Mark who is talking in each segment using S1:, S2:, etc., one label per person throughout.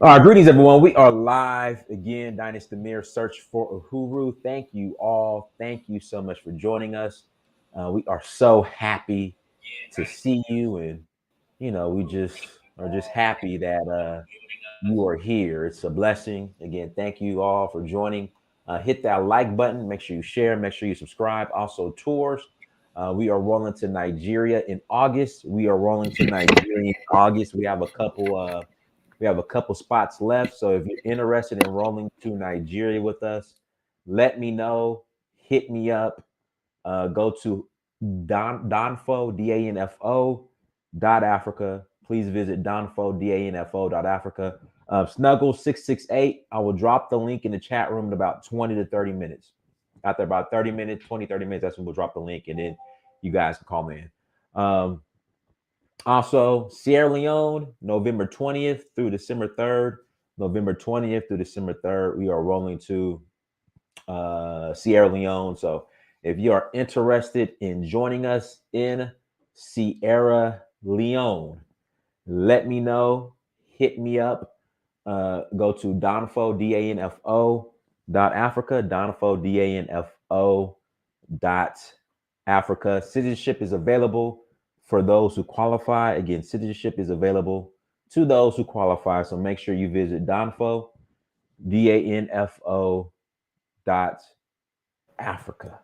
S1: All right, greetings everyone. We are live again. Dynasty Amir, search for Uhuru. Thank you all. Thank you so much for joining us. We are so happy to see you, and we just are just happy that you are here. It's a blessing. Again, thank you all for joining. Hit that like button. Make sure you share. Make sure you subscribe. Also, tours. We are rolling to Nigeria in August. We are rolling to Nigeria in August. We have a couple. We have a couple spots left. So if you're interested in rolling to Nigeria with us, let me know. Hit me up. Go to Danfo, Danfo Africa. Please visit Danfo, Danfo Africa. Snuggle 668. I will drop the link in the chat room in about 20 to 30 minutes. After about 30 minutes, 20, 30 minutes, that's when we'll drop the link and then you guys can call me in. Also, Sierra Leone, November 20th through December 3rd. November 20th through December 3rd, we are rolling to Sierra Leone. So if you are interested in joining us in Sierra Leone, let me know. Hit me up. Go to Danfo, Danfo Africa, Danfo, Danfo Africa. Citizenship is available for those who qualify. Again, citizenship is available to those who qualify. So make sure you visit Danfo, Danfo Africa.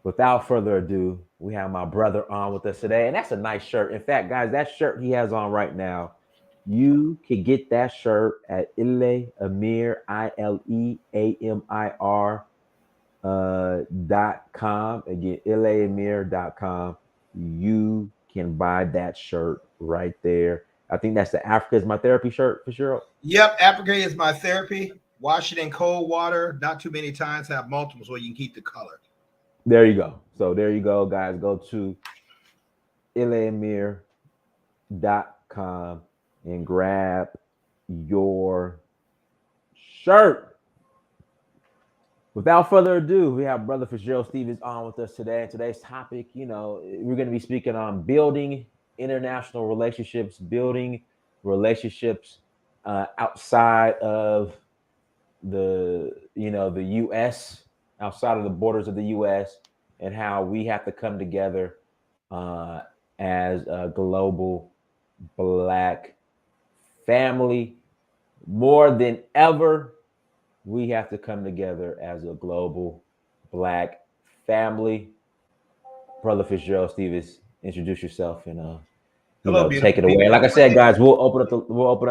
S1: Without further ado, we have my brother on with us today. And that's a nice shirt. In fact, guys, that shirt he has on right now, you can get that shirt at Amir, ILEAMIR .com. Again, ilaamir.com. You can buy that shirt right there. I think that's the Africa is my therapy shirt for sure.
S2: Yep, Africa is my therapy. Wash it in cold water, not too many times. Have multiples so you can keep the color.
S1: There you go. So there you go, guys. Go to ilaamir.com and grab your shirt. Without further ado, we have Brother Fitzgerald Stevens on with us today. And today's topic, we're going to be speaking on building international relationships, building relationships outside of the U.S., outside of the borders of the U.S., and how we have to come together as a global Black family. More than ever, we have to come together as a global Black family. Brother Fitzgerald Stevens, introduce yourself and
S2: Hello,
S1: take
S2: beautiful
S1: it away.
S2: people.
S1: And like I said, guys, we'll open up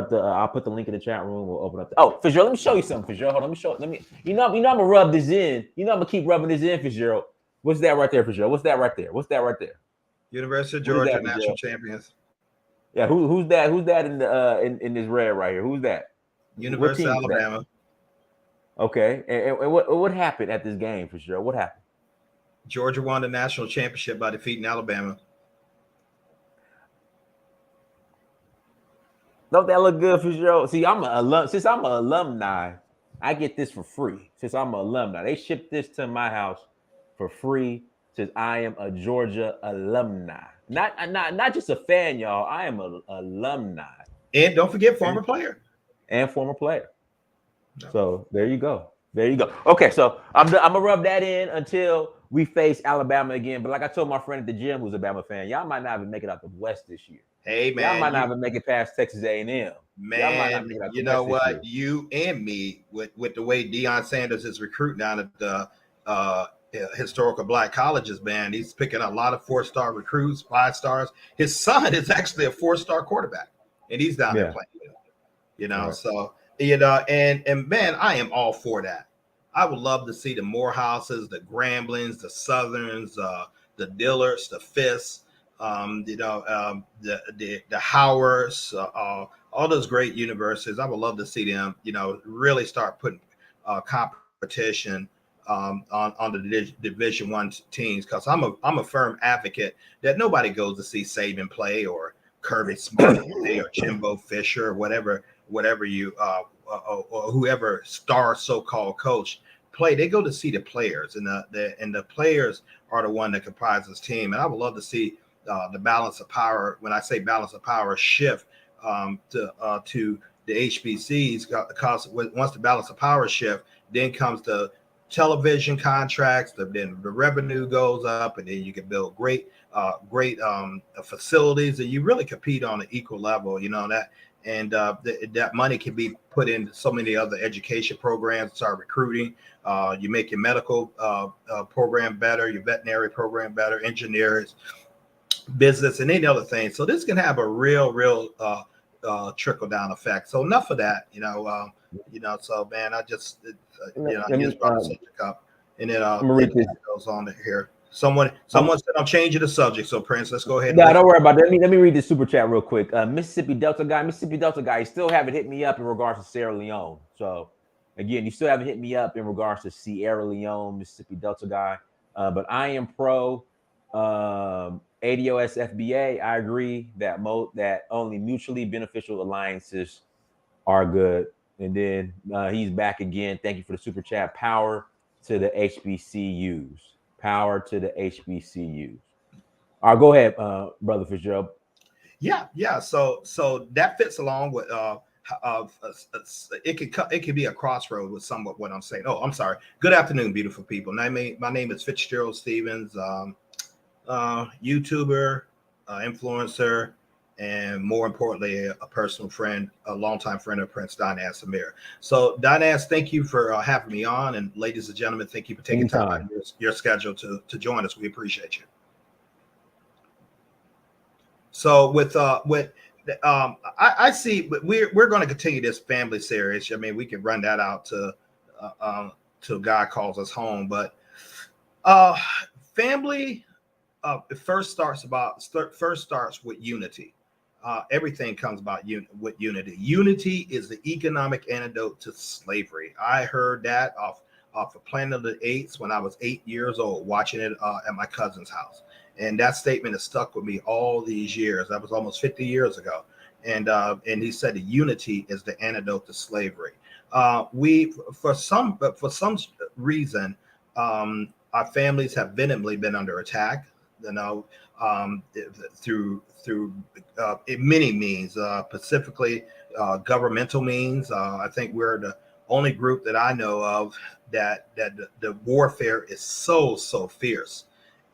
S1: the. I'll put the link in the chat room. We'll open up the. Oh, Fitzgerald, let me show you something, Fitzgerald. Hold on, let me. I'm gonna rub this in. I'm gonna keep rubbing this in, Fitzgerald. What's that right there, Fitzgerald? What's that right there?
S2: University of Georgia national champions.
S1: Yeah, who's that? Who's that in the in this red right here? Who's that?
S2: University of Alabama.
S1: Okay, and what happened at this game, Fitzgerald? What happened?
S2: Georgia won the national championship by defeating Alabama.
S1: Don't that look good, Fitzgerald? See, I'm an alum. Since I'm an alumni, I get this for free. Since I'm an alumni, they ship this to my house for free. Since I am a Georgia alumni, not just a fan, y'all. I am an alumni,
S2: and don't forget former player.
S1: And former player. No. So there you go. There you go. Okay, so I'm gonna rub that in until we face Alabama again. But like I told my friend at the gym, who's a Bama fan, y'all might not even make it out the West this year.
S2: Hey man,
S1: y'all might not even make it past Texas A&M.
S2: Man, you know what? You and me with the way Deion Sanders is recruiting down at the historical Black colleges, man. He's picking a lot of 4-star recruits, 5 stars. His son is actually a 4-star quarterback, and he's down there playing. Right. So and man, I am all for that. I would love to see the Morehouses, the Gramblings, the Southerns, the Dillards, the Fists. The Howards, all those great universities. I would love to see them, really start putting competition on the Division I teams, because I'm a firm advocate that nobody goes to see Saban play or Kirby Smart or Jimbo Fisher or whatever you or whoever star so-called coach play. They go to see the players, and the players are the one that comprise this team. And I would love to see the balance of power. When I say balance of power, shift to the HBCs, because once the balance of power shift, then comes the television contracts, then the revenue goes up, and then you can build great facilities, and you really compete on an equal level. You know that, and that money can be put in so many other education programs, start recruiting. You make your medical program better, your veterinary program better, engineers, business, and any other thing. So this can have a real trickle down effect. So enough of that, So man, I just I just brought the subject up, and then it goes on here. Someone said I'm changing the subject. So Prince, let's go ahead.
S1: No, don't worry about that. Let me read the super chat real quick. Mississippi Delta guy, you still haven't hit me up in regards to Sierra Leone. So again, you still haven't hit me up in regards to Sierra Leone, Mississippi Delta guy. But I am pro ADOS FBA. I agree that that only mutually beneficial alliances are good. And then he's back again. Thank you for the super chat. Power to the HBCUs. Power to the HBCUs. All right, go ahead, Brother Fitzgerald.
S2: Yeah. So that fits along with it could be a crossroad with somewhat what I'm saying. Oh, I'm sorry. Good afternoon, beautiful people. My name is Fitzgerald Stevens, YouTuber, influencer, and more importantly, a personal friend, a longtime friend of Prince Dynast Amir. So Dynast, thank you for having me on, and ladies and gentlemen, thank you for taking time out of your schedule to join us. We appreciate you. So I see we're going to continue this family series. I mean, we can run that out till God calls us home. But family first starts with unity. Everything comes about with unity. Unity is the economic antidote to slavery. I heard that off of Planet of the Apes when I was 8 years old, watching it at my cousin's house. And that statement has stuck with me all these years. That was almost 50 years ago. And he said the unity is the antidote to slavery. For some reason, our families have vehemently been under attack. Through many means, specifically governmental means. I think we're the only group that I know of that the warfare is so fierce.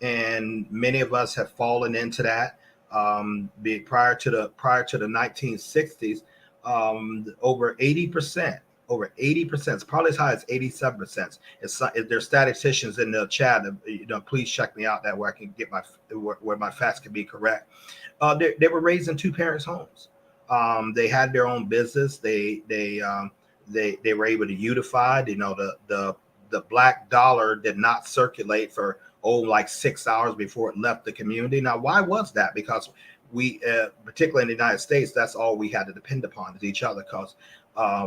S2: And many of us have fallen into that. Prior to the 1960s, over 80%, it's probably as high as 87%. There's statisticians in the chat. Please check me out that way I can get where my facts can be correct. They were raised in two parents' homes. They had their own business. They were able to unify. The black dollar did not circulate for like 6 hours before it left the community. Now, why was that? Because we, particularly in the United States, that's all we had to depend upon is each other. Because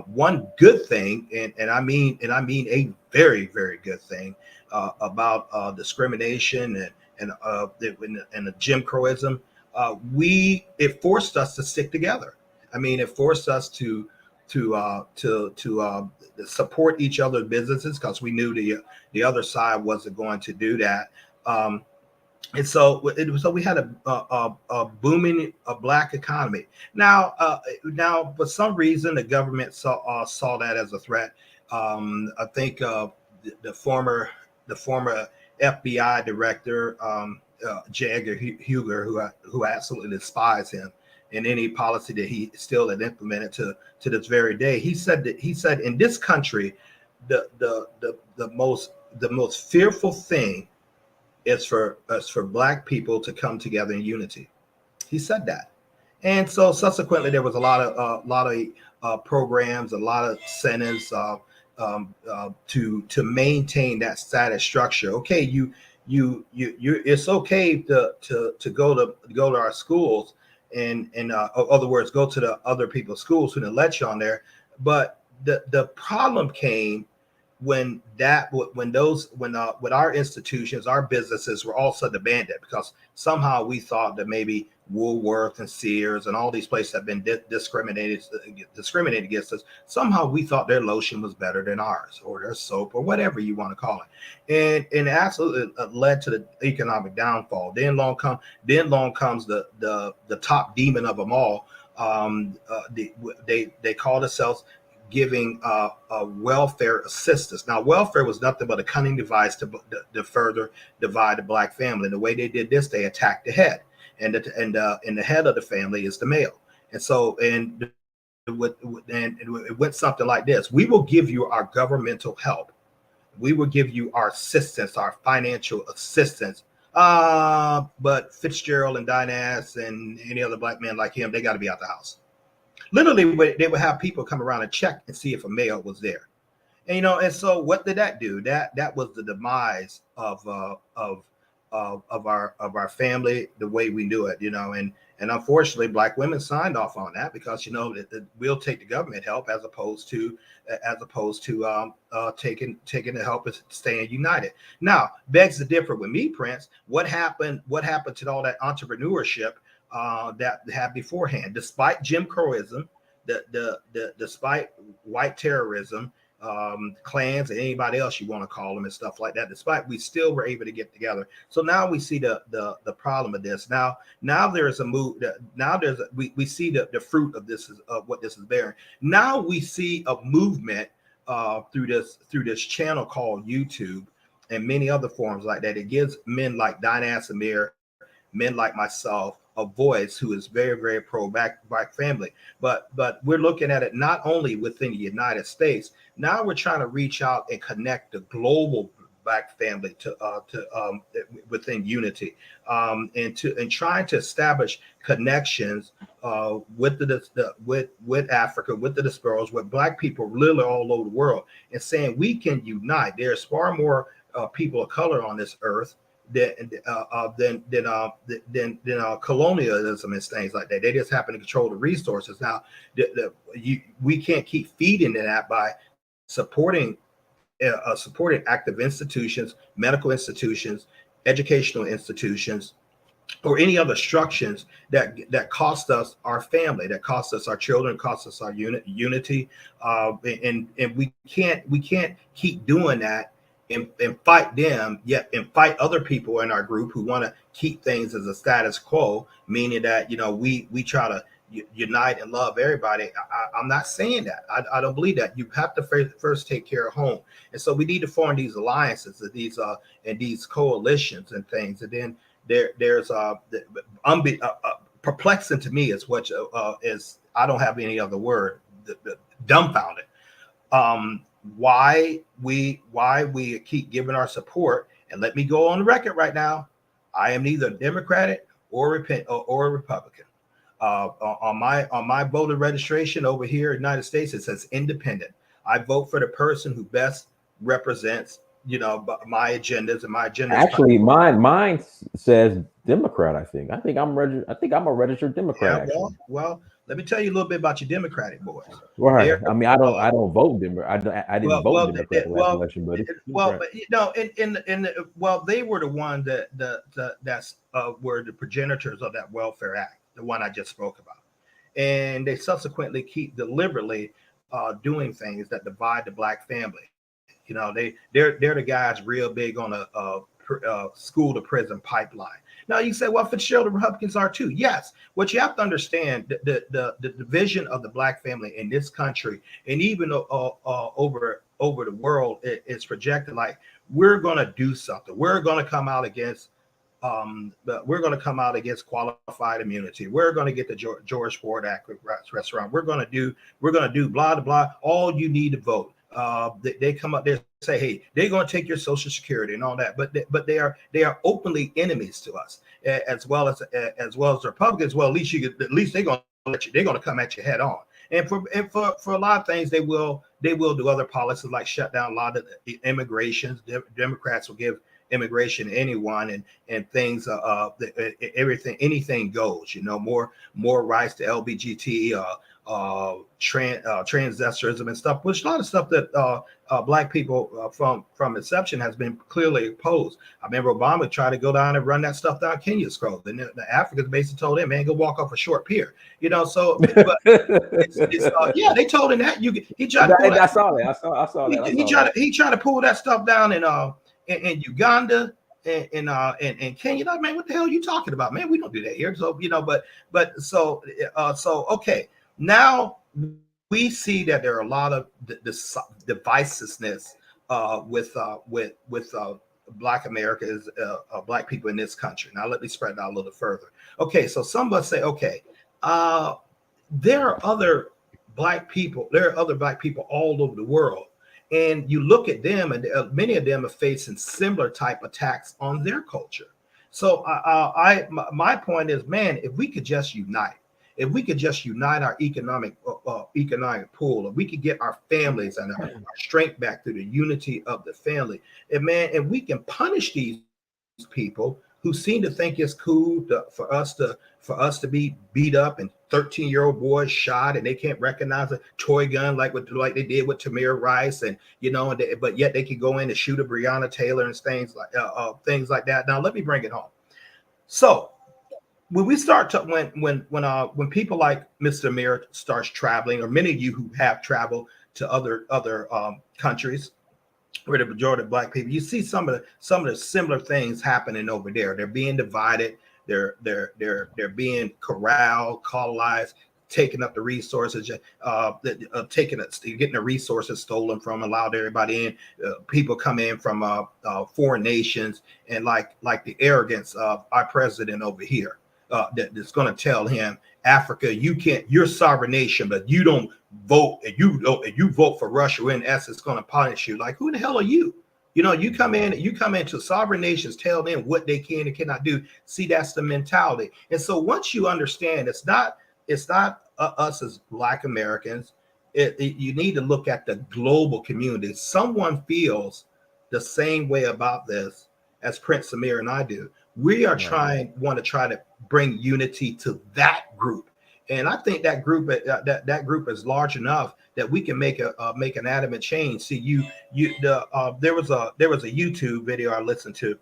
S2: one good thing, and I mean a very, very good thing about discrimination and the Jim Crowism, it forced us to stick together. I mean, it forced us to support each other's businesses because we knew the other side wasn't going to do that. And so we had a booming black economy. Now for some reason the government saw that as a threat. I think the former FBI director J. Edgar Hoover, who I absolutely despise him in any policy that he still had implemented to this very day. He said in this country, the most fearful thing is for black people to come together in unity. He said that, and so subsequently there was a lot of programs, a lot of incentives to maintain that status structure. Okay, it's okay to go to our schools. And other words, go to the other people's schools who didn't let you on there. But the problem came when our institutions, our businesses were all suddenly abandoned because somehow we thought that maybe Woolworth and Sears and all these places have been discriminated against us. Somehow we thought their lotion was better than ours, or their soap, or whatever you want to call it, and it absolutely led to the economic downfall. Then along comes the top demon of them all, They called themselves giving welfare assistance. Now, welfare was nothing but a cunning device to further divide the black family. And the way they did this, they attacked the head, and the head of the family is the male. And so, and it went something like this: we will give you our governmental help, we will give you our assistance, our financial assistance. But Fitzgerald and Dynast and any other black man like him, they got to be out the house. Literally, they would have people come around and check and see if a male was there. And and so what did that do? That was the demise of our family, the way we knew it. And unfortunately, black women signed off on that because that we'll take the government help as opposed to taking the help and staying united. Now, begs to differ with me, Prince. What happened to all that entrepreneurship that had beforehand, despite Jim Crowism, despite white terrorism, clans, and anybody else you want to call them and stuff like that. Despite, we still were able to get together. So now we see the problem of this. Now there's a move. We see the fruit of this, of what this is bearing. Now we see a movement through this channel called YouTube and many other forums like that. It gives men like Dynast, Amir, men like myself, a voice who is very, very pro black family. But we're looking at it not only within the United States. Now we're trying to reach out and connect the global black family to within unity, and trying to establish connections with with Africa, with the diasporas, with black people really all over the world, and saying we can unite. There's far more people of color on this earth than colonialism and things like that. They just happen to control the resources. Now, we can't keep feeding that by supporting active institutions, medical institutions, educational institutions, or any other structures that cost us our family, that cost us our children, cost us our unity, and we can't keep doing that. And fight them, yet and fight other people in our group who want to keep things as a status quo, meaning that we try to unite and love everybody. I'm not saying that. I don't believe that. You have to first take care of home, and so we need to form these alliances and these coalitions and things. And then there's perplexing to me is what is, I don't have any other word, dumbfounded. Why we keep giving our support. And let me go on the record right now: I am neither Democratic or Republican. On my voter registration over here in the United States, it says independent. I vote for the person who best represents my agendas, and my agenda.
S1: Actually, mine says Democrat. I think I'm a registered Democrat.
S2: Yeah, well, let me tell you a little bit about your Democratic boys.
S1: Right. I mean, I don't vote Democrat. I didn't vote Democrat last election, but
S2: they were the one that's were the progenitors of that Welfare Act, the one I just spoke about, and they subsequently keep deliberately doing things that divide the black family. They're the guys real big on a school to prison pipeline. Now you say, well, Fitzgerald, the Republicans are too. Yes. What you have to understand, the division of the black family in this country, and even over the world, it's projected like we're going to do something. We're going to come out against qualified immunity. We're going to get the George Ford Act restaurant. We're going to do blah, blah, blah. All you need to vote. They come up there and say, hey, they're going to take your Social Security and all that, but they are openly enemies to us, as well as Republicans. Well, at least they're going to come at you head on. And for a lot of things, they will do other policies like shut down a lot of the immigrations. Democrats will give immigration to anyone, and things anything goes. More rights to LBGT, transgenderism and stuff, which a lot of stuff that black people from inception has been clearly opposed. I remember Obama tried to go down and run that stuff down Kenya's scroll, and the Africans basically told him, man, go walk off a short pier. So but they told him that he tried to pull that. I saw that. He tried to pull that stuff down in Uganda, in Kenya, like, man, what the hell are you talking about, man? We don't do that here. So so okay, now we see that there are a lot of divisiveness with Black Americans, Black people in this country. Now let me spread it out a little further. Okay, so some of us say, okay, uh, there are other Black people. There are other Black people all over the world, and you look at them, and many of them are facing similar type attacks on their culture. So my point is, man, if we could just unite, if we could just unite our economic pool, if we could get our families and our strength back through the unity of the family, and man, and we can punish these people who seem to think it's cool for us to be beat up and 13-year-old boys shot and they can't recognize a toy gun like they did with Tamir Rice, and but yet they can go in and shoot a Breonna Taylor and things like that. Now let me bring it home. So when we start to when people like Mr. Amir starts traveling, or many of you who have traveled to other countries where the majority of Black people, you see some of the similar things happening over there. They're being divided. They're being corralled, colonized, taking up the resources, getting the resources stolen from, allowed everybody in. People come in from foreign nations, and like the arrogance of our president over here, that's going to tell him, Africa, you can't. You're a sovereign nation, but you don't vote. And you vote for Russia. In essence, going to punish you. Like, who the hell are you? You come into sovereign nations, tell them what they can and cannot do. See, that's the mentality. And so once you understand, it's not us as Black Americans. You need to look at the global community. Someone feels the same way about this as Prince Amir and I do. We are want to try to bring unity to that group. And I think that group that group is large enough that we can make an adamant change. See, there was a YouTube video I listened to.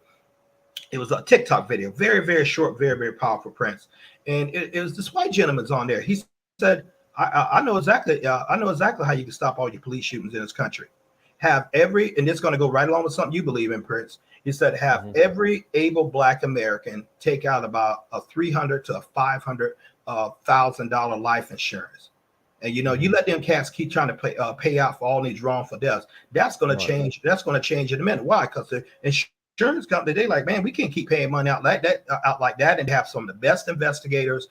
S2: It was a TikTok video, very, very short, very, very powerful, Prince. And it was this white gentleman's on there. He said, I know exactly how you can stop all your police shootings in this country. And it's going to go right along with something you believe in, Prince. He said, have every able Black American take out about a $300,000 to a $500,000 life insurance. And you let them cats keep trying to pay out for all these wrongful deaths. That's going to change. That's going to change in a minute. Why? Because the insurance company, they like, man, we can't keep paying money out like that, and have some of the best investigators,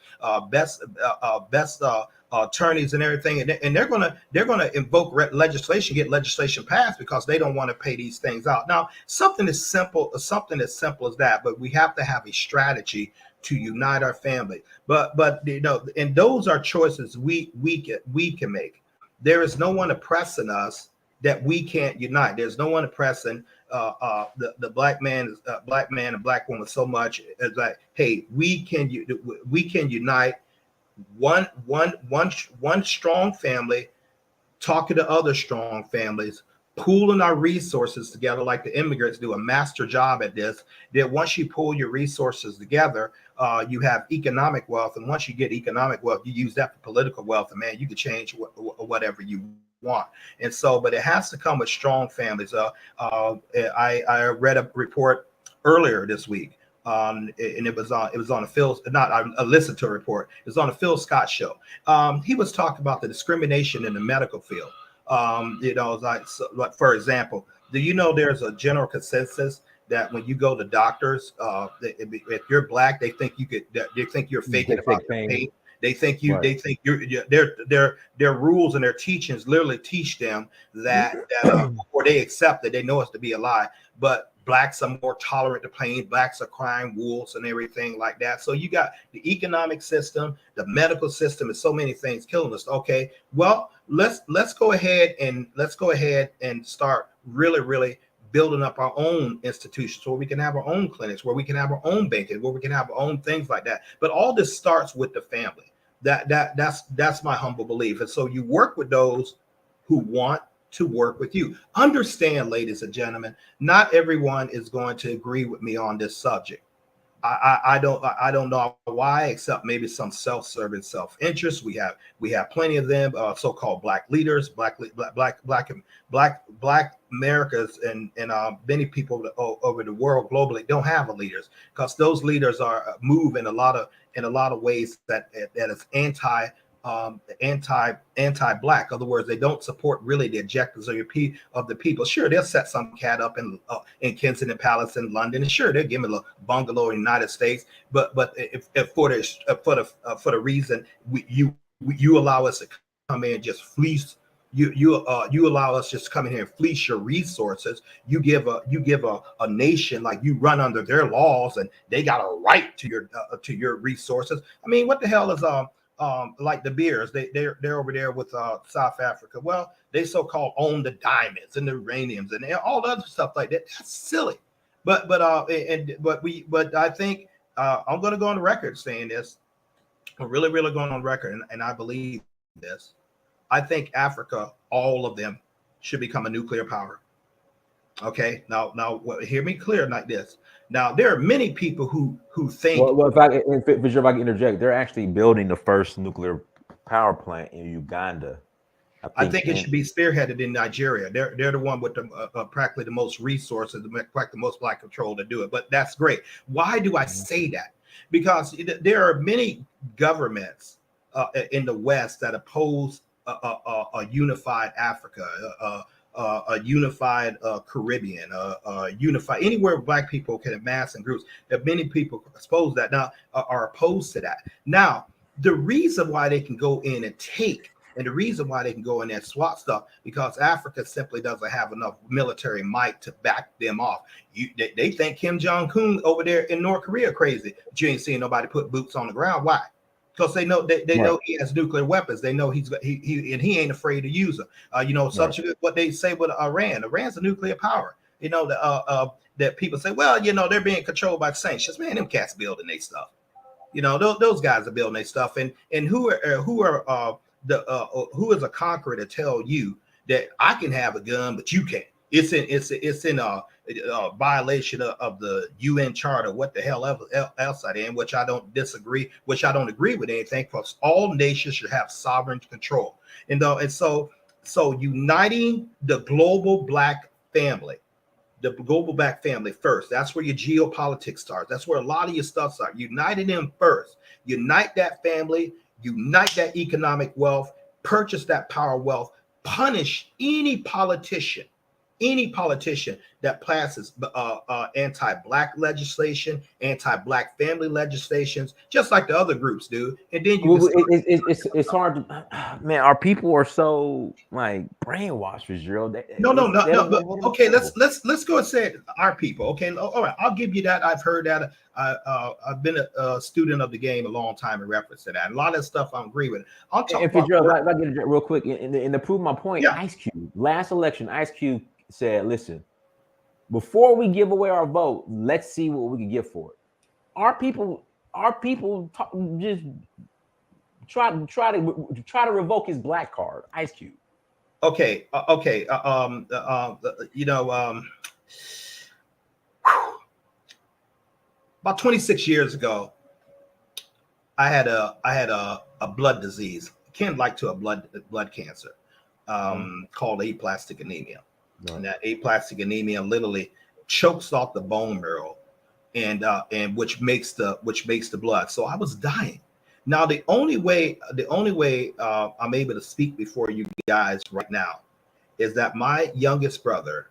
S2: best attorneys and everything, and they're gonna invoke legislation, get legislation passed because they don't want to pay these things out. Now, something as simple as that, but we have to have a strategy to unite our family. But and those are choices we can make. There is no one oppressing us that we can't unite. There's no one oppressing the black man and black woman so much as like, hey, we can unite one strong family, talking to other strong families, pooling our resources together like the immigrants do a master job at this. That once you pool your resources together, you have economic wealth, and once you get economic wealth, you use that for political wealth, and man, you can change whatever you want. And so, but it has to come with strong families. I read a report earlier this week. And it was on a Phil, not I listened to a report. It was on a Phil Scott show. He was talking about the discrimination in the medical field. Like for example, do you know there's a general consensus that when you go to doctors, if you're Black, they think you're faking about your pain. They think you're their rules and their teachings literally teach them that or they accept that they know it's to be a lie, but Blacks are more tolerant to pain. Blacks are crying wolves and everything like that. So you got the economic system, the medical system, and so many things killing us. Okay, well, let's go ahead and start really building up our own institutions where we can have our own clinics, where we can have our own banking, where we can have our own things like that. But all this starts with the family. That's my humble belief. And so you work with those who want to work with you. Understand, ladies and gentlemen, not everyone is going to agree with me on this subject, I don't know why, except maybe some self-serving self-interest. We have plenty of them, so-called black leaders, black Americas, and many people over the world globally don't have leaders, because those leaders are move in a lot of ways that is anti-black. In other words, they don't support really the objectives of the people. Sure, they'll set some cat up in Kensington Palace in London, and sure, they'll give him a bungalow in the United States. But if for the reason you allow us to come in and just fleece you allow us just to come in here and fleece your resources. You give a nation, like, you run under their laws and they got a right to your resources. I mean, what the hell is like the beers, they're over there with South Africa. Well, they so-called own the diamonds and the uraniums and all the other stuff like that. That's silly. But I think I'm going to go on the record saying this. I'm really going on record, and I believe this. I think Africa, all of them, should become a nuclear power. Okay, now hear me clear like this. Now, there are many people who think.
S1: Well, if I can interject, they're actually building the first nuclear power plant in Uganda.
S2: I think it should be spearheaded in Nigeria. They're the one with the practically the most resources, practically the most black control to do it. But that's great. Why do I say that? Because there are many governments in the West that oppose a unified Africa, a unified Caribbean, unified anywhere black people can amass in groups. That many people expose that now are opposed to that. Now, the reason why they can go in and take, and the reason why they can go in there and swap stuff, because Africa simply doesn't have enough military might to back them off. They think Kim Jong-un over there in North Korea crazy, but you ain't seeing nobody put boots on the ground. Why? Because they know know he has nuclear weapons. They know he ain't afraid to use them. Subject what they say with Iran. Iran's a nuclear power. That people say, well, they're being controlled by sanctions. Man, them cats building their stuff. Those guys are building their stuff. And who is a conqueror to tell you that I can have a gun but you can't? It's in a violation of the UN Charter. What the hell else I in? Which I don't agree with anything, because all nations should have sovereign control. And so uniting the global black family. The global black family first. That's where your geopolitics starts. That's where a lot of your stuff starts. Uniting them first. Unite that family. Unite that economic wealth. Purchase that power wealth. Punish any politician that passes anti-black legislation, anti-black family legislations, just like the other groups do. And then
S1: it's hard to, man. Our people are so like brainwashed, Fitzgerald.
S2: No. But okay, let's go and say our people. Okay, all right, I'll give you that. I've heard that. I've been a student of the game a long time in reference to that. A lot of stuff I agree with. I'll talk about
S1: Fitzgerald. If I get it real quick, and to prove my point,
S2: yeah.
S1: Ice Cube, last election, Ice Cube said, listen, before we give away our vote, let's see what we can get for it. Our people just try to revoke his black card, Ice Cube.
S2: Okay. About 26 years ago, I had a blood disease akin like to a blood cancer, called aplastic anemia. Right. And that aplastic anemia literally chokes off the bone marrow, and which makes the blood. So I was dying. Now the only way I'm able to speak before you guys right now is that my youngest brother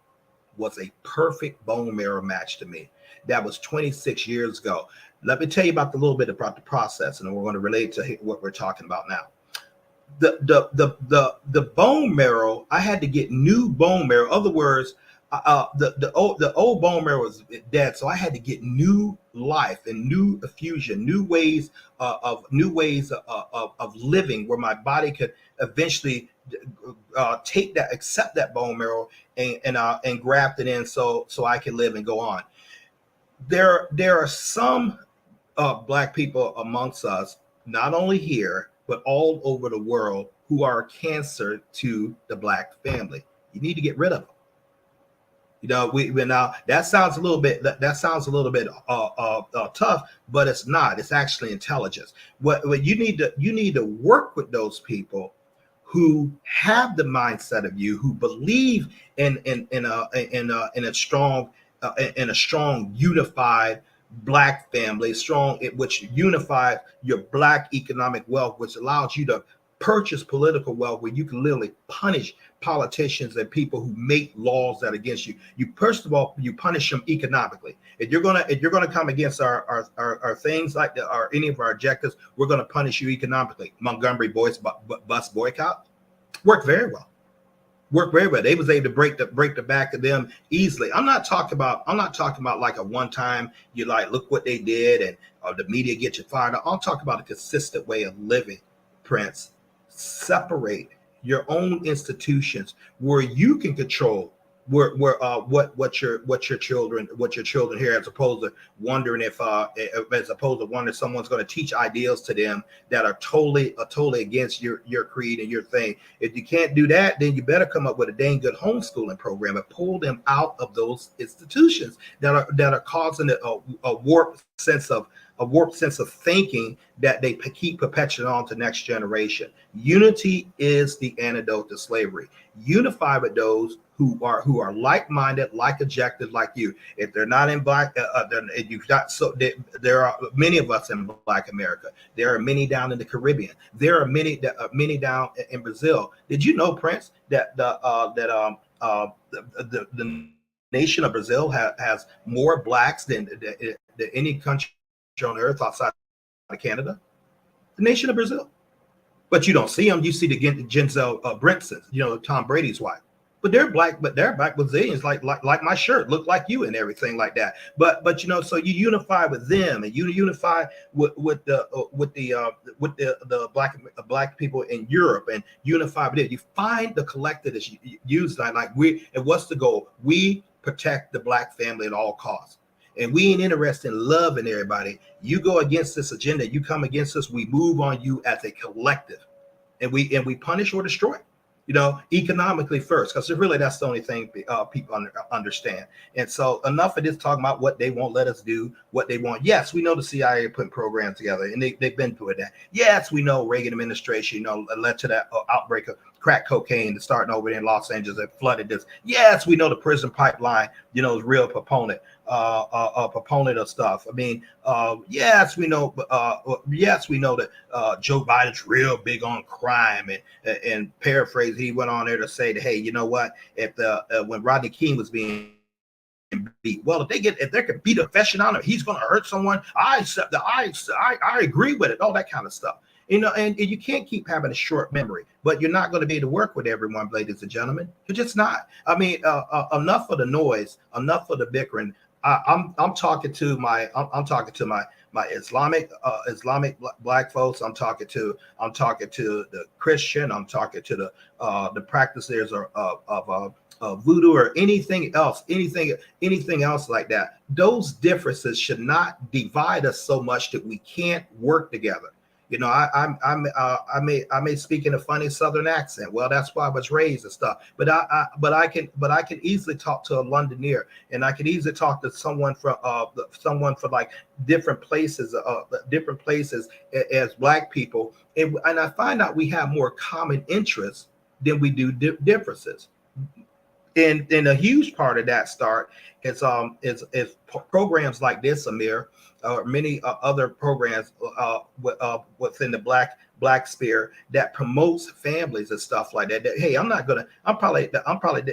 S2: was a perfect bone marrow match to me. That was 26 years ago. Let me tell you about a little bit about the process, and then we're going to relate to what we're talking about now. The bone marrow, I had to get new bone marrow. In other words, the old bone marrow was dead, so I had to get new life and new effusion, new ways of living, where my body could eventually accept that bone marrow and graft it in, so I can live and go on. There are some black people amongst us, not only here but all over the world, who are a cancer to the black family. You need to get rid of them. We now that sounds a little bit tough, but it's not. It's actually intelligence. What you need to work with those people who have the mindset of you, who believe in a strong unified black family, strong, which unifies your black economic wealth, which allows you to purchase political wealth, where you can literally punish politicians and people who make laws that are against you. You first of all, you punish them economically. If you're gonna come against our things like or any of our objectives, we're gonna punish you economically. Montgomery bus boycott worked very well. Worked very well. They was able to break the back of them easily. I'm not talking about like a one time, you like, look what they did, and the media get you fired. I'm talking about a consistent way of living, Prince. Separate your own institutions where you can control what your children hear, as opposed to wondering if someone's going to teach ideals to them that are totally against your creed and your thing. If you can't do that, then you better come up with a dang good homeschooling program and pull them out of those institutions that are causing a warped sense of thinking that they keep perpetuating on to next generation. Unity is the antidote to slavery. Unify with those who are like-minded, like objective, like you. If they're not in black, you've got there are many of us in Black America. There are many down in the Caribbean. There are many down in Brazil. Did you know, Prince, that the nation of Brazil has more blacks than any country on earth outside of Canada? The nation of Brazil. But you don't see them. You see the Gisele Bündchen, Tom Brady's wife. But they're black Brazilians, like my shirt, look like you and everything like that. But so you unify with them, and you unify with the black people in Europe, and unify with it. You find the collective that's used and what's the goal? We protect the black family at all costs. And we ain't interested in loving everybody. You go against this agenda, you come against us, we move on you as a collective, and we punish or destroy. Economically first, because really that's the only thing people understand. And so enough of this talking about what they won't let us do, what they want. Yes, we know the CIA putting programs together, and they've been through that. Yes, we know Reagan administration, led to that outbreak of crack cocaine starting over in Los Angeles that flooded this. Yes, we know the prison pipeline, is real proponent of stuff. I mean, yes, we know that Joe Biden's real big on crime, and paraphrase, he went on there to say that, hey, you know what? If when Rodney King was being beat, well, if they could beat a confession on him, he's going to hurt someone. I agree with it. All that kind of stuff. And you can't keep having a short memory, but you're not going to be able to work with everyone, ladies and gentlemen. You're just not. I mean, enough of the noise, enough of the bickering. I'm talking to my Islamic black folks. I'm talking to the Christian. I'm talking to the practitioners of voodoo or anything else like that. Those differences should not divide us so much that we can't work together. I may speak in a funny Southern accent. Well, that's why I was raised and stuff. But I can easily talk to a Londoner, and I can easily talk to someone from like different places as black people, and I find out we have more common interests than we do differences. And a huge part of that start is programs like this, Amir, or many other programs within the black sphere that promotes families and stuff like that. Hey,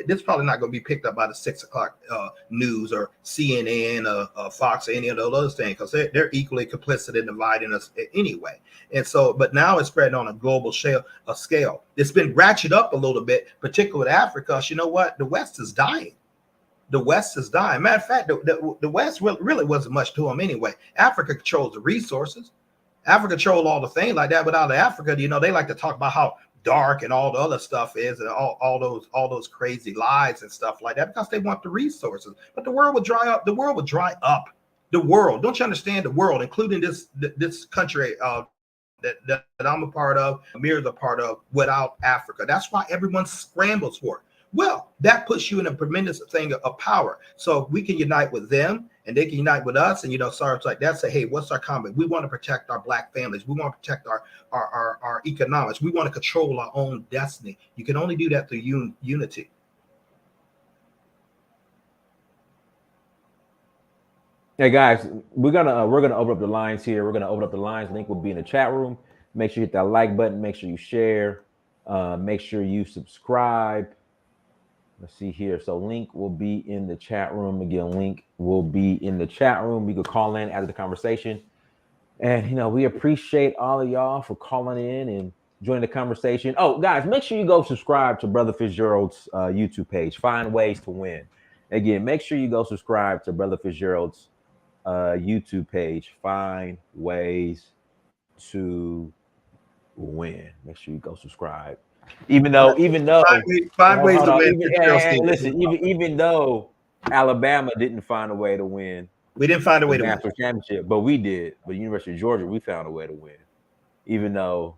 S2: this probably not going to be picked up by the 6 o'clock news or CNN or Fox or any of those other things, because they're equally complicit in dividing us anyway. And so, but now it's spreading on a global scale. It's been ratcheted up a little bit, particularly with Africa. You know what? The West is dying. The West is dying. Matter of fact, the West really wasn't much to them anyway. Africa controls the resources. Africa controls all the things like that. But out of Africa, they like to talk about how dark and all the other stuff is, and all those crazy lies and stuff like that, because they want the resources. But the world would dry up. The world would dry up. The world. Don't you understand? The world, including this country that I'm a part of, Amir's a part of, without Africa. That's why everyone scrambles for it. well, that puts you in a tremendous thing of power. So we can unite with them and they can unite with us. And, sorry, it's like that. Say, hey, what's our common? We want to protect our Black families. We want to protect our economics. We want to control our own destiny. You can only do that through unity.
S1: Hey guys, we're gonna open up the lines here. We're gonna open up the lines. Link will be in the chat room. Make sure you hit that like button. Make sure you share. Make sure you subscribe. Let's see here. So link will be in the chat room. Again, link will be in the chat room. You could call in after the conversation. And we appreciate all of y'all for calling in and joining the conversation. Oh, guys, make sure you go subscribe to Brother Fitzgerald's YouTube page. Find ways to win. Again, make sure you go subscribe to Brother Fitzgerald's YouTube page. Find ways to win. Make sure you go subscribe. Even though
S2: find ways to win.
S1: Listen, even though Alabama didn't find a way to win,
S2: we didn't find a way to win
S1: national championship, but we did. But University of Georgia, we found a way to win. Even though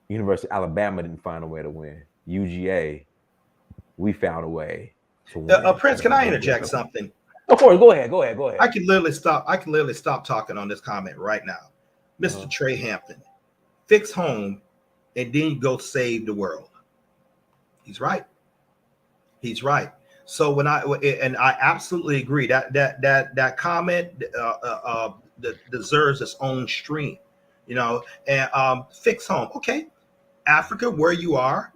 S1: University of Alabama didn't find a way to win, UGA, we found a way to win.
S2: Prince, can I interject something?
S1: Of course, go ahead.
S2: I can literally stop talking on this comment right now. Mr. Trey Hampton, fix home and then go save the world. He's right. So I absolutely agree that comment deserves its own stream, and fix home. Okay, Africa, where you are,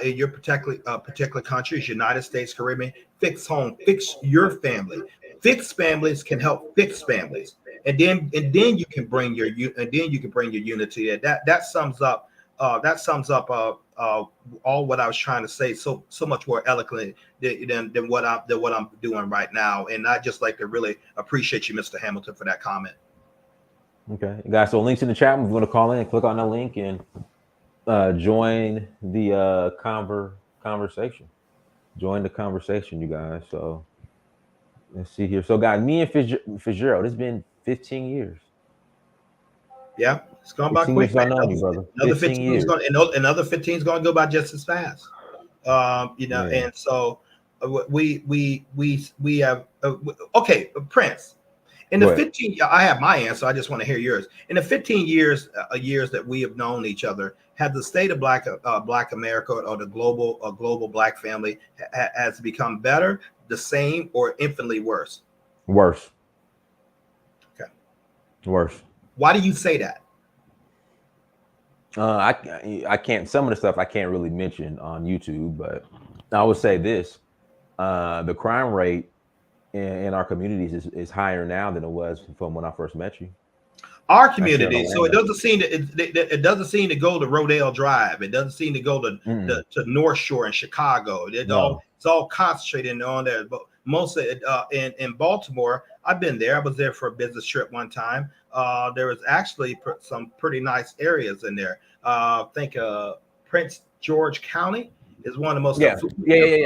S2: in your particular countries, United States, Caribbean, fix home, fix your family. Fix families can help fix families, and then you can bring your unity. That sums up all what I was trying to say so much more eloquently than what I'm doing right now. And I just like to really appreciate you, Mr. Hamilton, for that comment.
S1: Okay, guys. So links in the chat. If you want to call in, click on the link and join the conversation. Join the conversation, you guys. So let's see here. So, guys, me and Fitzgerald, it's been 15 years.
S2: Yeah, it's gone by quick. Another 15 years. Another 15 is going to go by just as fast. And so we have okay, Prince. In the 15, I have my answer. I just want to hear yours. In the 15 years that we have known each other, has the state of Black America or the global Black family has become better, the same, or infinitely worse?
S1: Worse.
S2: Okay.
S1: Worse.
S2: Why do you say that?
S1: I can't. Some of the stuff I can't really mention on YouTube, but I would say this: the crime rate in our communities is higher now than it was from when I first met you.
S2: Our community, so it doesn't seem to go to Rodale Drive. It doesn't seem to go to North Shore in Chicago. It's all concentrated on there. But mostly in Baltimore, I've been there. I was there for a business trip one time. There was actually some pretty nice areas in there. I think Prince George County is one of the most.
S1: Yeah.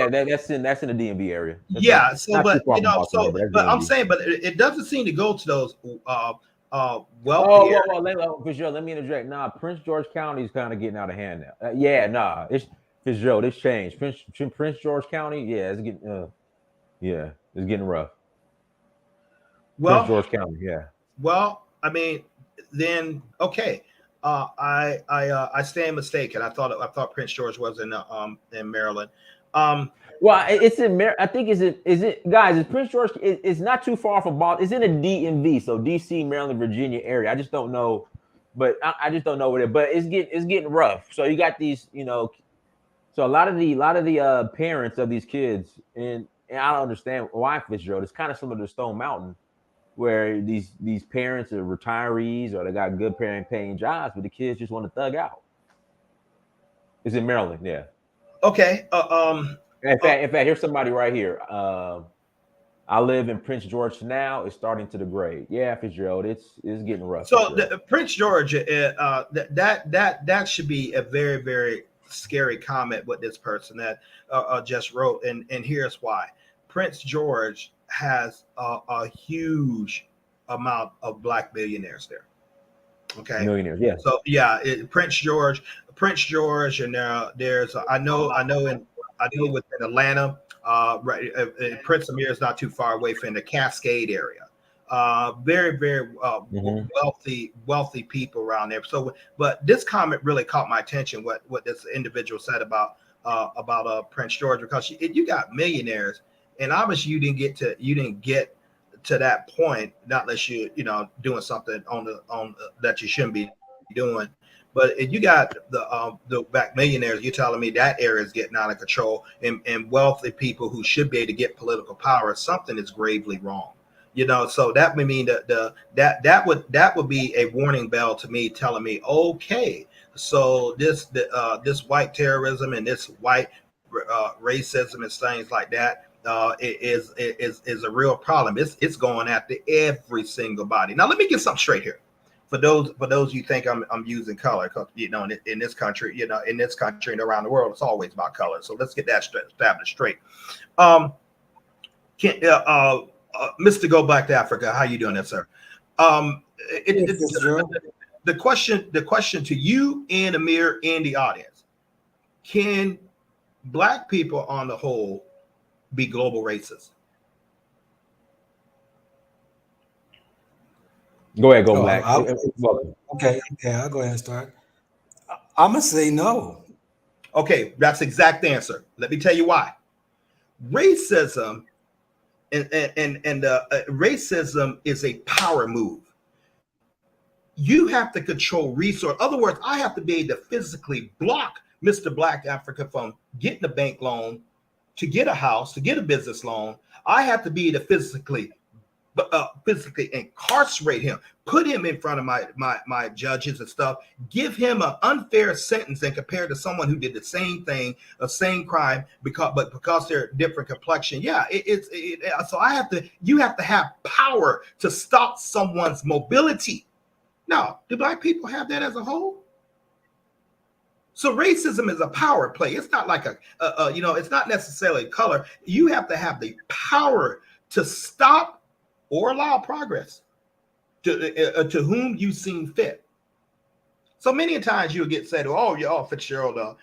S1: That's in the DMV area.
S2: That's but I'm saying, but it doesn't seem to go to those wealthy.
S1: Fitzgerald, let me interject. Nah, Prince George County is kind of getting out of hand now. It's Fitzgerald. It's changed. Prince George County, it's getting rough.
S2: Well,
S1: Prince George County, yeah.
S2: Well, I mean, then okay. I stand mistaken. I thought Prince George was in Maryland.
S1: Well, it's in Maryland. I think is it guys? Is Prince George? It's not too far from Boston. It's in the DMV, so DC, Maryland, Virginia area. I just don't know, but I just don't know where it. But it's getting rough. So you got these, so a lot of the parents of these kids, and I don't understand why Fitzgerald. It's kind of similar to Stone Mountain, where these parents are retirees or they got good paying jobs, but the kids just want to thug out. It's in Maryland, yeah.
S2: Okay.
S1: In fact, here's somebody right here. I live in Prince George now. It's starting to degrade. Yeah, Fitzgerald, it's getting rough.
S2: So Prince George, that should be a very, very scary comment with this person that just wrote, and here's why. Prince George has a huge amount of Black billionaires there. Okay,
S1: millionaires, yeah.
S2: So yeah, Prince George, and there's I know I know within Atlanta, right, Prince Amir is not too far away from the Cascade area. Very, very
S1: Hmm.
S2: wealthy people around there. So, but this comment really caught my attention. What this individual said about Prince George, because you got millionaires, and obviously you didn't get to that point, not unless doing something on that you shouldn't be doing. But if you got the black millionaires, you're telling me that area is getting out of control, and wealthy people who should be able to get political power, something is gravely wrong. So that would mean that would be a warning bell to me, telling me, okay, so this white terrorism and this white racism and things like that is a real problem. It's going after every single body. Now let me get something straight here. For those you think I'm using color, because in this country, and around the world, it's always about color. So let's get that established straight. Um, can, Mr. Go Back to Africa, how you doing there, sir? The question to you and Amir and the audience: can black people on the whole be global racists?
S1: Go ahead, go
S3: Oh,
S1: black. Welcome.
S3: okay, I'll go ahead and start. I'm gonna say no.
S2: Okay, that's the exact answer. Let me tell you why. Racism and racism is a power move. You have to control resource. In other words, I have to be able to physically block Mr. Black Africa from getting a bank loan, to get a house, to get a business loan. I have to be able to physically incarcerate him, put him in front of my judges and stuff, give him an unfair sentence and compare to someone who did the same thing, the same crime, because they're different complexion. Yeah, so you have to have power to stop someone's mobility. Now, do black people have that as a whole? So racism is a power play. It's not like it's not necessarily color. You have to have the power to stop or allow progress to whom you seem fit. So many times you'll get said, "Oh, yeah, Fitzgerald,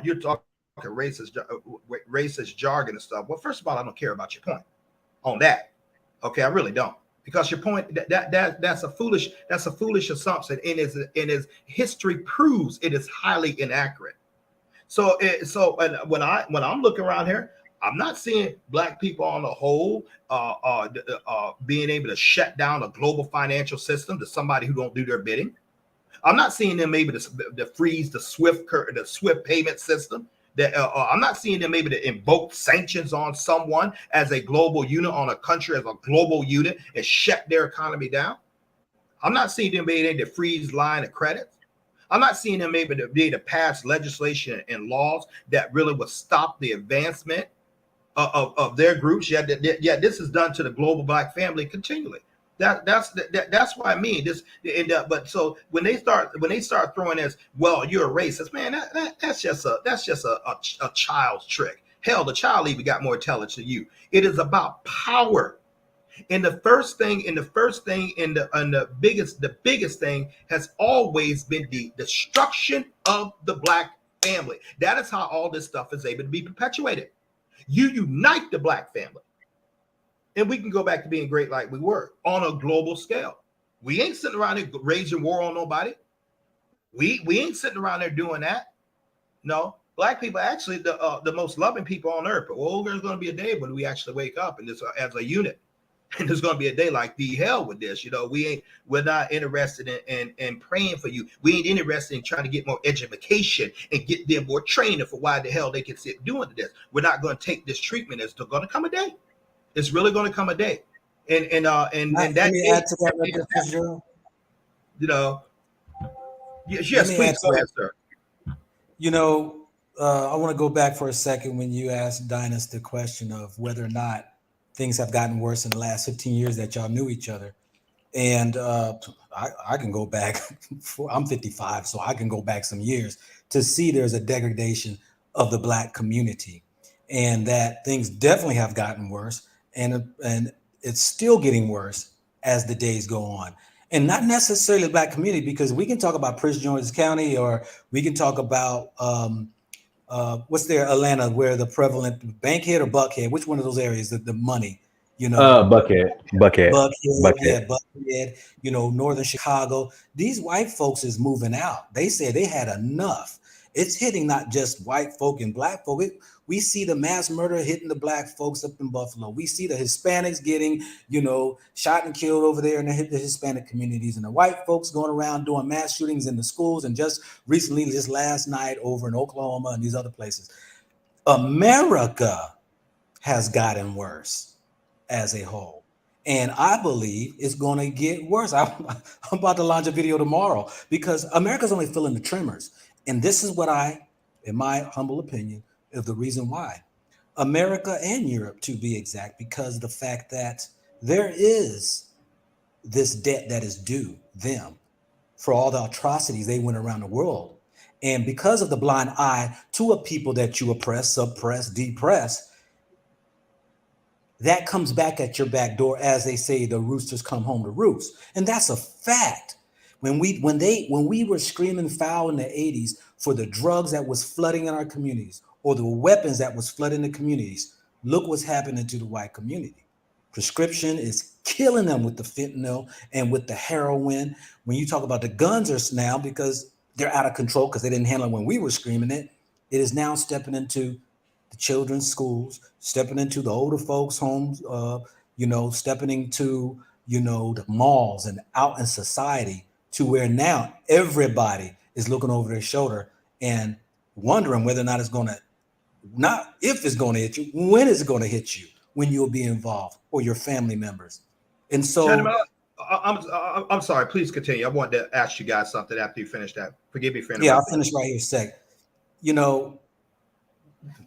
S2: you're talking racist jargon and stuff." Well, first of all, I don't care about your point on that. Okay, I really don't, because your point that's a foolish assumption, and is history proves it is highly inaccurate. So when I'm looking around here, I'm not seeing black people on the whole being able to shut down a global financial system to somebody who don't do their bidding. I'm not seeing them able to freeze the Swift payment system. I'm not seeing them able to invoke sanctions on someone as a global unit, on a country as a global unit, and shut their economy down. I'm not seeing them being able to freeze line of credit. I'm not seeing them able to be able to pass legislation and laws that really would stop the advancement of their groups. Yet this is done to the global black family continually. That's what I mean. But so when they start throwing this, well, you're a racist, man. That's just a child's trick. Hell, the child even got more intelligence than you. It is about power. And the biggest thing has always been the destruction of the black family. That is how all this stuff is able to be perpetuated. You unite the black family, and we can go back to being great like we were on a global scale. We ain't sitting around here raging war on nobody. We ain't sitting around there doing that. No, black people are actually the most loving people on earth. But there's going to be a day when we actually wake up and this as a unit. And there's going to be a day like the hell with this. We're not interested in praying for you. We ain't interested in trying to get more education and get them more training for why the hell they can sit doing this. We're not going to take this treatment. It's going to come a day. It's really going to come a day. And that
S3: let me add to that right there, Fitzgerald.
S2: Yes, please go ahead, sir.
S3: I want to go back for a second when you asked Dynas the question of whether or not things have gotten worse in the last 15 years that y'all knew each other. And I can go back, I'm 55, so I can go back some years to see there's a degradation of the black community, and that things definitely have gotten worse, and it's still getting worse as the days go on. And not necessarily the black community, because we can talk about Prince George's County, or we can talk about what's there, Atlanta, where the prevalent Bankhead or Buckhead? Which one of those areas? The money,
S1: Buckhead.
S3: Buckhead, yeah, Buckhead. Northern Chicago. These white folks is moving out. They said they had enough. It's hitting not just white folk and black folk. We see the mass murder hitting the black folks up in Buffalo. We see the Hispanics getting, shot and killed over there in the Hispanic communities, and the white folks going around doing mass shootings in the schools. And just recently, just last night, over in Oklahoma and these other places, America has gotten worse as a whole. And I believe it's going to get worse. I'm about to launch a video tomorrow because America's only feeling the tremors. And this is what in my humble opinion, is the reason why. America and Europe, to be exact, because the fact that there is this debt that is due them for all the atrocities they went around the world. And because of the blind eye to a people that you oppress, suppress, depress, that comes back at your back door. As they say, the roosters come home to roost. And that's a fact. When we were screaming foul in the 80s for the drugs that was flooding in our communities or the weapons that was flooding the communities, look what's happening to the white community. Prescription is killing them with the fentanyl and with the heroin. When you talk about the guns are now, because they're out of control because they didn't handle it when we were screaming it, it is now stepping into the children's schools, stepping into the older folks' homes, stepping into, the malls and out in society, to where now everybody is looking over their shoulder and wondering whether or not not if it's going to hit you, when is it going to hit you, when you'll be involved or your family members. And so,
S2: Gentlemen, I'm sorry. Please continue. I wanted to ask you guys something after you finish that. Forgive me for interrupting.
S3: Yeah, I'll finish right here a sec.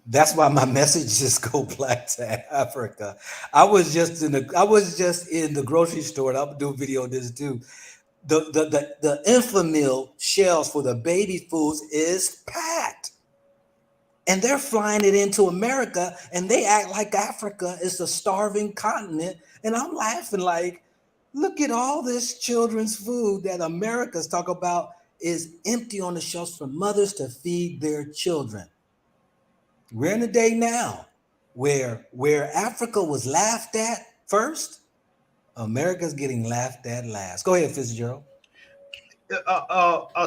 S3: That's why my messages go black to Africa. I was just in the grocery store, and I'll do a video on this too. The Infamil shelves for the baby foods is packed. And they're flying it into America, and they act like Africa is a starving continent. And I'm laughing like, look at all this children's food that America's talk about is empty on the shelves for mothers to feed their children. We're in a day now where Africa was laughed at first, America's getting laughed at last. Go ahead, Fitzgerald.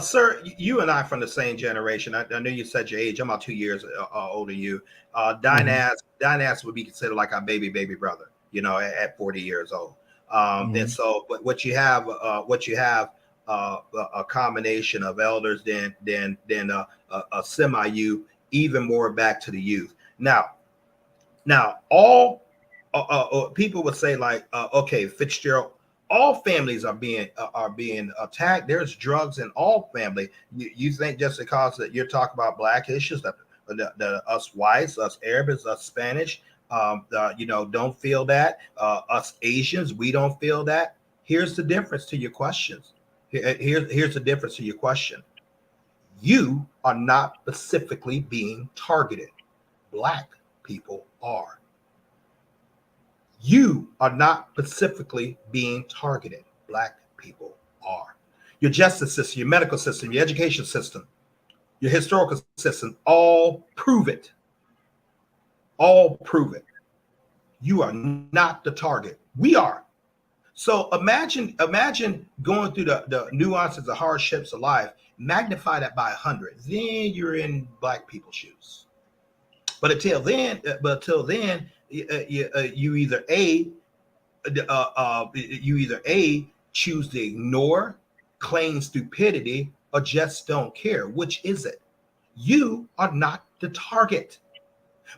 S2: Sir, you and I from the same generation. I know you said your age. I'm about 2 years older than you. Dynast would be considered like our baby brother, at 40 years old. And so, but what you have, a combination of elders than a semi-youth, even more back to the youth. Now, all people would say like, okay, Fitzgerald, all families are being attacked. There's drugs in all family. You think just because that you're talking about black issues, that us whites, us Arabs, us Spanish, don't feel that. Us Asians, we don't feel that. Here's the difference to your questions. Here's the difference to your question. You are not specifically being targeted. Black people are. You are not specifically being targeted. Black people are. Your justice system, your medical system, your education system, your historical system, all prove it. All prove it. You are not the target. We are. So imagine going through the nuances, the hardships of life, magnify that by 100. Then you're in black people's shoes. But until then, you either choose to ignore, claim stupidity, or just don't care. Which is it? You are not the target.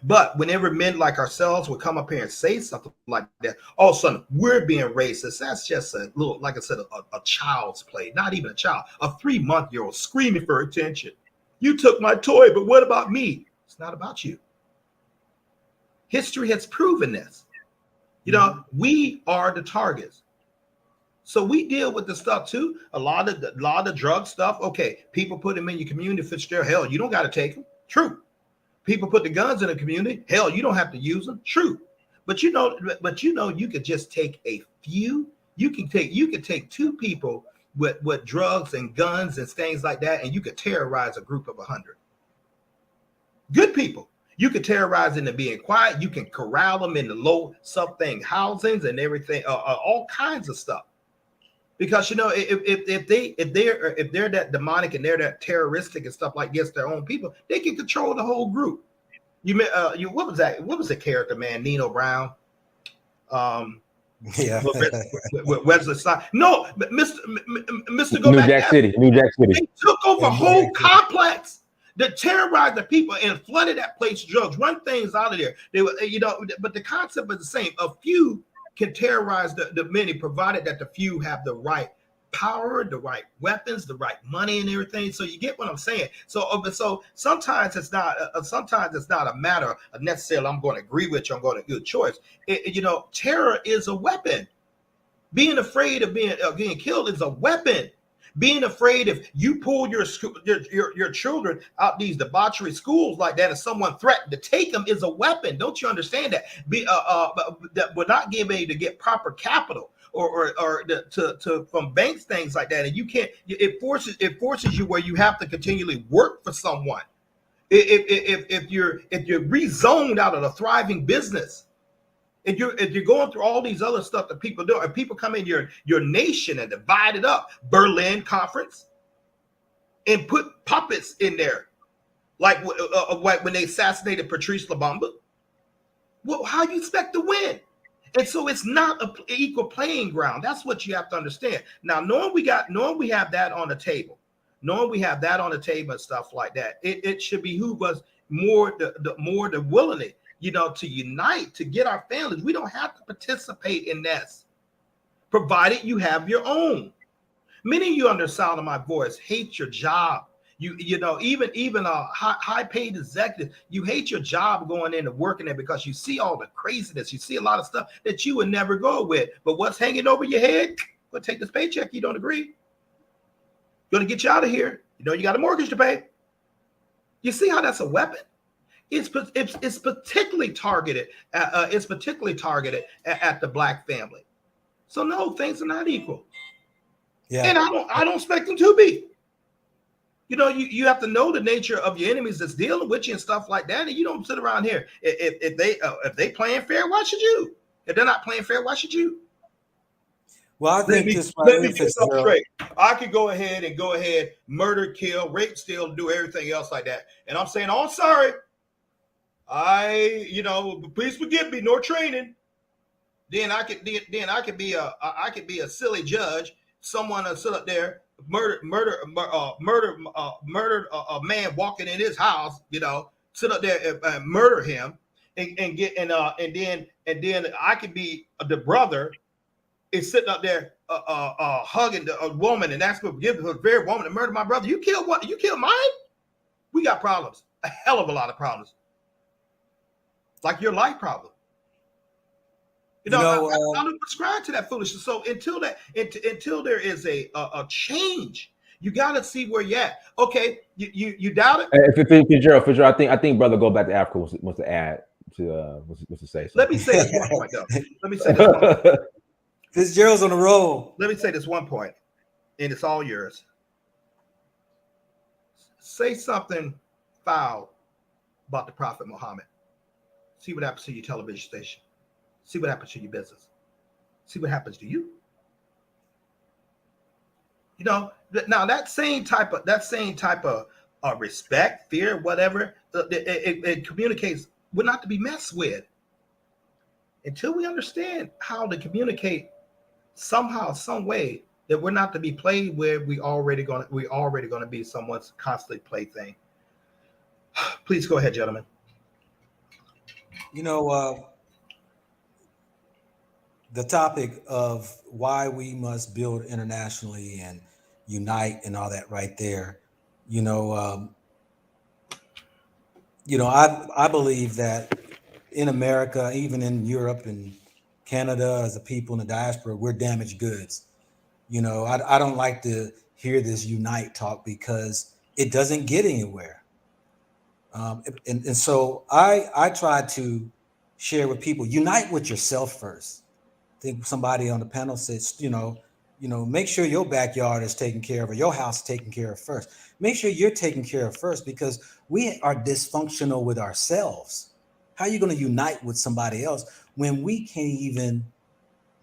S2: But whenever men like ourselves would come up here and say something like that, all of a sudden we're being racist. That's just a little, like I said, a child's play. Not even a child, a 3-month-old screaming for attention. You took my toy, but what about me? It's not about you. History has proven this. We are the targets. So we deal with the stuff too. A lot of the drug stuff. Okay, people put them in your community. Fitzgerald, hell, you don't got to take them. True. People put the guns in the community. Hell, you don't have to use them. True. But you could just take a few. You could take 2 people with drugs and guns and things like that, and you could terrorize a group of 100. Good people. You can terrorize them into being quiet. You can corral them into low something housings and everything, all kinds of stuff. Because if they're that demonic and they're that terroristic and stuff like against their own people, they can control the whole group. What was that? What was the character, man? Nino Brown.
S3: Yeah.
S2: With Wesley Snipes. No, Mr.
S1: New Jack City.
S2: They took over a whole complex that terrorized the people and flooded that place with drugs, run things out of there. They were, but the concept is the same. A few can terrorize the many, provided that the few have the right power, the right weapons, the right money, and everything. So you get what I'm saying. So sometimes it's not a matter of necessarily I'm going to agree with you, I'm going to do a choice. Terror is a weapon. Being afraid of being killed is a weapon. Being afraid if you pull your children out these debauchery schools like that and someone threatened to take them is a weapon. Don't you understand that? That we're not being able to get proper capital or from banks, things like that, and you can't. It forces you where you have to continually work for someone. If you're rezoned out of a thriving business. If you're going through all these other stuff that people do, and people come in your nation and divide it up, Berlin Conference, and put puppets in there, like when they assassinated Patrice Lumumba. Well, how do you expect to win? And so it's not an equal playing ground. That's what you have to understand. Now, knowing we have that on the table, and stuff like that, it should behoove us more the willingly. To unite, to get our families. We don't have to participate in this, provided you have your own. Many of you under the sound of my voice hate your job. Even a high paid executive, you hate your job going in and working there because you see all the craziness. You see a lot of stuff that you would never go with. But what's hanging over your head? Go take this paycheck. You don't agree. Going to get you out of here. You got a mortgage to pay. You see how that's a weapon? It's particularly targeted. It's particularly targeted at the Black family. So no, things are not equal. Yeah, and I don't expect them to be. You have to know the nature of your enemies that's dealing with you and stuff like that, and you don't sit around here. If they playing fair, why should you? If they're not playing fair, why should you?
S3: Well, I think
S2: let me get something straight. I could go ahead, murder, kill, rape, steal, do everything else like that, and I'm saying, oh, I'm sorry. Please forgive me, no training. Then I could be a silly judge. Someone will sit up there, murdered a man walking in his house. Sit up there and murder him, and then I could be the brother is sitting up there hugging a woman and asking for forgiveness for the very woman that murdered my brother. You killed what? You killed mine? We got problems, a hell of a lot of problems. Like your life problem. I don't subscribe to that foolishness. So until there is a change, you got to see where you're at. Okay, you doubt it.
S1: Fitzgerald, I think brother go back to Africa wants to add to what's to say. So.
S2: Let me say this one point though. Let me say this one point.
S3: Fitzgerald's on the roll.
S2: Let me say this one point, and it's all yours. Say something foul about the Prophet Muhammad. See what happens to your television station. See what happens to your business. See what happens to you. Now that same type of respect, fear, whatever, it communicates. We're not to be messed with until we understand how to communicate somehow, some way that we're not to be played with. We already going to be someone's constantly plaything. Please go ahead, gentlemen.
S3: The topic of why we must build internationally and unite and all that right there, I believe that in America, even in Europe and Canada, as a people in the diaspora, we're damaged goods. I don't like to hear this unite talk because it doesn't get anywhere. And so I try to share with people, unite with yourself first. I think somebody on the panel says, make sure your backyard is taken care of or your house is taken care of first. Make sure you're taken care of first, because we are dysfunctional with ourselves. How are you going to unite with somebody else when we can't even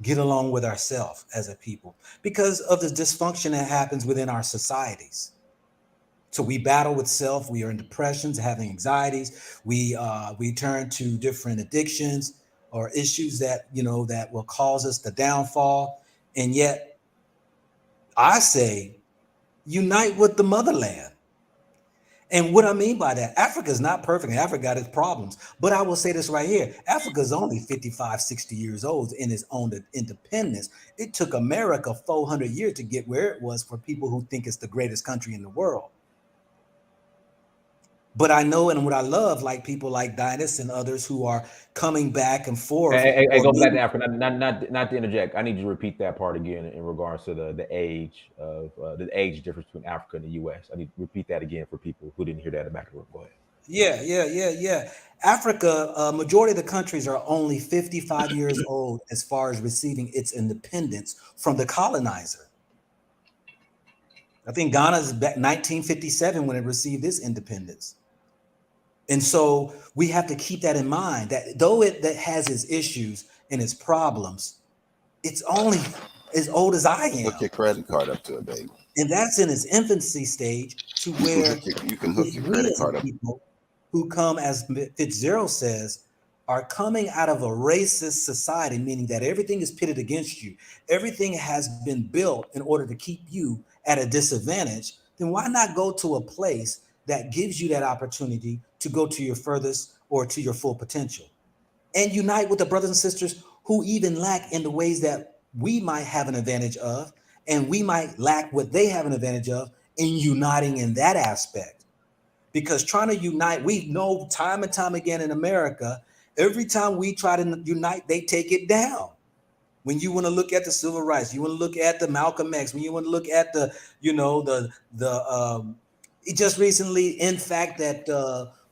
S3: get along with ourselves as a people because of the dysfunction that happens within our societies? So we battle with self. We are in depressions, having anxieties. We turn to different addictions or issues that that will cause us the downfall. And yet, I say, unite with the motherland. And what I mean by that, Africa is not perfect. Africa got its problems. But I will say this right here. Africa is only 55, 60 years old in its own independence. It took America 400 years to get where it was for people who think it's the greatest country in the world. But I know, and what I love, like people like Dynas and others who are coming back and forth.
S1: Hey, go back to Africa. Not to interject. I need you to repeat that part again in regards to the age of the age difference between Africa and the U.S. I need to repeat that again for people who didn't hear that in the back of the room. Go ahead.
S3: Yeah. Africa, majority of the countries are only 55 years old as far as receiving its independence from the colonizer. I think Ghana is back 1957 when it received its independence. And so we have to keep that in mind, that though that has its issues and its problems, it's only as old as I am.
S4: Hook your credit card up to it, baby.
S3: And that's in its infancy stage, to where
S4: you can hook your credit card up.
S3: People who come, as Fitzgerald says, are coming out of a racist society, meaning that everything is pitted against you. Everything has been built in order to keep you at a disadvantage. Then why not go to a place that gives you that opportunity to go to your furthest or to your full potential, and unite with the brothers and sisters who even lack in the ways that we might have an advantage of, and we might lack what they have an advantage of, in uniting in that aspect. Because trying to unite, we know time and time again in America, every time we try to unite, they take it down. When you want to look at the civil rights, you want to look at the Malcolm X, when you want to look at the, just recently, in fact, that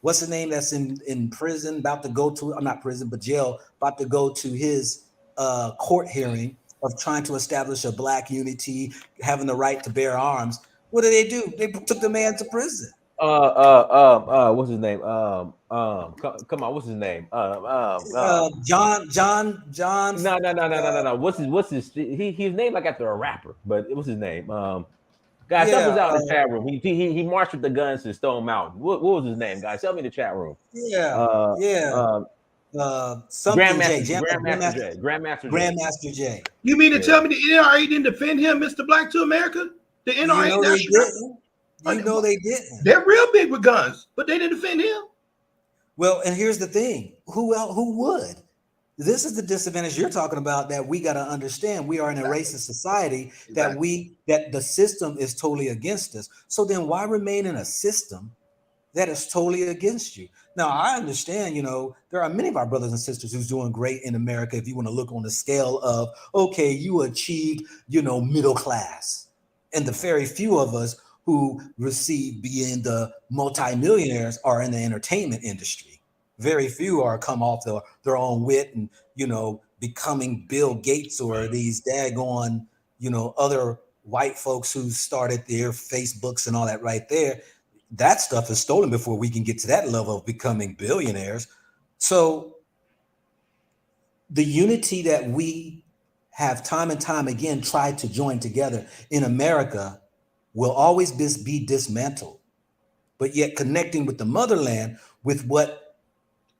S3: what's the name that's in prison, about to go to, not prison, but jail, about to go to his court hearing of trying to establish a black unity, having the right to bear arms. What do? They took the man to prison.
S1: What's his name? Come on, what's his name?
S3: John.
S1: No. What's his? He's named like after a rapper, but what's his name? Guys, help us out in the chat room. He marched with the guns to Stone Mountain. What was his name, guys? Help me in the chat room.
S3: Grandmaster J.
S2: You mean to tell me the NRA didn't defend him, Mr. Black to America? The NRA,
S3: they didn't.
S2: They're real big with guns, but they didn't defend him.
S3: Well, and here's the thing: who would? This is the disadvantage you're talking about, that we got to understand. We are in a racist society, that the system is totally against us. So then why remain in a system that is totally against you? Now, I understand, there are many of our brothers and sisters who's doing great in America. If you want to look on the scale of, okay, you achieved, middle class, and the very few of us who receive being the multimillionaires are in the entertainment industry. Very few are come off their own wit and, becoming Bill Gates or these daggone, other white folks who started their Facebooks and all that right there. That stuff is stolen before we can get to that level of becoming billionaires. So the unity that we have time and time again tried to join together in America will always be dismantled. But yet connecting with the motherland, with what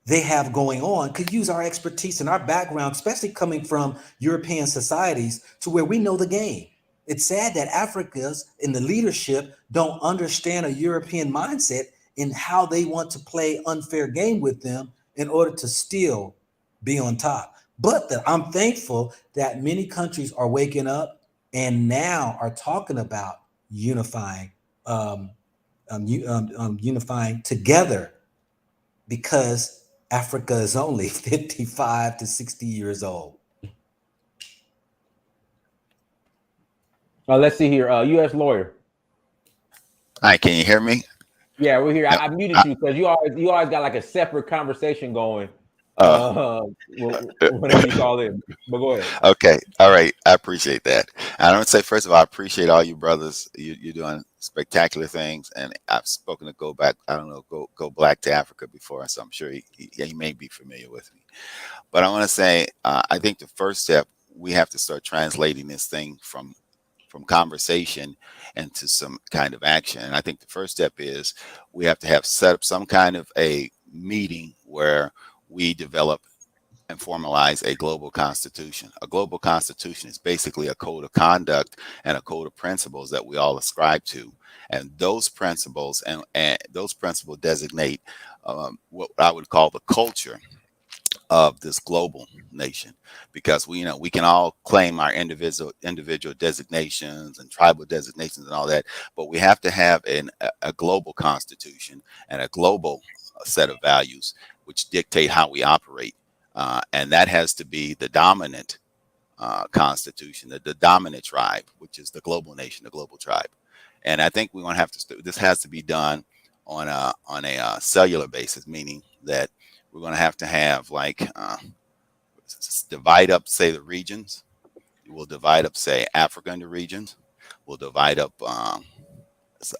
S3: they have going on, could use our expertise and our background, especially coming from European societies, to where we know the game. It's sad that Africa's in the leadership don't understand a European mindset in how they want to play unfair game with them in order to still be on top. But I'm thankful that many countries are waking up and now are talking about unifying together, because Africa is only 55 to 60 years old.
S1: Let's see here. U.S. lawyer.
S4: Hi, can you hear me?
S1: Yeah, we're here. I muted you because you always got like a separate conversation going Whenever you call in. But go ahead.
S4: Okay. All right. I appreciate that. And I want to say, first of all, I appreciate all you brothers. You're doing spectacular things. And I've spoken to Go Back, I don't know, Go Black to Africa before. So I'm sure he may be familiar with me. But I want to say, I think the first step, we have to start translating this thing from conversation into some kind of action. And I think the first step is we have to have set up some kind of a meeting where we develop and formalize a global constitution. A global constitution is basically a code of conduct and a code of principles that we all ascribe to. And those principles and those principles designate what I would call the culture of this global nation, because we can all claim our individual designations and tribal designations and all that, but we have to have a global constitution and a global set of values which dictate how we operate, and that has to be the dominant constitution, the dominant tribe, which is the global nation, the global tribe. And I think we're going to have to this has to be done on a cellular basis, meaning that we're going to have like divide up, say, the regions. We'll divide up, say, Africa into regions. We'll divide up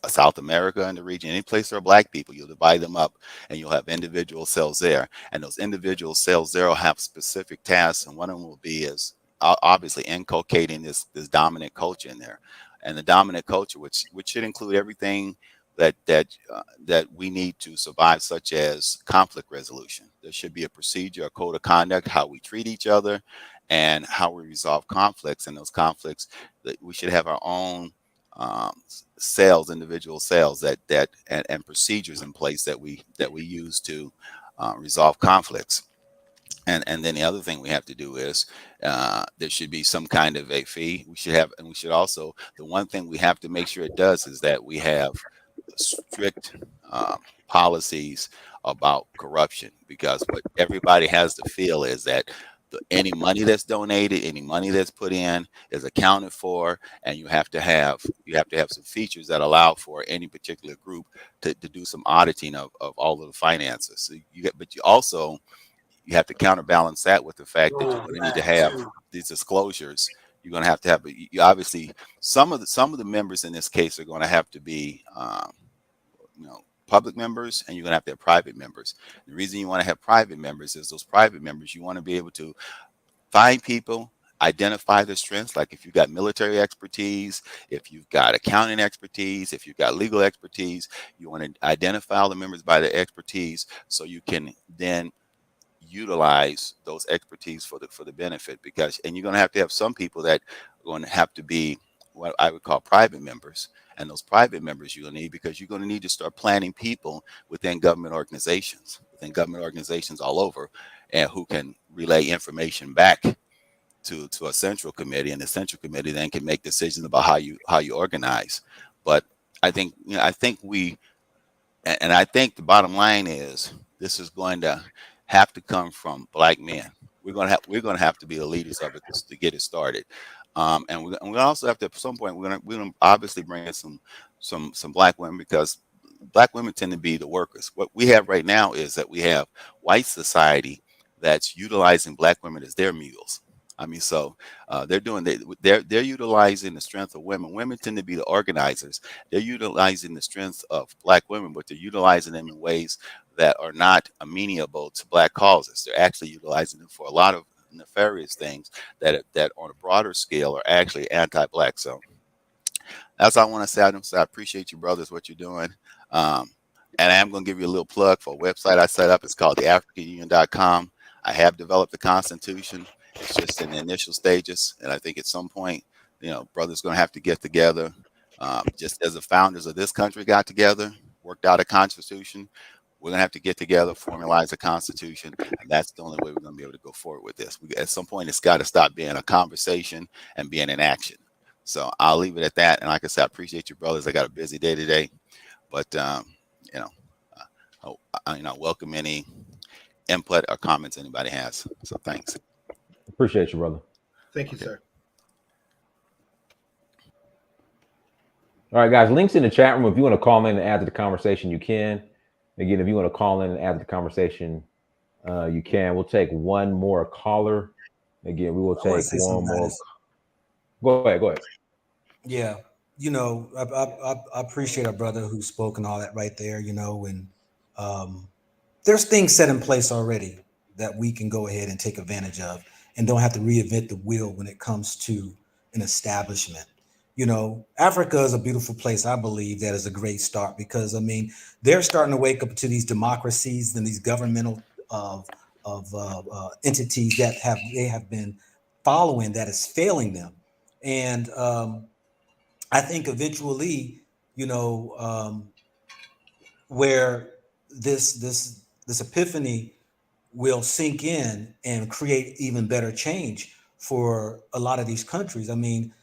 S4: South America into region. Any place there are black people, you'll divide them up, and you'll have individual cells there. And those individual cells there will have specific tasks, and one of them will be is obviously inculcating this dominant culture in there, and the dominant culture, which should include everything that we need to survive, such as conflict resolution. There should be a procedure, a code of conduct, how we treat each other, and how we resolve conflicts. And those conflicts, that we should have our own cells, individual cells and procedures in place that we use to resolve conflicts. And then the other thing we have to do is there should be some kind of a fee. We should also, the one thing we have to make sure it does is that we have strict policies about corruption, because what everybody has to feel is that any money that's donated, any money that's put in is accounted for, and you have to have some features that allow for any particular group to do some auditing of all of the finances. So you have to counterbalance that with the fact that you're going to need to have these disclosures. You're going to have obviously some of the members in this case are going to have to be public members, and you're going to have private members. The reason you want to have private members is those private members, you want to be able to find people, identify their strengths. Like if you've got military expertise, if you've got accounting expertise, if you've got legal expertise, you want to identify all the members by their expertise, so you can then utilize those expertise for the benefit. And you're going to have some people that are going to have to be what I would call private members. And those private members you're going to need, because you're going to need to start planning people within government organizations all over, and who can relay information back to a central committee, and the central committee then can make decisions about how you organize. But I think the bottom line is this is going to have to come from black men. We're going to have to be the leaders of it to get it started. And we also have to, at some point, we're going to obviously bring in some black women, because black women tend to be the workers. What we have right now is that we have white society that's utilizing black women as their mules. I mean, so they're utilizing the strength of women. Women tend to be the organizers. They're utilizing the strength of black women, but they're utilizing them in ways that are not amenable to black causes. They're actually utilizing them for a lot of nefarious things that on a broader scale are actually anti-black. So that's all I want to say. I appreciate you, brothers, what you're doing. And I am going to give you a little plug for a website I set up. It's called theafricanunion.com. I have developed the Constitution. It's just in the initial stages, and I think at some point, brothers going to have to get together, just as the founders of this country got together, worked out a constitution. We're going to have to get together, formalize a constitution, and that's the only way we're going to be able to go forward with this. At some point, it's got to stop being a conversation and being an action. So I'll leave it at that. And like I said, I appreciate you, brothers. I got a busy day today, but I welcome any input or comments anybody has. So thanks.
S1: Appreciate you, brother.
S2: Thank you, sir.
S1: All right, guys, links in the chat room. If you want to call in and add to the conversation, you can. Again, if you want to call in and add to the conversation, you can. We'll take one more caller. Again, we will
S3: I want to
S1: take
S3: say something,
S1: one more.
S3: Dennis.
S1: Go ahead. Go ahead.
S3: Yeah, I appreciate our brother who spoke and all that right there. And um, there's things set in place already that we can go ahead and take advantage of, and don't have to reinvent the wheel when it comes to an establishment. Africa is a beautiful place. I believe that is a great start, because I mean they're starting to wake up to these democracies and these governmental entities that have been following that is failing them, and I think eventually, where this epiphany will sink in and create even better change for a lot of these countries. I mean,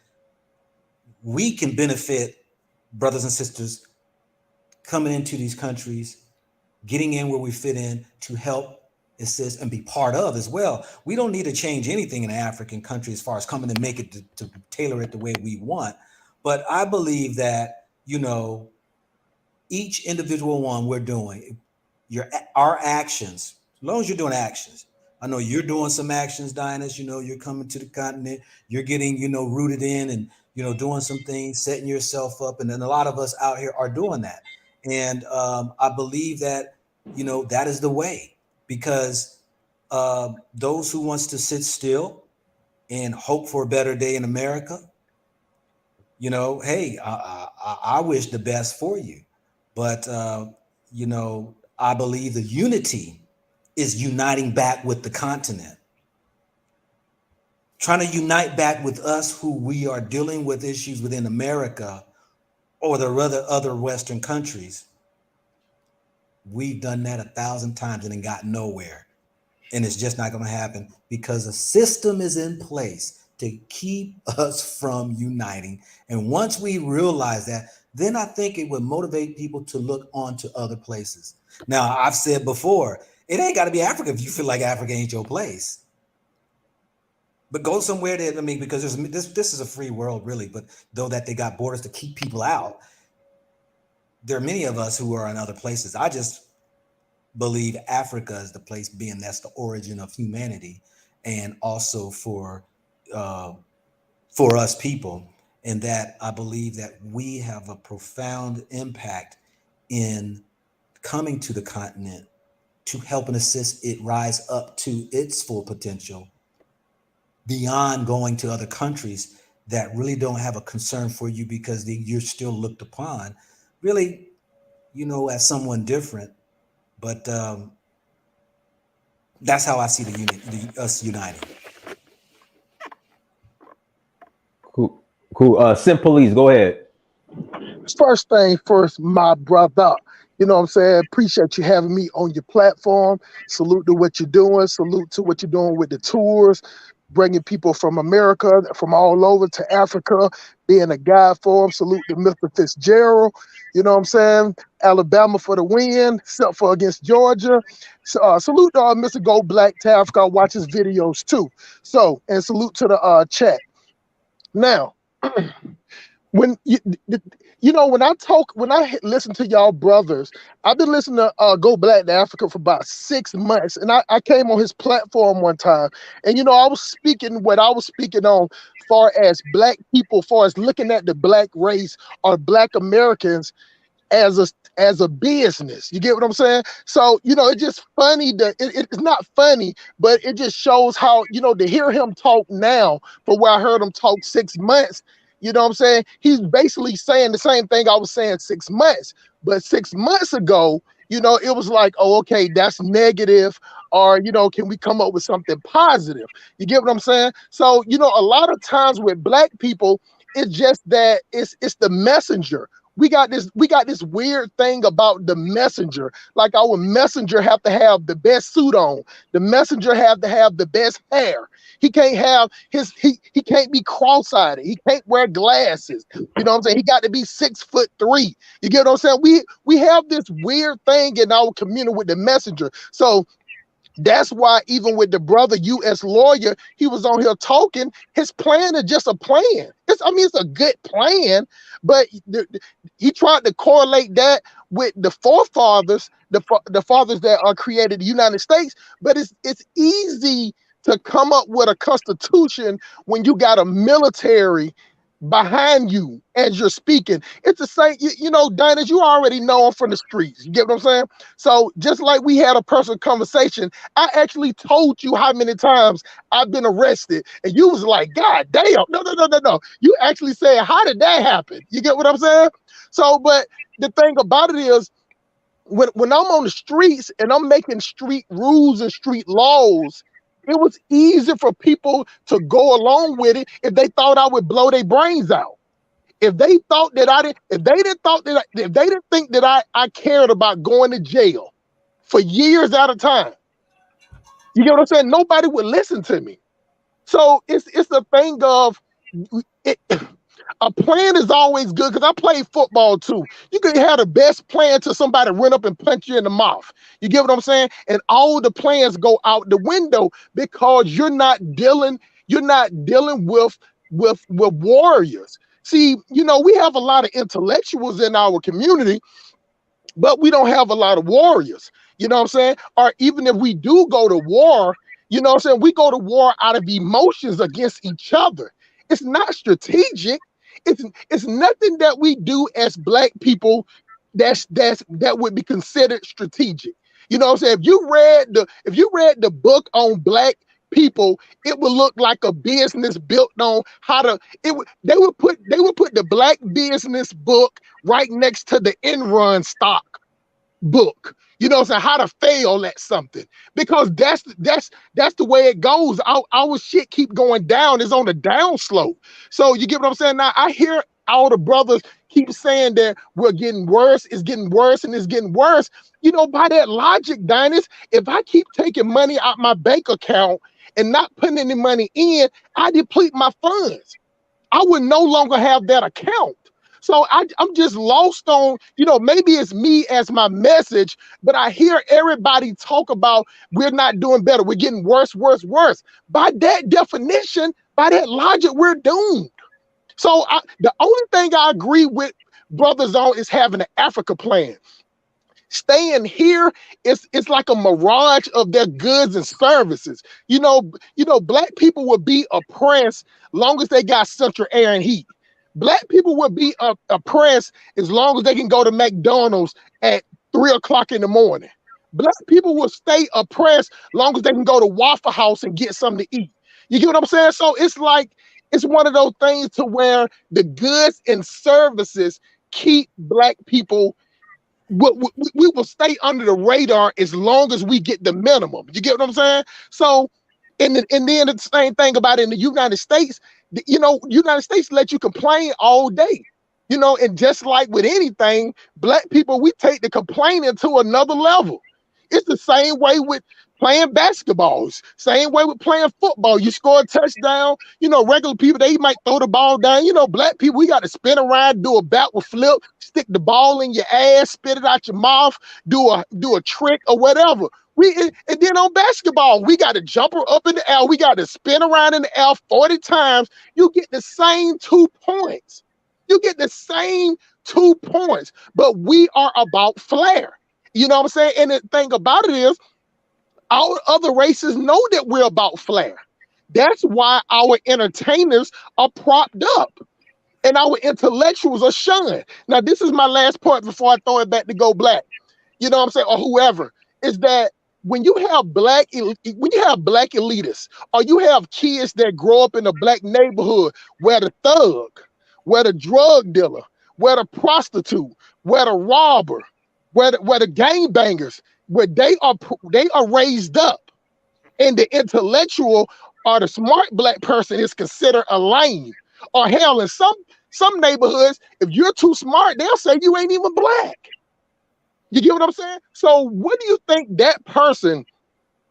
S3: we can benefit, brothers and sisters, coming into these countries, getting in where we fit in to help assist and be part of as well. We don't need to change anything in an African country as far as coming and make it to tailor it the way we want. But I believe that, each individual one we're doing, our actions, as long as you're doing actions. I know you're doing some actions, Dinus. You're coming to the continent, you're getting, rooted in, and, doing some things, setting yourself up. And then a lot of us out here are doing that. And I believe that, that is the way, because those who wants to sit still and hope for a better day in America, hey, I wish the best for you. But, I believe the unity is uniting back with the continent, trying to unite back with us who we are dealing with issues within America or the other Western countries. We've done that 1,000 times and it got nowhere. And it's just not going to happen, because a system is in place to keep us from uniting. And once we realize that, then I think it would motivate people to look on to other places. Now, I've said before, it ain't got to be Africa if you feel like Africa ain't your place. But go somewhere that, because this is a free world, really. But though that they got borders to keep people out, there are many of us who are in other places. I just believe Africa is the place, being that's the origin of humanity, and also for us people. And that I believe that we have a profound impact in coming to the continent to help and assist it rise up to its full potential, beyond going to other countries that really don't have a concern for you, because you're still looked upon, really, as someone different. But that's how I see us uniting.
S1: Cool. Police, go ahead.
S5: First thing first, my brother. You know what I'm saying? Appreciate you having me on your platform. Salute to what you're doing. Salute to what you're doing with the tours, bringing people from America, from all over to Africa, being a guide for them. Salute to Mr. Fitzgerald. You know what I'm saying? Alabama for the win, except for against Georgia. So, salute to Mr. Go Black to Africa. I watch his videos too. So, and salute to the chat. Now, when when I listen to y'all brothers, I've been listening to Go Black to Africa for about 6 months, and I came on his platform one time, and I was speaking what I was speaking on, far as black people, far as looking at the black race or black Americans as a business. You get what I'm saying? So it's just funny that it's not funny, but it just shows how to hear him talk now for where I heard him talk 6 months. You know what I'm saying? He's basically saying the same thing I was saying 6 months, but 6 months ago, it was like, oh, okay, that's negative, or can we come up with something positive? You get what I'm saying? So a lot of times with black people, it's just that it's the messenger. We got this weird thing about the messenger. Like, our messenger have to have the best suit on. The messenger have to have the best hair. He can't have he can't be cross-eyed. He can't wear glasses. You know what I'm saying? He got to be 6'3". You get what I'm saying? We have this weird thing in our community with the messenger. So that's why even with the brother U.S. lawyer, he was on here talking. His plan is just a plan. It's a good plan, but he tried to correlate that with the forefathers, the fathers that are created the United States. But it's easy to come up with a constitution when you got a military behind you as you're speaking. It's the same, Diners, you already know I'm from the streets. You get what I'm saying? So just like we had a personal conversation, I actually told you how many times I've been arrested, and you was like, God damn, no. You actually said, how did that happen? You get what I'm saying? So, but the thing about it is, when I'm on the streets and I'm making street rules and street laws, it was easy for people to go along with it if they thought I would blow their brains out. If they thought that if they didn't think that I cared about going to jail for years at a time, you get what I'm saying? Nobody would listen to me. So it's the thing of it. A plan is always good, because I played football too. You could have the best plan till somebody run up and punch you in the mouth. You get what I'm saying? And all the plans go out the window because you're not dealing with warriors. See, we have a lot of intellectuals in our community, but we don't have a lot of warriors. You know what I'm saying? Or even if we do go to war, you know what I'm saying, we go to war out of emotions against each other. It's not strategic. It's nothing that we do as Black people that would be considered strategic. You know what I'm saying? If you read the book on Black people, it would look like a business built on they would put the Black business book right next to the Enron stock book. You know what I'm saying? How to fail at something, because that's the way it goes. Our shit keep going down. It's on the down slope. So you get what I'm saying? Now I hear all the brothers keep saying that we're getting worse, it's getting worse, and it's getting worse. By that logic, Dinus, if I keep taking money out my bank account and not putting any money in, I deplete my funds. I would no longer have that account. So I'm just lost on, maybe it's me as my message, but I hear everybody talk about we're not doing better. We're getting worse, worse, worse. By that definition, by that logic, we're doomed. So the only thing I agree with brothers on is having an Africa plan. Staying here, it's like a mirage of their goods and services. Black people will be oppressed long as they got central air and heat. Black people will be oppressed as long as they can go to McDonald's at 3:00 in the morning. Black people will stay oppressed long as they can go to Waffle House and get something to eat. You get what I'm saying? So it's one of those things to where the goods and services keep Black people. We will stay under the radar as long as we get the minimum. You get what I'm saying? So, and then the same thing about it in the United States. United States let you complain all day. And just like with anything, Black people, we take the complaining to another level. It's the same way with playing basketballs, same way with playing football. You score a touchdown, regular people, they might throw the ball down. Black people, we got to spin around, do a backward flip, stick the ball in your ass, spit it out your mouth, do a trick or whatever. And then on basketball, we got to jump her up in the air. We got to spin around in the air 40 times. You get the same 2 points. You get the same 2 points, but we are about flair. You know what I'm saying? And the thing about it is, our other races know that we're about flair. That's why our entertainers are propped up and our intellectuals are shunned. Now, this is my last point before I throw it back to Go Black. You know what I'm saying? Or whoever. Is that when you have black elitists, or you have kids that grow up in a Black neighborhood where the thug, where the drug dealer, where the prostitute, where the robber, where the gangbangers, where they are raised up, and the intellectual or the smart Black person is considered a lame. Or hell, in some neighborhoods, if you're too smart, they'll say you ain't even Black. You get what I'm saying? So what do you think that person,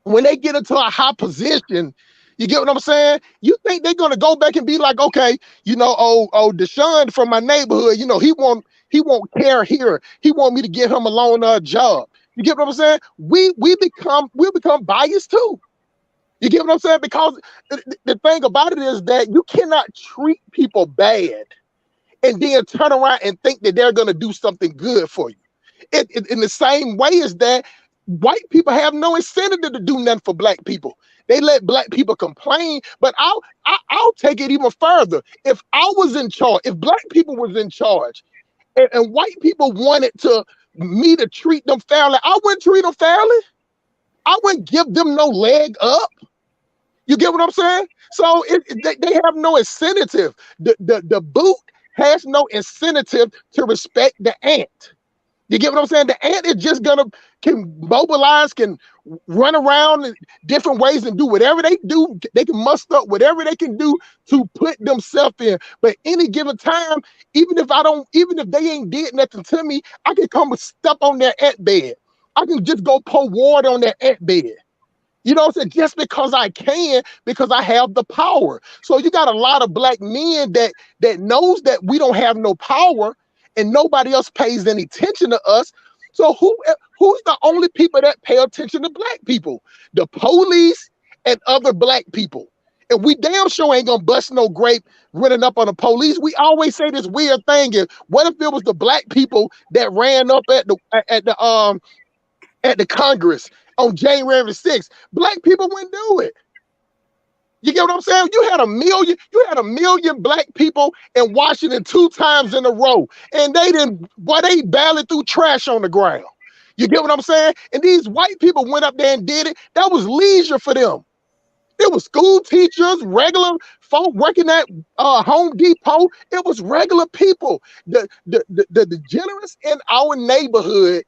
S5: when they get into a high position, you get what I'm saying? You think they're gonna go back and be like, okay, Deshaun from my neighborhood, he won't care here. He want me to get him a loan job. You get what I'm saying? We'll become biased too. You get what I'm saying? Because the thing about it is that you cannot treat people bad and then turn around and think that they're going to do something good for you. In the same way as that, white people have no incentive to do nothing for black people. They let black people complain, but I'll take it even further. If I was in charge, if black people was in charge, and white people wanted me to treat them fairly, I wouldn't treat them fairly. I wouldn't give them no leg up. You get what I'm saying? So they have no incentive. The boot has no incentive to respect the ant. You get what I'm saying? The ant is just can mobilize, can run around in different ways and do whatever they do. They can muster up whatever they can do to put themselves in. But any given time, even if they ain't did nothing to me, I can come and step on their ant bed. I can just go pour water on their ant bed. You know what I'm saying? Just because I can, because I have the power. So you got a lot of black men that knows that we don't have no power and nobody else pays any attention to us. So who's the only people that pay attention to black people? The police and other black people. And we damn sure ain't gonna bust no grape running up on the police. We always say this weird thing is, what if it was the black people that ran up at the Congress on January 6th? Black people wouldn't do it. You get what I'm saying? You had a million black people in Washington 2 times in a row, and they barely threw trash on the ground. You get what I'm saying? And these white people went up there and did it. That was leisure for them. It was school teachers, regular folk working at Home Depot. It was regular people. The degenerates in our neighborhood,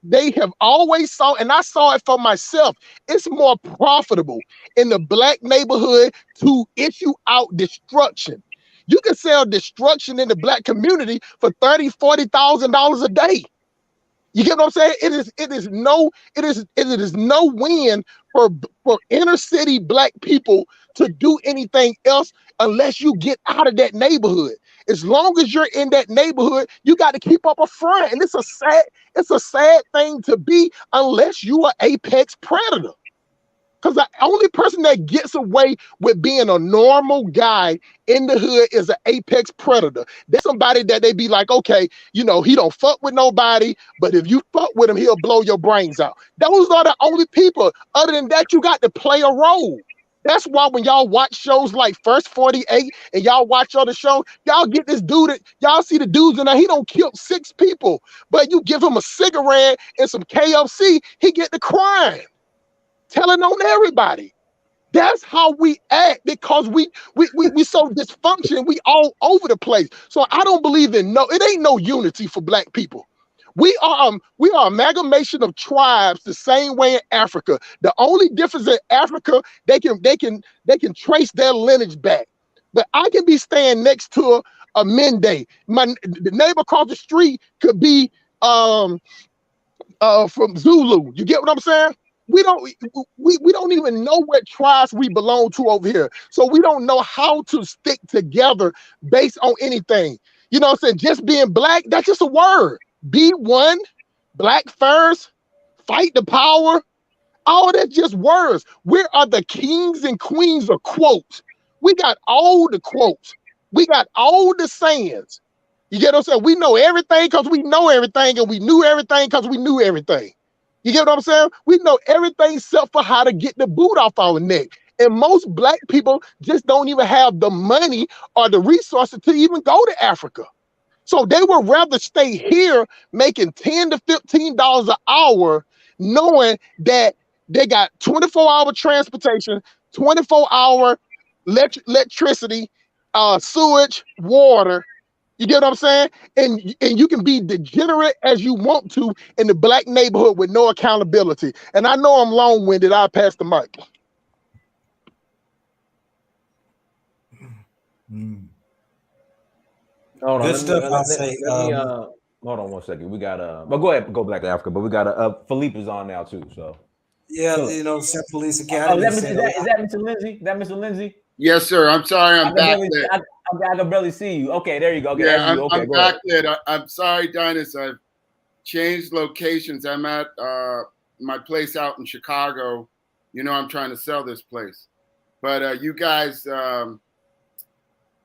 S5: they have always saw, and I saw it for myself, it's more profitable in the black neighborhood to issue out destruction. You can sell destruction in the black community for $30,000-$40,000 a day. You get what I'm saying? It is no win for inner city black people to do anything else unless you get out of that neighborhood. As long as you're in that neighborhood, you got to keep up a front. And it's a sad thing to be unless you are apex predator. Because the only person that gets away with being a normal guy in the hood is an apex predator. That's somebody that they be like, okay, he don't fuck with nobody, but if you fuck with him, he'll blow your brains out. Those are the only people. Other than that, you got to play a role. That's why when y'all watch shows like First 48 and y'all watch other shows, y'all get this dude, y'all see the dudes in there, he don't kill 6 people, but you give him a cigarette and some KFC, he get the crime. Telling on everybody. That's how we act because we so dysfunction. We all over the place. So I don't believe it ain't no unity for black people. We are amalgamation of tribes the same way in Africa. The only difference in Africa, they can trace their lineage back. But I can be staying next to a Mende. The neighbor across the street could be from Zulu. You get what I'm saying? We don't even know what tribes we belong to over here. So we don't know how to stick together based on anything. You know what I'm saying? Just being black, that's just a word. Be one, black first, fight the power. All that's just words. We are the kings and queens of quotes. We got all the quotes. We got all the sayings. You get what I'm saying? We know everything because we know everything, and we knew everything because we knew everything. You get what I'm saying? We know everything except for how to get the boot off our neck. And most black people just don't even have the money or the resources to even go to Africa. So they would rather stay here making $10 to $15 an hour, knowing that they got 24-hour transportation, 24-hour electricity, sewage, water. You get what I'm saying? And you can be degenerate as you want to in the black neighborhood with no accountability. And I know I'm long-winded. I'll pass the mic.
S1: Hold on.
S3: Good stuff. I'll say.
S1: Hold on one second. We got but go ahead, go back to Africa. But we got Philippe is on now too. So
S3: yeah, Set Police Academy.
S1: Is that Mr. Lindsay? Is that Mr. Lindsay?
S6: Yes, sir. I'm sorry, I'm back there.
S1: I can barely see you. Okay, there you go. Okay,
S6: yeah,
S1: I'm
S6: back there. I'm sorry, Dynas. I've changed locations. I'm at my place out in Chicago, You know, I'm trying to sell this place. But you guys are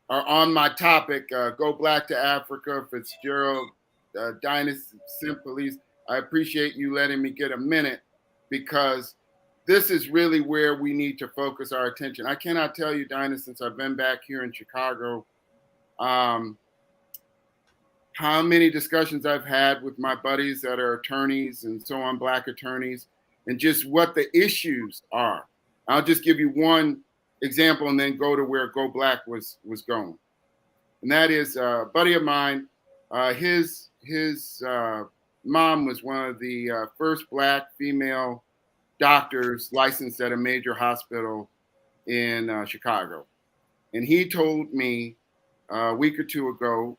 S6: on my topic. Go Black to Africa, Fitzgerald, Dynasty, Sim Police. I appreciate you letting me get a minute, because this is really where we need to focus our attention. I cannot tell you, Dinah, since I've been back here in Chicago, how many discussions I've had with my buddies that are attorneys and so on, Black attorneys, and just what the issues are. I'll just give you one example and then go to where Go Black was going. And that is a buddy of mine, his mom was one of the first Black female doctors licensed at a major hospital in Chicago. And he told me a week or two ago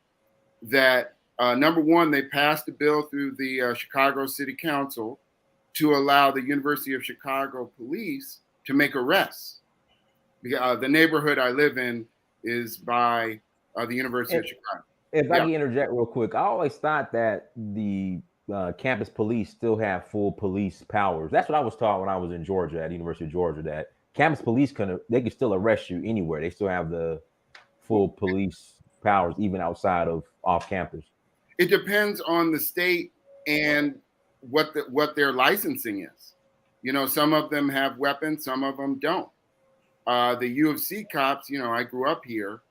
S6: that number one, they passed a bill through the Chicago City Council to allow the University of Chicago police to make arrests. The neighborhood I live in is by the University of Chicago.
S1: If I can interject real quick, I always thought that the campus police still have full police powers. That's what I was taught when I was in Georgia at the University of Georgia, that campus police they can still arrest you anywhere. They still have the full police powers even outside of off campus.
S6: It depends on the state and what their licensing is. You know, some of them have weapons, some of them don't. The U of C cops, you know, I grew up here,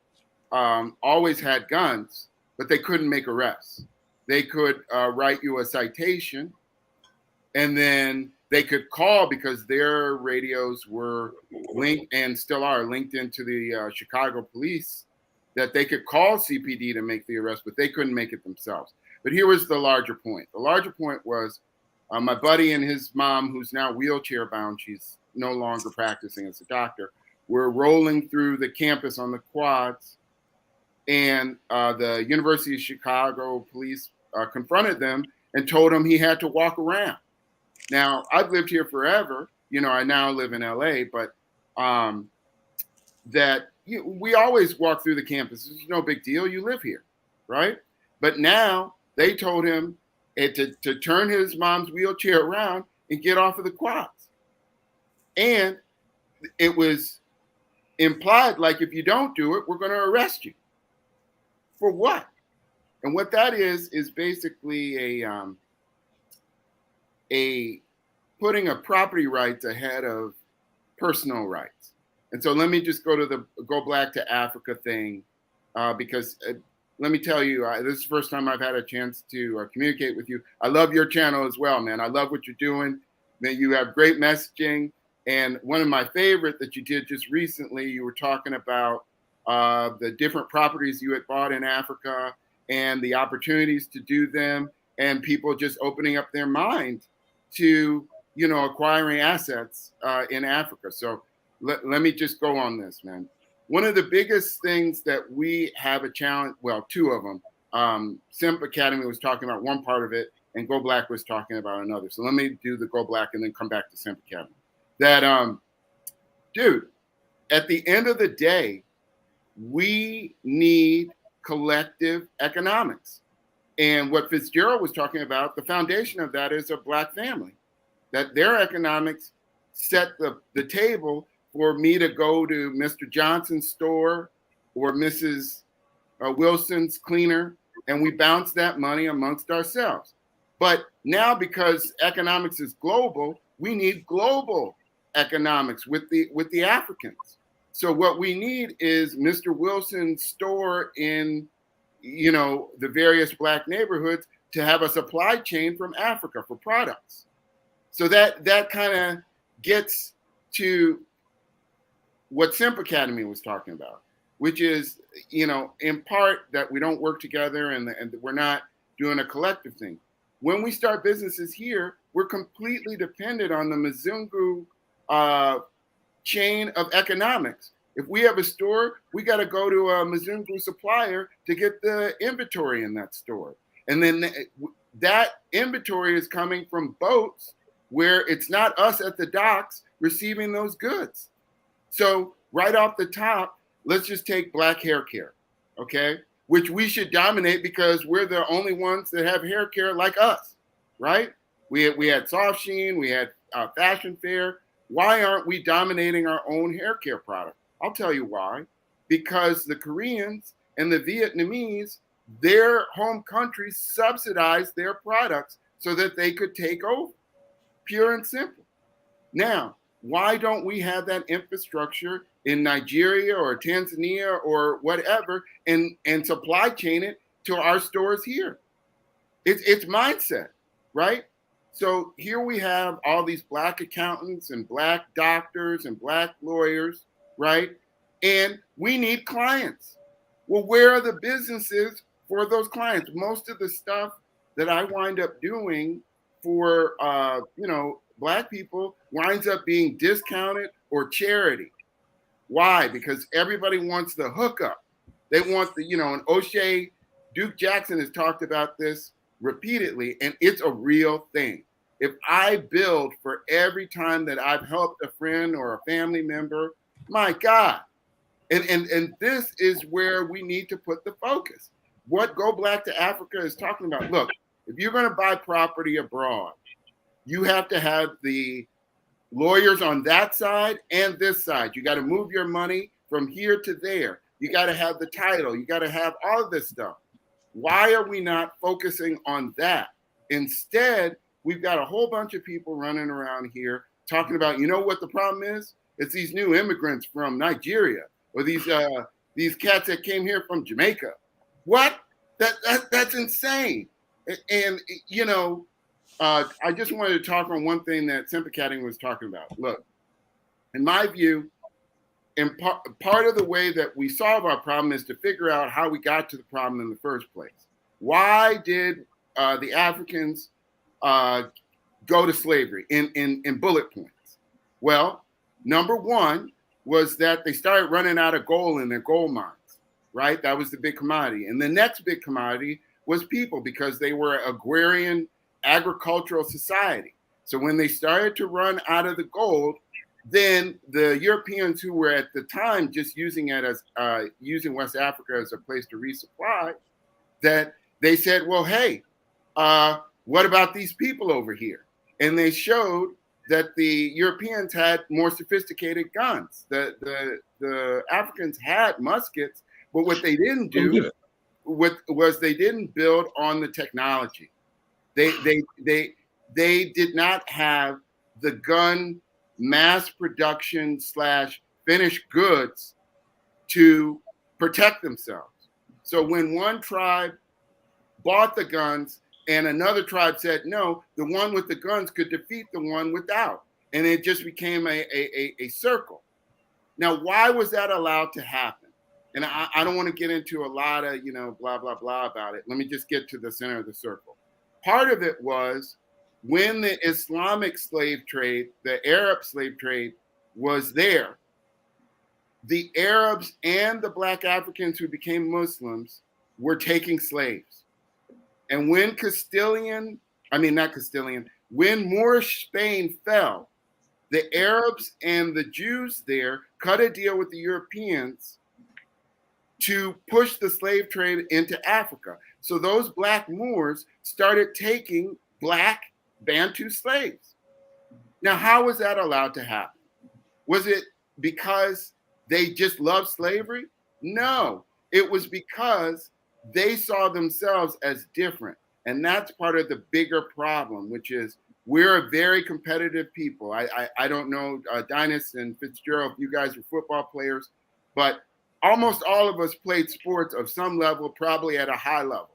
S6: always had guns, but they couldn't make arrests. They could write you a citation, and then they could call, because their radios were linked and still are linked into the Chicago police, that they could call CPD to make the arrest, but they couldn't make it themselves. But here was the larger point. The larger point was my buddy and his mom, who's now wheelchair bound, she's no longer practicing as a doctor, were rolling through the campus on the quads, and the University of Chicago police confronted them and told him he had to walk around. Now, I've lived here forever. You know, I now live in LA, but we always walk through the campus. It's no big deal. You live here, right? But now they told him to turn his mom's wheelchair around and get off of the quads. And it was implied, like, if you don't do it, we're going to arrest you. For what? And what that is basically a putting a property rights ahead of personal rights. And so let me just go to the Go Black to Africa thing, because let me tell you, this is the first time I've had a chance to communicate with you. I love your channel as well, man. I love what you're doing. Man, you have great messaging. And one of my favorite that you did just recently, you were talking about the different properties you had bought in Africa and the opportunities to do them, and people just opening up their mind to, you know, acquiring assets in Africa. So let me just go on this, man. One of the biggest things that we have a challenge, well, two of them, Simp Academy was talking about one part of it, and Go Black was talking about another. So let me do the Go Black and then come back to Simp Academy. That, dude, at the end of the day, we need collective economics. And what Fitzgerald was talking about, the foundation of that is a Black family, that their economics set the table for me to go to Mr. Johnson's store or Mrs. Wilson's cleaner, and we bounce that money amongst ourselves. But now, because economics is global, we need global economics with the Africans. So what we need is Mr. Wilson's store in, you know, the various Black neighborhoods to have a supply chain from Africa for products. So that kind of gets to what Simp Academy was talking about, which is, you know, in part that we don't work together and we're not doing a collective thing. When we start businesses here, we're completely dependent on the Mzungu chain of economics. If we have a store, we got to go to a Mzungu supplier to get the inventory in that store. And then that inventory is coming from boats where it's not us at the docks receiving those goods. So right off the top, let's just take Black hair care, okay? Which we should dominate because we're the only ones that have hair care like us, right? We had Soft Sheen, we had Fashion Fair, Why aren't we dominating our own hair care product? I'll tell you why. Because the Koreans and the Vietnamese, their home countries subsidized their products so that they could take over. Pure and simple. Now, why don't we have that infrastructure in Nigeria or Tanzania or whatever and supply chain it to our stores here? It's mindset, right? So here we have all these Black accountants and Black doctors and Black lawyers, right? And we need clients. Well, where are the businesses for those clients? Most of the stuff that I wind up doing for, Black people winds up being discounted or charity. Why? Because everybody wants the hookup. They want and O'Shea, Duke Jackson has talked about this repeatedly, and it's a real thing. If I build for every time that I've helped a friend or a family member, my God. And this is where we need to put the focus. What Go Black to Africa is talking about. Look, if you're going to buy property abroad, you have to have the lawyers on that side and this side. You got to move your money from here to there. You got to have the title. You got to have all of this stuff. Why are we not focusing on that? Instead, we've got a whole bunch of people running around here talking about, you know what the problem is? It's these new immigrants from Nigeria or these cats that came here from Jamaica. What? That's insane. And I just wanted to talk on one thing that Sympatcating was talking about. Look, in my view, part of the way that we solve our problem is to figure out how we got to the problem in the first place. Why did the Africans go to slavery in bullet points? Well, number one was that they started running out of gold in their gold mines, right? That was the big commodity. And the next big commodity was people, because they were an agrarian agricultural society. So when they started to run out of the gold, then the Europeans, who were at the time just using it as using West Africa as a place to resupply, that they said, well, hey, what about these people over here? And they showed that the Europeans had more sophisticated guns. The Africans had muskets, but what they didn't do was they didn't build on the technology. They did not have the gun mass production / finished goods to protect themselves. So when one tribe bought the guns and another tribe said, no, the one with the guns could defeat the one without. And it just became a circle. Now, why was that allowed to happen? And I don't want to get into a lot of, blah, blah, blah about it. Let me just get to the center of the circle. Part of it was when the Islamic slave trade, the Arab slave trade was there, the Arabs and the Black Africans who became Muslims were taking slaves. And when when Moorish Spain fell, the Arabs and the Jews there cut a deal with the Europeans to push the slave trade into Africa. So those Black Moors started taking Black Bantu slaves. Now, how was that allowed to happen? Was it because they just loved slavery? No, it was because they saw themselves as different. And that's part of the bigger problem, which is we're a very competitive people. I don't know, Dynast and Fitzgerald, you guys are football players, but almost all of us played sports of some level, probably at a high level.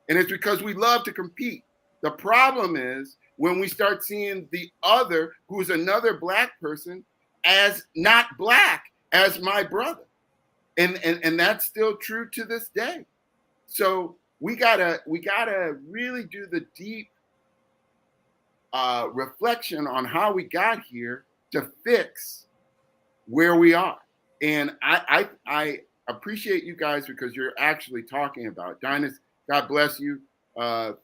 S6: And it's because we love to compete. The problem is when we start seeing the other, who's another Black person, as not Black, as my brother. And that's still true to this day. So we gotta really do the deep reflection on how we got here to fix where we are. And I appreciate you guys because you're actually talking about it. Dynast, God bless you.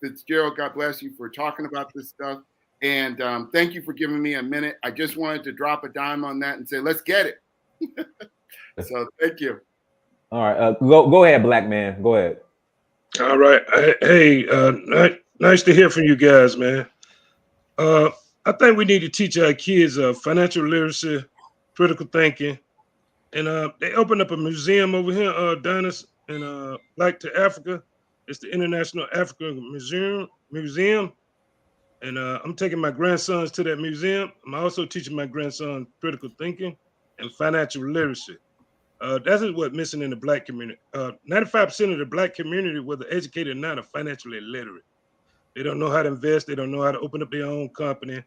S6: Fitzgerald, God bless you for talking about this stuff. And thank you for giving me a minute. I just wanted to drop a dime on that and say, let's get it. So thank you.
S1: All right. Go ahead, Black man. Go ahead.
S7: All right. Hey, nice to hear from you guys, man. I think we need to teach our kids financial literacy, critical thinking, and they opened up a museum over here, Dennis, in Black to Africa. It's the International African Museum, and I'm taking my grandsons to that museum. I'm also teaching my grandson critical thinking and financial literacy. That is what's missing in the Black community. 95% of the Black community, whether educated or not, are financially illiterate. They don't know how to invest. They don't know how to open up their own company.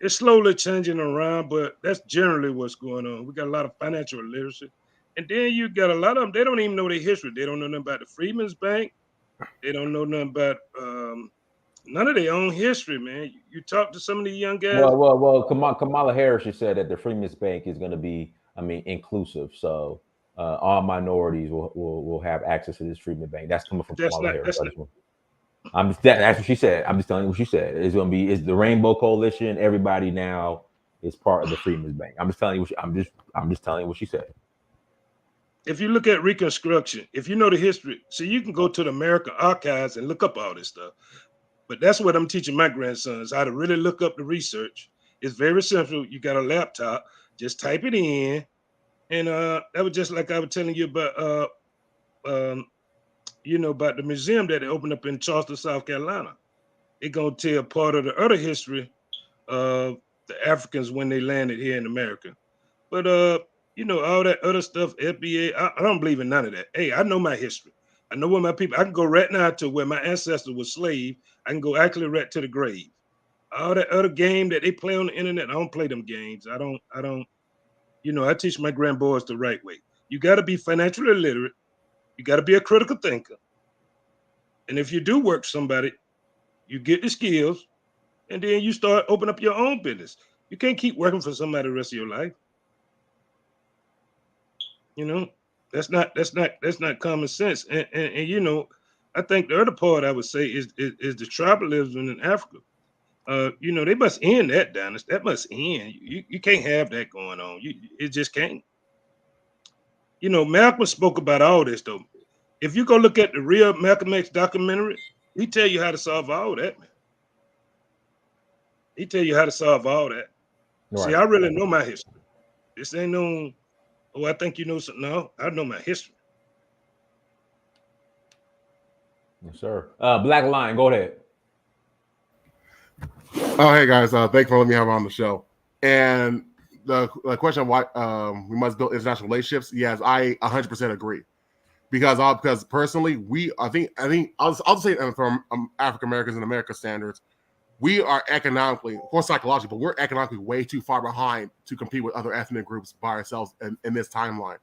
S7: It's slowly changing around, but that's generally what's going on. We got a lot of financial literacy. And then you got a lot of them, they don't even know their history. They don't know nothing about the Freedmen's Bank. They don't know nothing about none of their own history, man. You talk to some of these young guys.
S1: Well. Kamala Harris just said that the Freedmen's Bank is going to be, inclusive. So all minorities will have access to this Freedmen's Bank. That's coming from
S7: That's
S1: Kamala
S7: not,
S1: Harris.
S7: that's not,
S1: That's what she said. I'm just telling you what she said. It's going to be, it's the Rainbow Coalition. Everybody now is part of the Freedmen's Bank. I'm just telling you. I'm just telling you what she said.
S7: if you look at Reconstruction, if you know the history, see, you can go to the American Archives and look up all this stuff. But that's what I'm teaching my grandsons, how to really look up the research. It's very simple. You got a laptop, just type it in. And that was just like I was telling you about, about the museum that they opened up in Charleston, South Carolina. It's going to tell part of the other history of the Africans when they landed here in America. But, all that other stuff, FBA, I don't believe in none of that. Hey, I know my history. I know where my people, I can go right now to where my ancestors were slave. I can go actually right to the grave. All that other game that they play on the internet, I don't play them games. I teach my grandboys the right way. You got to be financially literate. You got to be a critical thinker. And if you do work for somebody, you get the skills, and then you start open up your own business. You can't keep working for somebody the rest of your life. That's not common sense. And I think the other part I would say is the tribalism in Africa. They must end that, Dennis. That must end. You can't have that going on. It just can't. Malcolm spoke about all this though. If you go look at the real Malcolm X documentary, he tell you how to solve all that, man. He tell you how to solve all that. Right. See, I really know my history. This ain't no, I think you know something. No, I know my history.
S1: Yes, sir. Black Lion, go ahead.
S8: Oh, hey guys, thanks for letting me have on the show. And the question of why we must build international relationships, yes, I 100% agree. Because personally, I think I'll say from African Americans and America standards, we are economically, of course psychologically, but we're economically way too far behind to compete with other ethnic groups by ourselves in this timeline,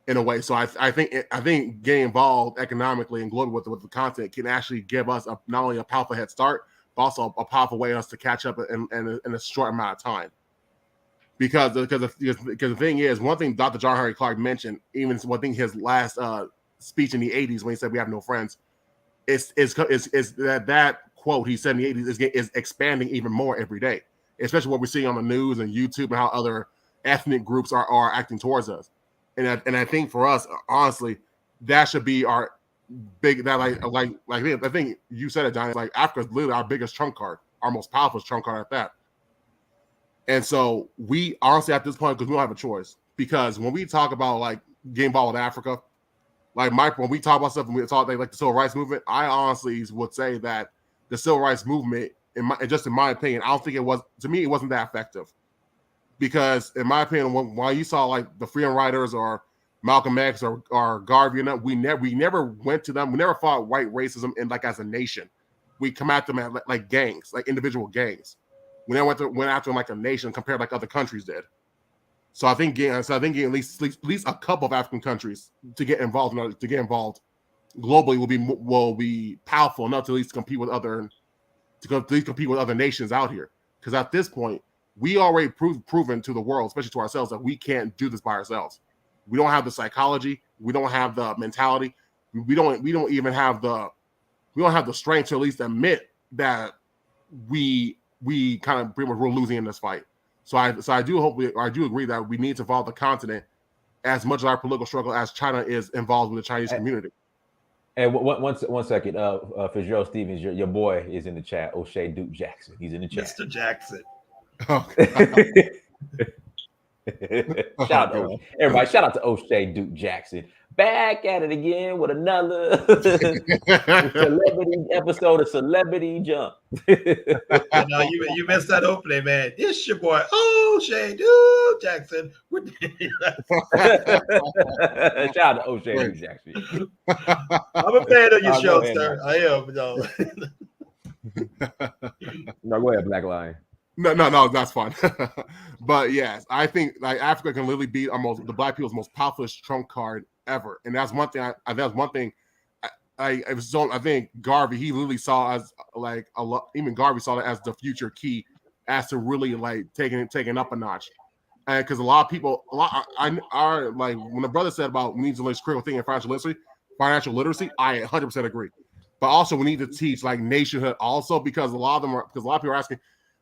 S8: in a way. So I think getting involved economically and globally with the content can actually give us not only a powerful head start, but also a powerful way for us to catch up in a short amount of time. Because the thing is, one thing Dr. John Henry Clark mentioned, even one thing his last speech in the 80s when he said we have no friends, is that quote he said in the 80s is expanding even more every day, especially what we're seeing on the news and YouTube and how other ethnic groups are acting towards us. And I think for us, honestly, that should be our big, that like I think you said it, John, like Africa is literally our biggest trump card, our most powerful trump card at that. And so we honestly at this point, because we don't have a choice, because when we talk about like getting involved with Africa, like Mike, when we talk about stuff and we talk like the civil rights movement, I honestly would say that the civil rights movement, in my opinion, I don't think it was, to me, it wasn't that effective. Because in my opinion, while you saw like the Freedom Riders or Malcolm X or Garvey, we never went to them. We never fought white racism in like as a nation. We come at them at like gangs, like individual gangs. We never went after them like a nation compared to like other countries did. So I think getting at least a couple of African countries to get involved globally will be powerful enough to at least compete with other nations out here. Because at this point, we already proven to the world, especially to ourselves, that we can't do this by ourselves. We don't have the psychology. We don't have the mentality. We don't even have the strength to at least admit that we kind of pretty much we're losing in this fight. So I do agree that we need to involve the continent as much as our political struggle as China is involved with the Chinese community.
S1: And one second, Fitzgerald Stevens, your boy is in the chat. O'Shea Duke Jackson, he's in the chat.
S2: Mr. Jackson.
S8: Oh,
S1: Shout out to everybody. Shout out to O'Shea Duke Jackson. Back at it again with another celebrity episode of Celebrity Jump.
S2: No, you missed that opening, man. This your boy, O'Shea Duke Jackson.
S1: Shout out to O'Shea Duke Jackson.
S2: I'm a fan of your show,
S1: ahead,
S2: sir.
S1: man.
S2: I am. No.
S1: No, go ahead, Black Lion.
S8: No, that's fine. But yes, I think like Africa can literally be the black people's most powerful trump card ever, and that's one thing. That's one thing. I think Garvey, he literally saw as like a lot. Even Garvey saw it as the future key, as to really like taking up a notch. And because a lot of people, are like when the brother said about we need to learn critical thinking and financial literacy, I 100% agree. But also we need to teach like nationhood also, because a lot of people are asking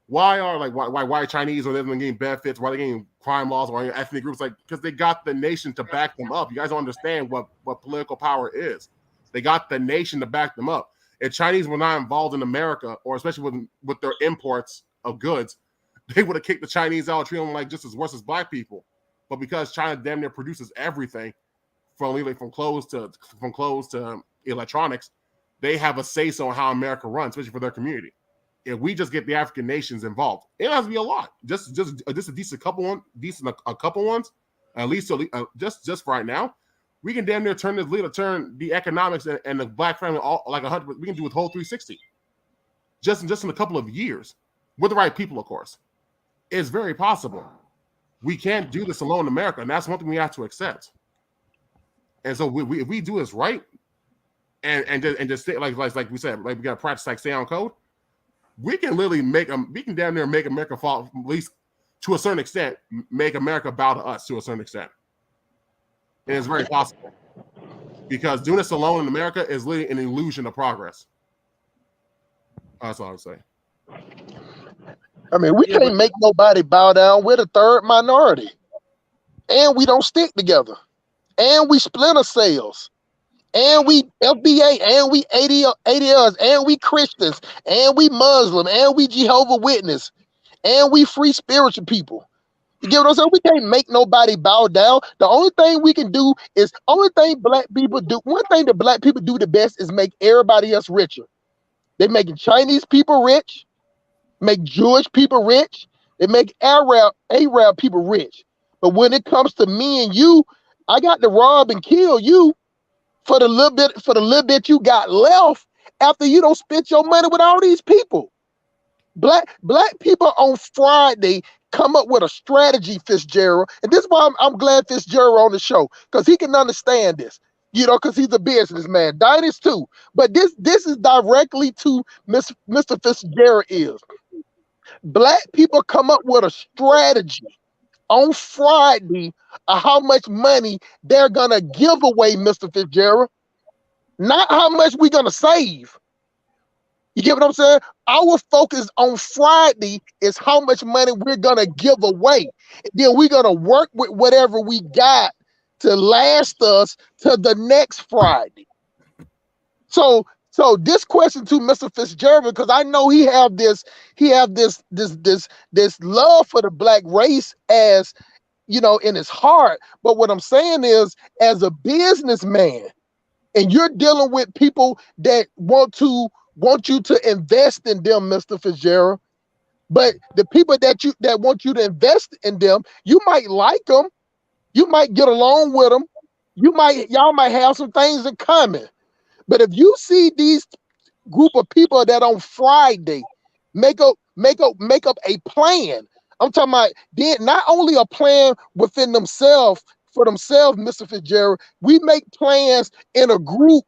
S8: why Chinese or they're getting benefits, why they're getting crime laws or ethnic groups, like because they got the nation to back them up. You guys don't understand what political power is. They got the nation to back them up. If Chinese were not involved in America, or especially with their imports of goods, they would have kicked the Chinese out, treated them like just as worse as black people. But because China damn near produces everything, from clothes to electronics, they have a say so on how America runs, especially for their community. If we just get the African nations involved, it doesn't have to be a lot. Just a couple ones, at least just right now, we can damn near turn the economics and the black family all like 100. We can do a whole 360, just in a couple of years, with the right people, of course. It's very possible. We can't do this alone in America, and that's one thing we have to accept. And so if we do this right, and just stay, like we said, like we got to practice like stay on code. We can literally we can damn near make America fall, at least to a certain extent, make America bow to us to a certain extent. And it's very possible. Because doing this alone in America is literally an illusion of progress. That's all I would say.
S5: I mean, we can't make nobody bow down. We're the third minority. And we don't stick together. And we splinter cells. And we FBA, and we ADLs, and we Christians, and we Muslim, and we Jehovah Witness, and we free spiritual people. You get what I'm saying? We can't make nobody bow down. The only thing we can do is one thing that black people do the best is make everybody else richer. They're making Chinese people rich, make Jewish people rich, they make Arab people rich. But when it comes to me and you, I got to rob and kill you for the little bit you got left after you don't spend your money with all these people. Black people on Friday come up with a strategy, Fitzgerald, and this is why I'm glad Fitzgerald on the show, because he can understand this, because he's a businessman. Dynast too, but this is directly to Mr. Fitzgerald. Is black people come up with a strategy on Friday of how much money they're gonna give away, Mr. Fitzgerald, not how much we're gonna save. You get what I'm saying? Our focus on Friday is how much money we're gonna give away. Then we're gonna work with whatever we got to last us to the next Friday. So this question to Mr. Fitzgerald, because I know he have this love for the black race, as in his heart. But what I'm saying is, as a businessman, and you're dealing with people that want you to invest in them, Mr. Fitzgerald. But the people that want you to invest in them, you might like them, you might get along with them, y'all might have some things in common. But if you see these group of people that on Friday make up a plan, I'm talking about then not only a plan within themselves, Mr. Fitzgerald, we make plans in a group.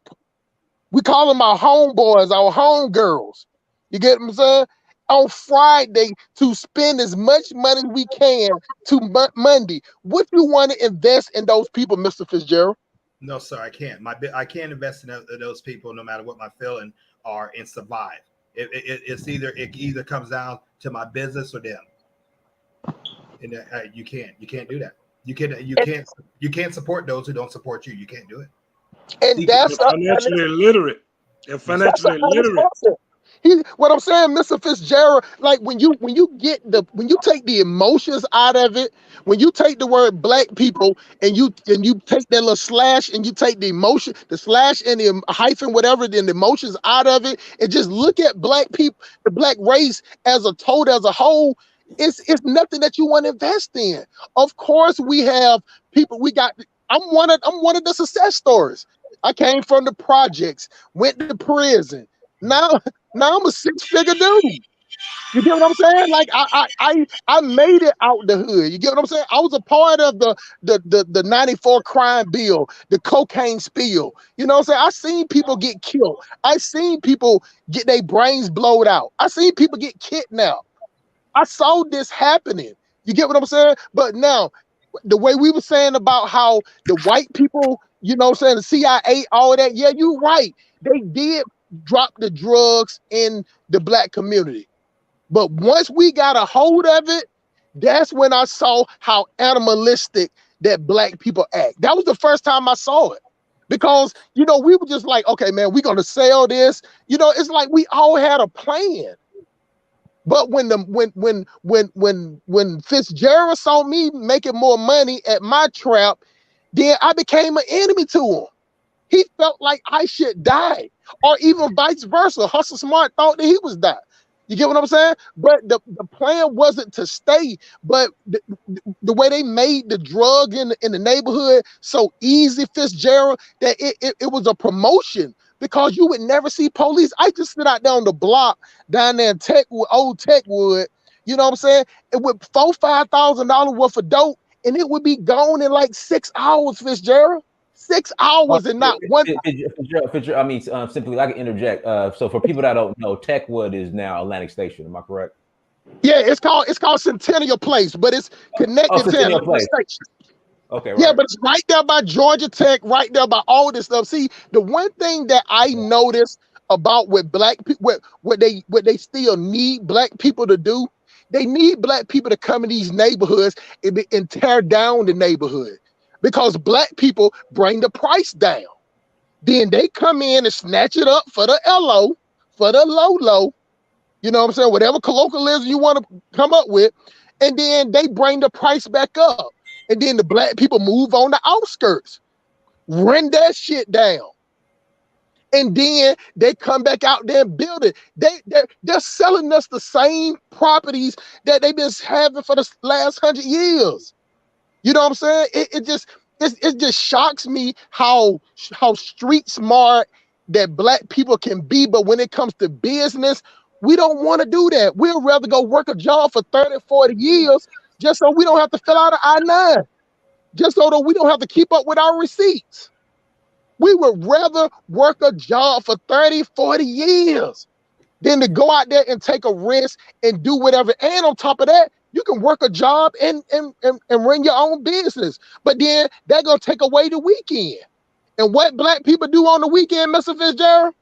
S5: We call them our homeboys, our homegirls. You get what I'm saying? On Friday to spend as much money as we can to Monday. What you want to invest in those people, Mr. Fitzgerald?
S2: No, sir, I can't. I can't invest in those people, no matter what my feelings are, and survive. It either comes down to my business or them, and you can't do that. You can't support those who don't support you. You can't do it.
S5: And that's
S7: They're financially illiterate. They're financially illiterate.
S5: What I'm saying, Mr. Fitzgerald, like when you take the emotions out of it, when you take the word black people and you take that little slash and you take the emotion, the slash and the hyphen, whatever, then the emotions out of it, and just look at black people, the black race as a total, as a whole, it's nothing that you want to invest in. Of course, we have people. I'm one of the success stories. I came from the projects, went to prison. Now I'm a 6-figure dude. You get what I'm saying? Like I made it out the hood. You get what I'm saying? I was a part of the 94 crime bill, the cocaine spill. You know what I'm saying? I seen people get killed. I seen people get their brains blowed out. I seen people get kidnapped. I saw this happening. You get what I'm saying? But now, the way we were saying about how the white people, you know what I'm saying, the CIA, all of that, yeah, you're right. They did drop the drugs in the black community. But once we got a hold of it, that's when I saw how animalistic that black people act. That was the first time I saw it. Because, you know, we were just like, okay, man, we're going to sell this. You know, it's like we all had a plan. But when Fitzgerald saw me making more money at my trap, then I became an enemy to him. He felt like I should die, or even vice versa. Hustle Smart thought that he was dying. You get what I'm saying? But the plan wasn't to stay, but the way they made the drug in the neighborhood so easy, Fitzgerald, that it was a promotion, because you would never see police. I just sit out there on the block down there in old Techwood, you know what I'm saying? It would $4,000-$5,000 worth of dope, and it would be gone in like 6 hours, Fitzgerald. 6 hours and not one.
S1: Fitzgerald, I mean, simply, I can interject. So for people that don't know, Techwood is now Atlantic Station. Am I correct?
S5: Yeah, it's called Centennial Place, but it's connected to Atlantic Station.
S1: Okay, right.
S5: Yeah, but it's right there by Georgia Tech, right there by all this stuff. See, the one thing that I noticed about what black people, what they still need black people to do, they need black people to come in these neighborhoods and tear down the neighborhood, because black people bring the price down. Then they come in and snatch it up for the LO, for the low. You know what I'm saying? Whatever colloquialism you want to come up with, and then they bring the price back up. And then the black people move on the outskirts, run that shit down. And then they come back out there and build it. They're selling us the same properties that they've been having for the last 100 years. You know what I'm saying? It just shocks me how street smart that black people can be. But when it comes to business, we don't want to do that. We'd rather go work a job for 30, 40 years just so we don't have to fill out an I-9, just so that we don't have to keep up with our receipts. We would rather work a job for 30, 40 years than to go out there and take a risk and do whatever. And on top of that, you can work a job and run your own business. But then they're going to take away the weekend. And what black people do on the weekend, Mr. Fitzgerald?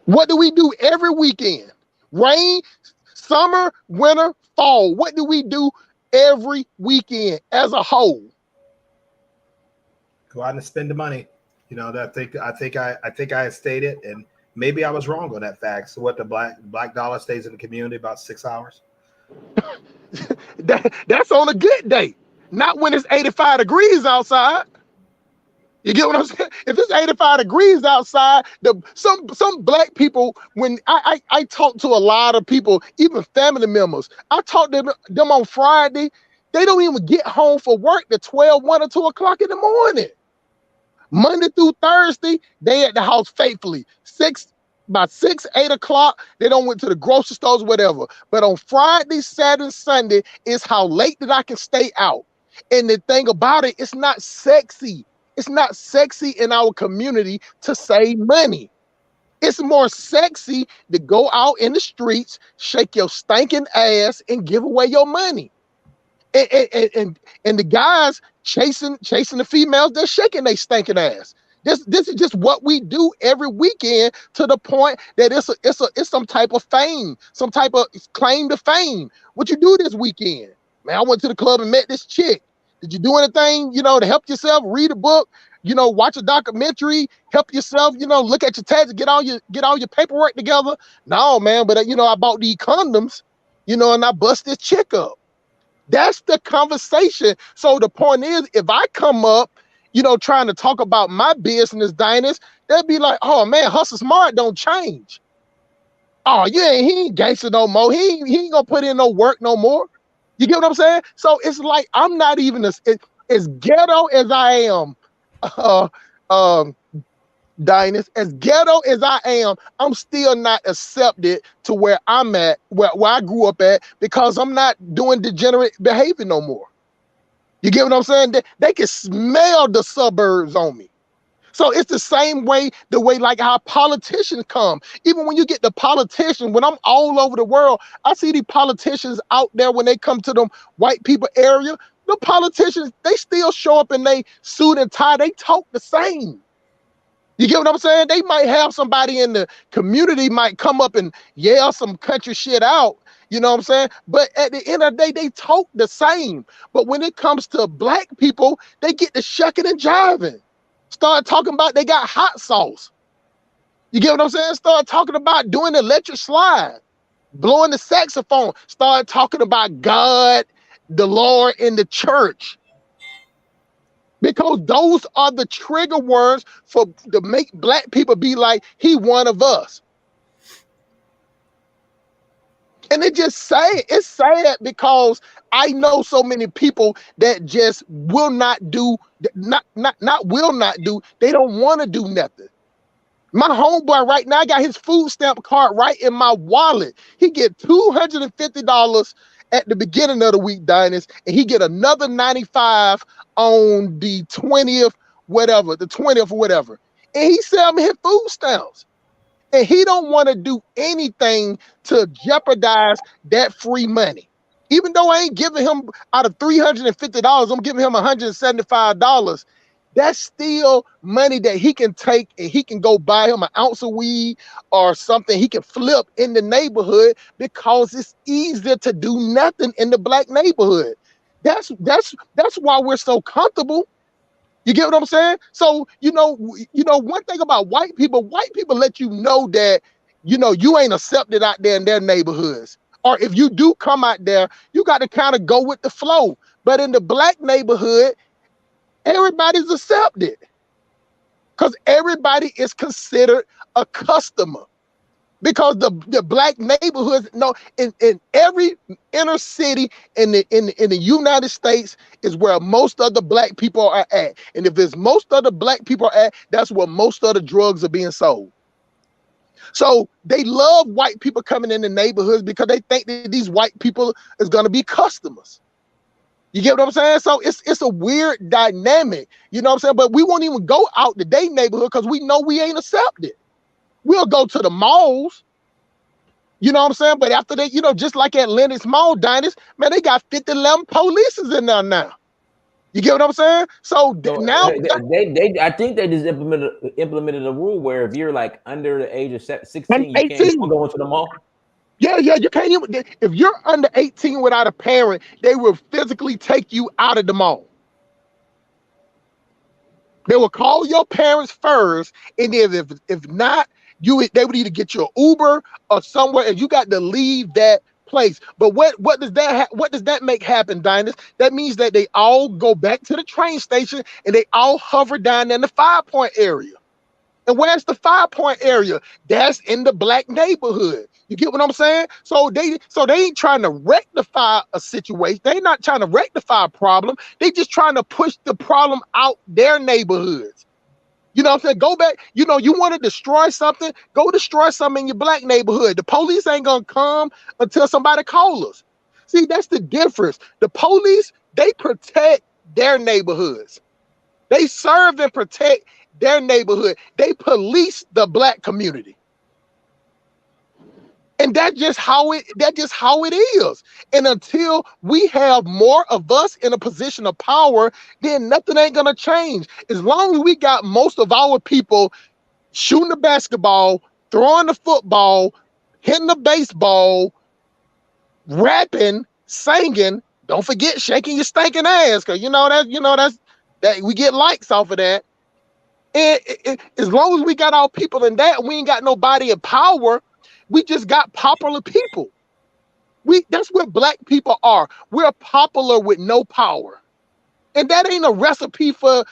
S5: What do we do every weekend? Rain, summer, winter, fall. What do we do every weekend as a whole?
S2: Go out and spend the money. You know, I think I stated, and maybe I was wrong on that fact. So what, the black dollar stays in the community about 6 hours?
S5: That's on a good day, not when it's 85 degrees outside. You get what I'm saying? If it's 85 degrees outside, some black people, when I talk to a lot of people, even family members, I talk to them on Friday, they don't even get home for work to 12, 1 or 2 o'clock in the morning. Monday through Thursday, they at the house faithfully. By 6, 8 o'clock, they don't went to the grocery stores, whatever. But on Friday, Saturday, Sunday is how late that I can stay out. And the thing about it, it's not sexy. It's not sexy in our community to save money. It's more sexy to go out in the streets, shake your stinking ass, and give away your money. And the guys chasing the females, they're shaking their stinking ass. This is just what we do every weekend, to the point that it's some type of fame, some type of claim to fame. What you do this weekend? Man, I went to the club and met this chick. Did you do anything, to help yourself? Read a book, watch a documentary, help yourself, look at your taxes, get all your paperwork together. No, man, but I bought these condoms, and I bust this chick up. That's the conversation. So the point is, if I come up, trying to talk about my business, Dynas, they'll be like, oh man, Hustle Smart don't change. Oh, yeah, he ain't gangster no more. He ain't gonna put in no work no more. You get what I'm saying? So it's like I'm not even as ghetto as I am, Dynas, as ghetto as I am, I'm still not accepted to where I'm at, where I grew up at, because I'm not doing degenerate behavior no more. You get what I'm saying? They can smell the suburbs on me. So it's the same way, like how politicians come. Even when you get the politicians, when I'm all over the world, I see these politicians out there when they come to them white people area. The politicians, they still show up in they suit and tie. They talk the same. You get what I'm saying? They might have somebody in the community might come up and yell some country shit out. You know what I'm saying? But at the end of the day, they talk the same. But when it comes to black people, they get to shucking and jiving. Start talking about they got hot sauce. You get what I'm saying? Start talking about doing the electric slide, blowing the saxophone. Start talking about God, the Lord, and the church. Because those are the trigger words to make black people be like, he one of us. And it's sad because I know so many people that just will not do, will not do, they don't want to do nothing. My homeboy right now, I got his food stamp card right in my wallet. He get $250 at the beginning of the week, Dynas, and he get another 95 on the 20th, or whatever. And he sell me his food stamps. And he don't want to do anything to jeopardize that free money. Even though I ain't giving him out of $350, I'm giving him $175. That's still money that he can take and he can go buy him an ounce of weed or something he can flip in the neighborhood, because it's easier to do nothing in the black neighborhood. That's why we're so comfortable. You get what I'm saying? So, one thing about white people let you know that, you ain't accepted out there in their neighborhoods. Or if you do come out there, you got to kind of go with the flow. But in the black neighborhood, everybody's accepted, because everybody is considered a customer. Because the black neighborhoods, in every inner city in the United States is where most of the black people are at. And if it's most of the black people are at, that's where most of the drugs are being sold. So they love white people coming in the neighborhoods because they think that these white people is going to be customers. You get what I'm saying? So it's a weird dynamic, you know what I'm saying? But we won't even go out to their neighborhood because we know we ain't accepted. We'll go to the malls, you know what I'm saying? But after that, just like at Lennox Mall, Dynas, man, they got 50-11 polices in there now. You get what I'm saying? So now
S1: they I think they just implemented a rule where if you're like under the age of 16, you
S5: 18.
S1: can't go into the mall.
S5: Yeah, you can't even. If you're under 18 without a parent, they will physically take you out of the mall. They will call your parents first, and then if not, they would either get you an Uber or somewhere, and you got to leave that place. But what does that make happen, Dynas? That means that they all go back to the train station and they all hover down in the 5 Point area. And where's the 5 Point area? That's in the black neighborhood. You get what I'm saying? So they ain't trying to rectify a situation. They not trying to rectify a problem. They just trying to push the problem out their neighborhoods. You know what I'm saying? Go back. You want to destroy something? Go destroy something in your black neighborhood. The police ain't gonna come until somebody calls us. See, that's the difference. The police, they protect their neighborhoods. They serve and protect their neighborhood. They police the black community. And that's just how it is. And until we have more of us in a position of power, then nothing ain't gonna change. As long as we got most of our people shooting the basketball, throwing the football, hitting the baseball, rapping, singing, Don't forget shaking your stinking ass, because that we get likes off of that. And as long as we got our people in that, we ain't got nobody in power. We just got popular people. That's where black people are. We're popular with no power. And that ain't a recipe for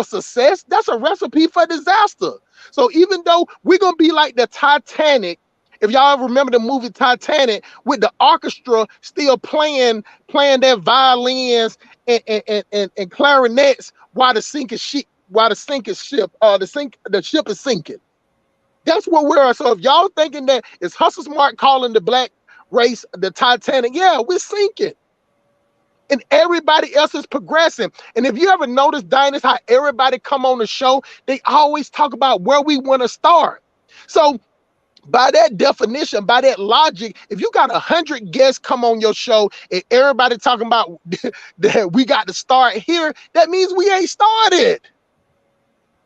S5: success. That's a recipe for disaster. So even though we're gonna be like the Titanic, if y'all remember the movie Titanic, with the orchestra still playing their violins and clarinets while the ship is sinking. That's what we're. So if y'all thinking that it's Hustle Smart calling the black race the Titanic, yeah, we're sinking. And everybody else is progressing. And if you ever notice, Dinus, how everybody come on the show, they always talk about where we want to start. So by that definition, by that logic, if you got 100 guests come on your show and everybody talking about that we got to start here, that means we ain't started.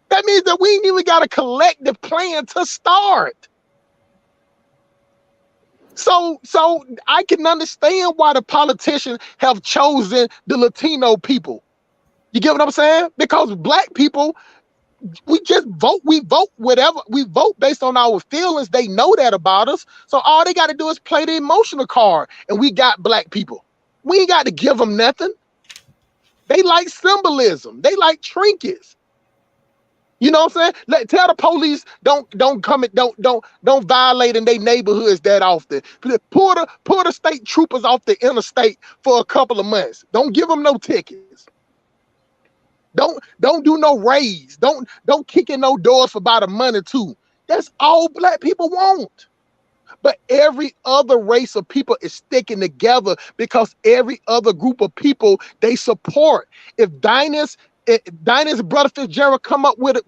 S5: That means that we ain't even got a collective plan to start. So I can understand why the politicians have chosen the Latino people. You get what I'm saying? Because black people, we just vote. We vote whatever. We vote based on our feelings. They know that about us. So all they got to do is play the emotional card. And we got black people. We ain't got to give them nothing. They like symbolism. They like trinkets. You know what I'm saying? Tell the police don't come and don't violate in their neighborhoods that often. Pull the state troopers off the interstate for a couple of months. Don't give them no tickets. Don't do no raids. Don't kick in no doors for about a month or two. That's all black people want. But every other race of people is sticking together because every other group of people they support. If Dinus brother Fitzgerald come up with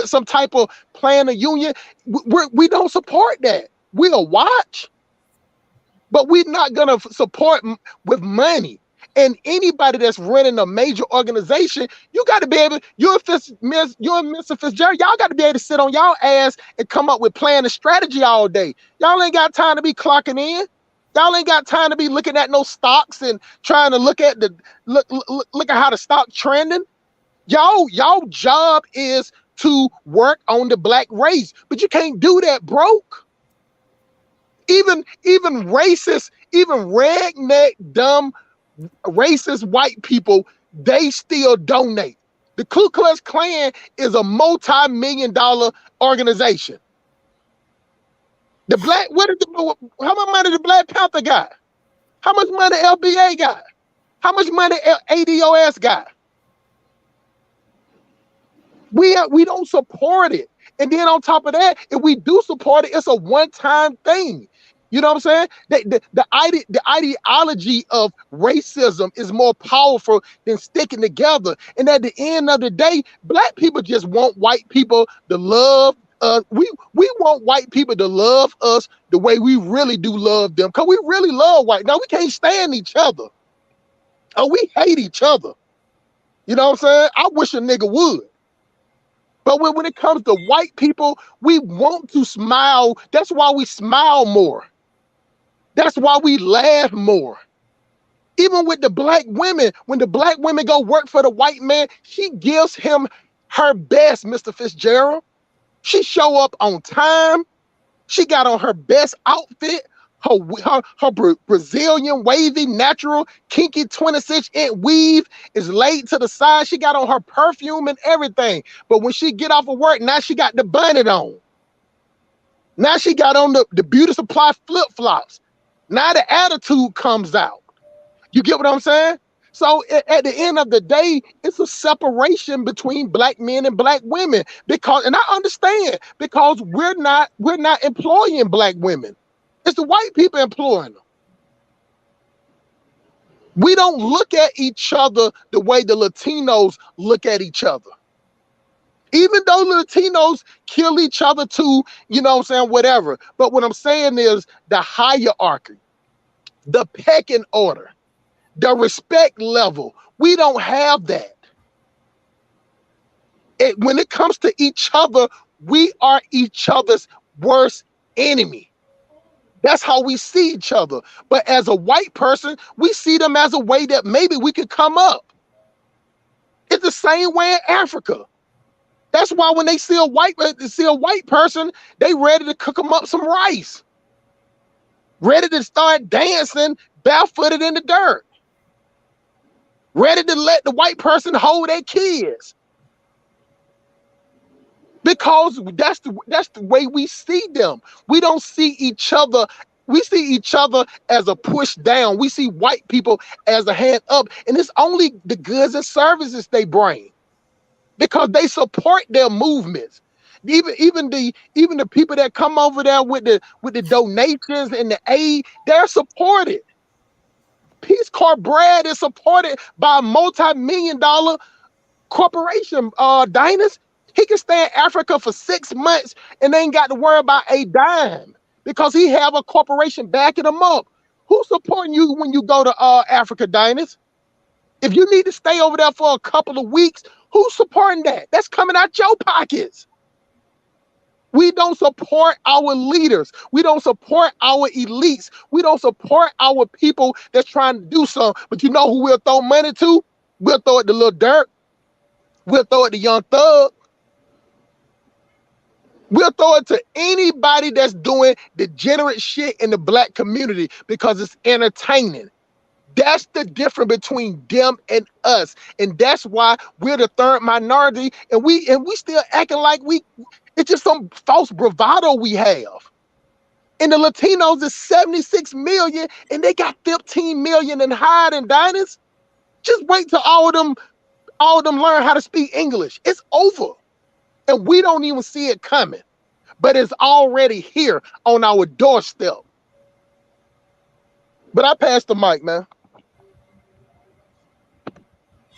S5: some type of plan of union, we don't support that. We'll watch, but we're not gonna support with money. And anybody that's running a major organization, you got to be able. You and Mr. Fitzgerald, y'all got to be able to sit on y'all ass and come up with plan and strategy all day. Y'all ain't got time to be clocking in. Y'all ain't got time to be looking at no stocks and trying to look at how the stock trending. Y'all job is to work on the black race, but you can't do that broke. Even racist, even redneck, dumb, racist white people, they still donate. The Ku Klux Klan is a multi-million-dollar organization. The black, how much money the Black Panther got? How much money LBA got? How much money ADOS got? We don't support it. And then on top of that, if we do support it, it's a one-time thing. You know what I'm saying? The ideology of racism is more powerful than sticking together. And at the end of the day, black people just want white people to love us. We want white people to love us the way we really do love them. Because we really love white. Now, we can't stand each other. Oh, we hate each other. You know what I'm saying? I wish a nigga would. But when it comes to white people, we want to smile. That's why we smile more. That's why we laugh more. Even with the black women, when the black women go work for the white man, she gives him her best, Mr. Fitzgerald. She show up on time. She got on her best outfit. Her Brazilian wavy, natural, kinky 26-inch weave is laid to the side. She got on her perfume and everything. But when she get off of work, now she got the bonnet on. Now she got on the beauty supply flip-flops. Now the attitude comes out. You get what I'm saying? So at the end of the day, it's a separation between black men and black women. And I understand, because we're not employing black women. It's the white people employing them. We don't look at each other the way the Latinos look at each other. Even though Latinos kill each other too, you know what I'm saying, whatever. But what I'm saying is the hierarchy, the pecking order, the respect level, we don't have that. When it comes to each other, we are each other's worst enemy. That's how we see each other. But as a white person, we see them as a way that maybe we could come up. It's the same way in Africa. That's why when they see a white person, they ready to cook them up some rice, ready to start dancing barefooted in the dirt, ready to let the white person hold their kids. Because that's the way we see them. We don't see each other. We see each other as a push down. We see white people as a hand up, and it's only the goods and services they bring because they support their movements. Even the people that come over there with the donations and the aid, they're supported. Peace Corps bread is supported by a multi-million-dollar corporation, Dynas. He can stay in Africa for 6 months and ain't got to worry about a dime because he have a corporation backing him up. Who's supporting you when you go to Africa, Dynas? If you need to stay over there for a couple of weeks, who's supporting that? That's coming out your pockets. We don't support our leaders. We don't support our elites. We don't support our people that's trying to do something. But you know who we'll throw money to? We'll throw it to Lil Durk. We'll throw it to Young Thug. We'll throw it to anybody that's doing degenerate shit in the black community because it's entertaining. That's the difference between them and us. And that's why we're the third minority and we still acting like it's just some false bravado we have. And the Latinos is 76 million and they got 15 million in hiding, Dynas. Just wait till all of them learn how to speak English. It's over. And we don't even see it coming. But it's already here on our doorstep. But I passed the mic, man.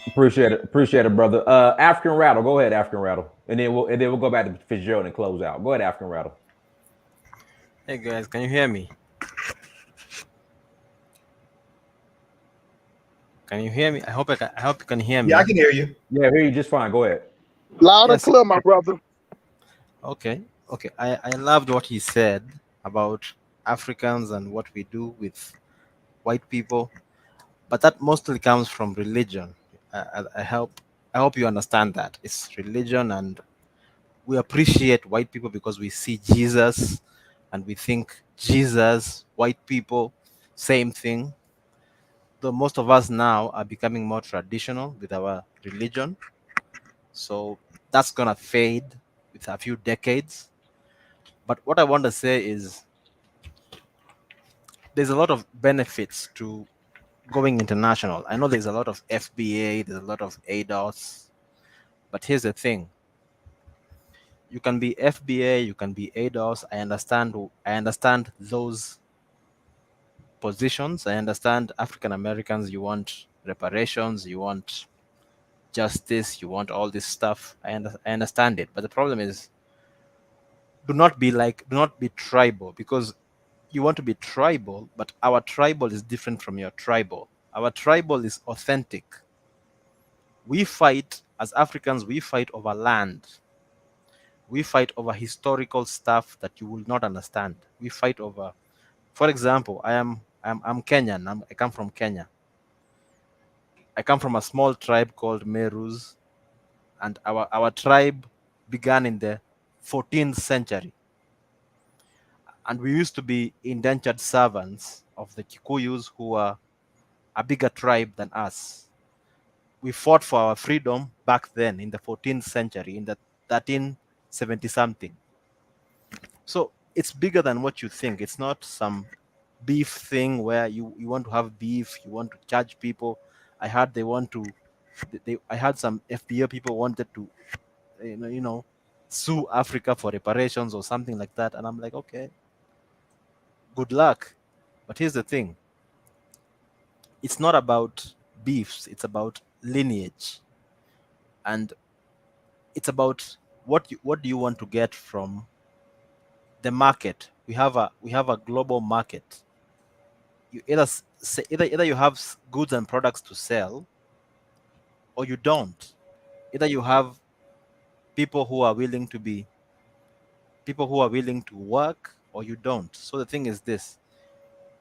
S1: Appreciate it, brother. African Rattle, go ahead, African Rattle, and then we'll go back to Fitzgerald and close out. Go ahead, African Rattle.
S9: Hey guys, can you hear me? Can you hear me? I hope you can hear me.
S2: Yeah, I can hear you.
S1: Yeah, I hear you just fine. Go ahead.
S5: Loud and clear, my brother.
S9: Okay. I loved what he said about Africans and what we do with white people, but that mostly comes from religion. I hope you understand that it's religion, and we appreciate white people because we see Jesus, and we think Jesus, white people, same thing. Though most of us now are becoming more traditional with our religion, so that's gonna fade with a few decades. But what I want to say is there's a lot of benefits to going international. I know there's a lot of FBA, there's a lot of ADOS, but here's the thing. You can be FBA, you can be ADOS. I understand those positions. I understand African Americans, you want reparations, you want justice, you want all this stuff. I understand it. But the problem is do not be tribal, because you want to be tribal, but our tribal is different from your tribal. Our tribal is authentic. We fight, as Africans, we fight over land. We fight over historical stuff that you will not understand. We fight over, for example, I'm Kenyan. I come from Kenya. I come from a small tribe called Merus, and our tribe began in the 14th century. And we used to be indentured servants of the Kikuyus, who were a bigger tribe than us. We fought for our freedom back then in the 14th century, in the 1370 something. So it's bigger than what you think. It's not some beef thing where you want to have beef, you want to charge people. I heard I heard some FBA people wanted to, sue Africa for reparations or something like that. And I'm like, okay, good luck. But here's the thing. It's not about beefs. It's about lineage. And it's about what do you want to get from the market. We have a global market. You either you have goods and products to sell, or you don't. Either you have people who are willing to work, or you don't. So the thing is this: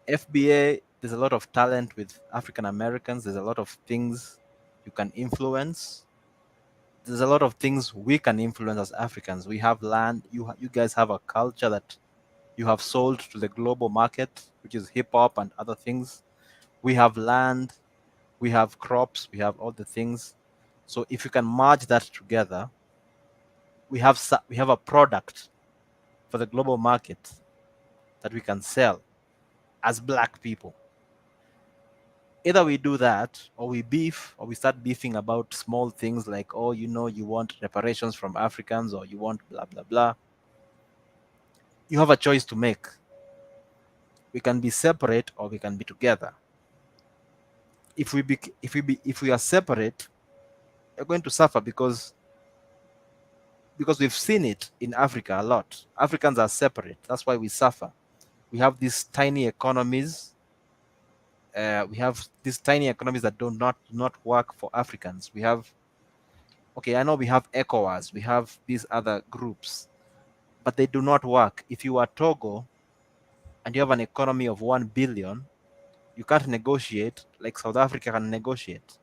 S9: FBA, there's a lot of talent with African Americans. There's a lot of things you can influence. There's a lot of things we can influence as Africans. We have land. You guys have a culture that you have sold to the global market, which is hip hop and other things. We have land. We have crops. We have all the things. So if you can merge that together, we have a product for the global market that we can sell as black people. Either we do that, or we beef, or we start beefing about small things like, oh, you want reparations from Africans, or you want blah blah blah. You have a choice to make. We can be separate, or we can be together. If we are separate, we're going to suffer because we've seen it in Africa a lot. Africans are separate. That's why we suffer. We have these tiny economies. We have these tiny economies that do not work for Africans. We have, okay, I know we have ECOWAS, we have these other groups, but they do not work. If you are Togo and you have an economy of 1 billion, you can't negotiate like South Africa can negotiate.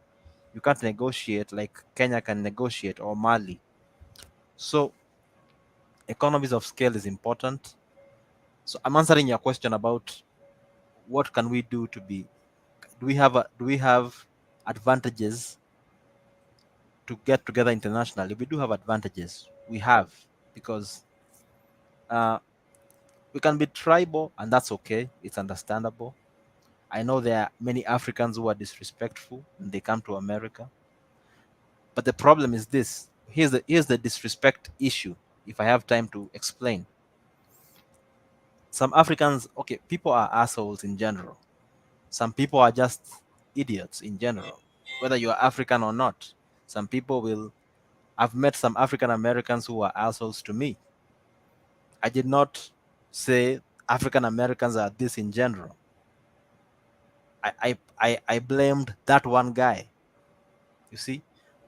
S9: You can't negotiate like Kenya can negotiate, or Mali. So economies of scale is important. So I'm answering your question about what can we do to be, do we have advantages to get together internationally? We do have advantages. We have, because uh, we can be tribal, and that's okay. It's understandable. I know there are many Africans who are disrespectful and they come to America. But the problem is this. Here's the disrespect issue, if I have time to explain. Some Africans, okay, people are assholes in general. Some people are just idiots in general, whether you are African or not. Some people will. I've met some African Americans who are assholes to me. I did not say African Americans are this in general. I blamed that one guy, you see.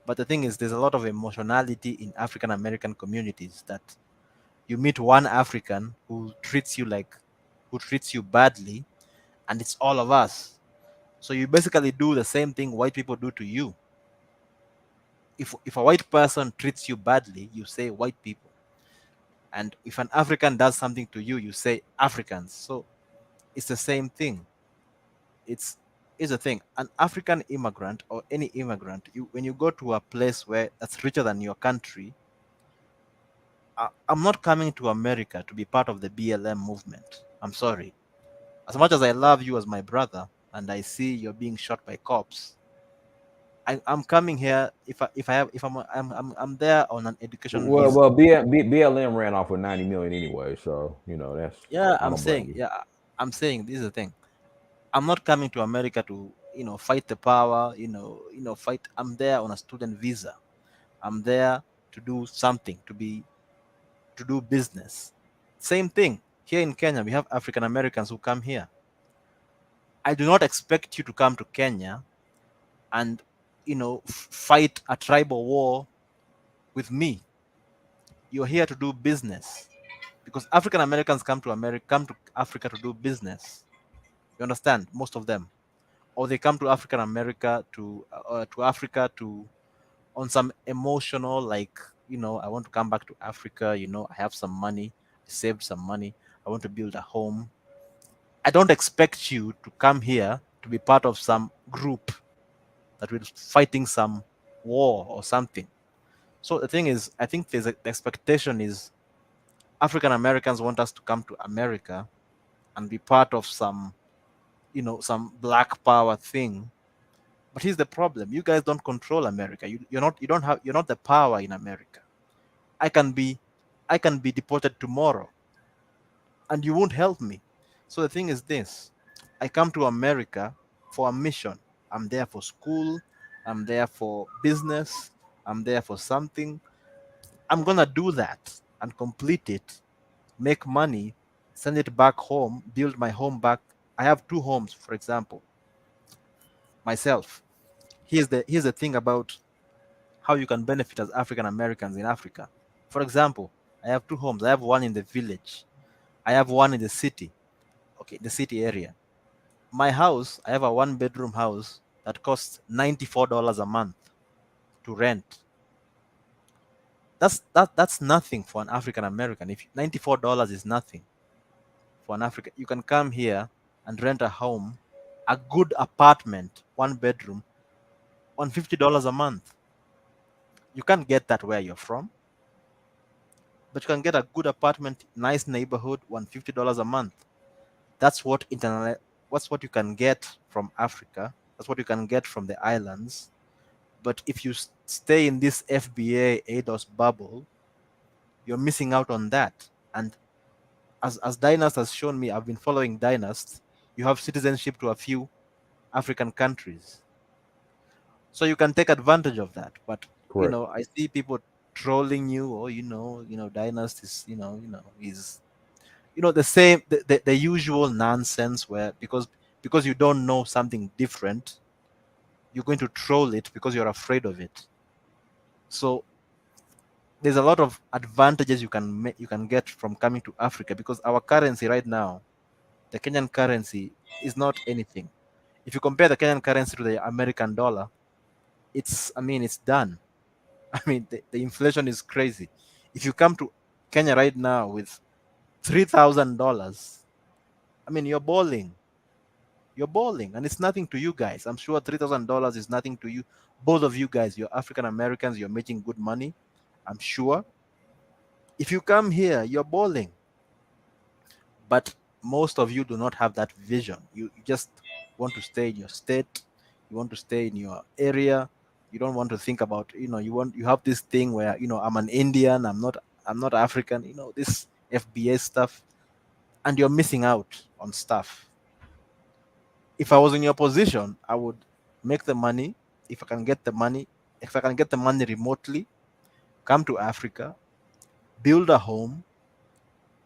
S9: But the thing is, there's a lot of emotionality in African American communities that you meet one African who treats you badly, and it's all of us. So you basically do the same thing white people do to you. If a white person treats you badly, you say white people. And if an African does something to you, you say Africans. So it's the same thing. It's is a thing. An African immigrant or any immigrant, when you go to a place where that's richer than your country, I'm not coming to America to be part of the BLM movement. I'm sorry. As much as I love you as my brother, and I see you're being shot by cops, I'm coming here if I'm there on an education
S1: Well,
S9: visa.
S1: BLM ran off with 90 million anyway, so that's
S9: Yeah,
S1: I don't blame you.
S9: I'm saying this is the thing. I'm not coming to America to fight the power. Fight. I'm there on a student visa. I'm there to do something, to do business. Same thing here in Kenya. We have African Americans who come here. I do not expect you to come to Kenya and fight a tribal war with me. You're here to do business, because African Americans come to Africa to do business. You understand? Most of them, or they come to African America to Africa to on some emotional, like, I want to come back to Africa. I have some money, I saved some money, I want to build a home. I don't expect you to come here to be part of some group that will fighting some war or something. So the thing is, I think the expectation is African Americans want us to come to America and be part of some black power thing. But here's the problem: you guys don't control America. You're not the power in America. I can be I can be deported tomorrow, and you won't help me. So the thing is this: I come to America for a mission. I'm there for school. I'm there for business. I'm there for something. I'm gonna do that and complete it, make money, send it back home, build my home back. I have two homes, for example, myself. Here's the thing about how you can benefit as African Americans in Africa. For example, I have two homes. I have one in the village. I have one in the city. Okay, the city area. My house, I have a 1 bedroom house that costs $94 a month to rent. That's nothing for an African American. If $94 is nothing for an African, you can come here and rent a home, a good apartment, 1 bedroom, on $50 a month. You can't get that where you're from, but you can get a good apartment, nice neighborhood, $150 a month. That's what What's what you can get from Africa. That's what you can get from the islands. But if you stay in this FBA ADOS bubble, you're missing out on that. And as Dynast has shown me, I've been following Dynast. You have citizenship to a few African countries, so you can take advantage of that. But
S1: Correct.
S9: I see people trolling you, or Dynast is is the same, the usual nonsense, where because you don't know something different, you're going to troll it because you're afraid of it. So there's a lot of advantages you can get from coming to Africa, because our currency right now, the Kenyan currency, is not anything. If you compare the Kenyan currency to the American dollar, it's done. I mean, the inflation is crazy. If you come to Kenya right now with $3,000, I mean, you're balling. You're balling, and it's nothing to you guys. I'm sure $3,000 is nothing to you. Both of you guys, you're African Americans, you're making good money. I'm sure. If you come here, you're balling. But most of you do not have that vision. You just want to stay in your state. You want to stay in your area. You don't want to think about, you have this thing where, I'm an Indian, I'm not African, this FBA stuff, and you're missing out on stuff. If I was in your position, I would make the money. If I can get the money, remotely, come to Africa, build a home.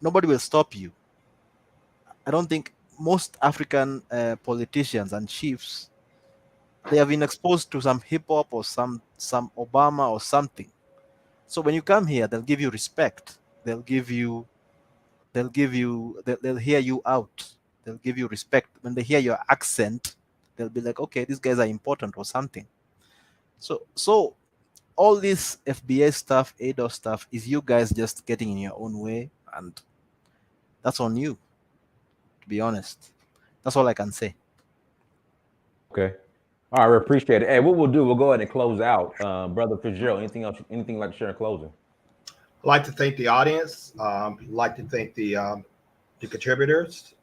S9: Nobody will stop you. I don't think most African politicians and chiefs, they have been exposed to some hip hop or some Obama or something. So when you come here, they'll give you respect. They'll hear you out. They'll give you respect. When they hear your accent, they'll be like, okay, these guys are important or something. So all this FBA stuff, ADOS stuff, is you guys just getting in your own way, and that's on you, to be honest. That's all I can say.
S1: Okay. All right, we appreciate it. Hey, what we'll do, we'll go ahead and close out. Brother Fitzgerald, anything else, anything like to share in closing?
S2: I'd like to thank the audience. I'd like to thank the contributors.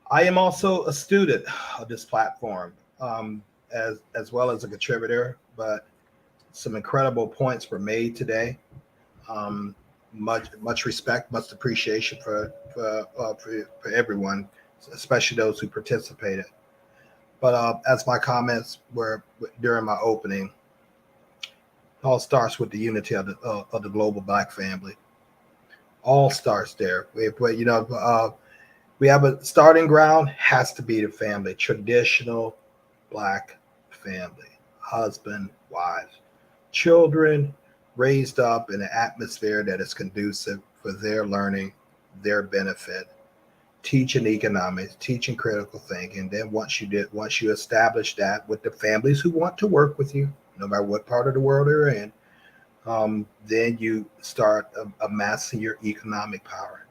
S2: I am also a student of this platform, as well as a contributor, but some incredible points were made today. Much respect, much appreciation for everyone, especially those who participated. But as my comments were during my opening, it all starts with the unity of the global Black family. All starts there. We have a starting ground, has to be the family, traditional Black family, husband, wives, children raised up in an atmosphere that is conducive for their learning, their benefit, teaching economics, teaching critical thinking. Then once you establish that with the families who want to work with you, no matter what part of the world they're in, then you start amassing your economic power.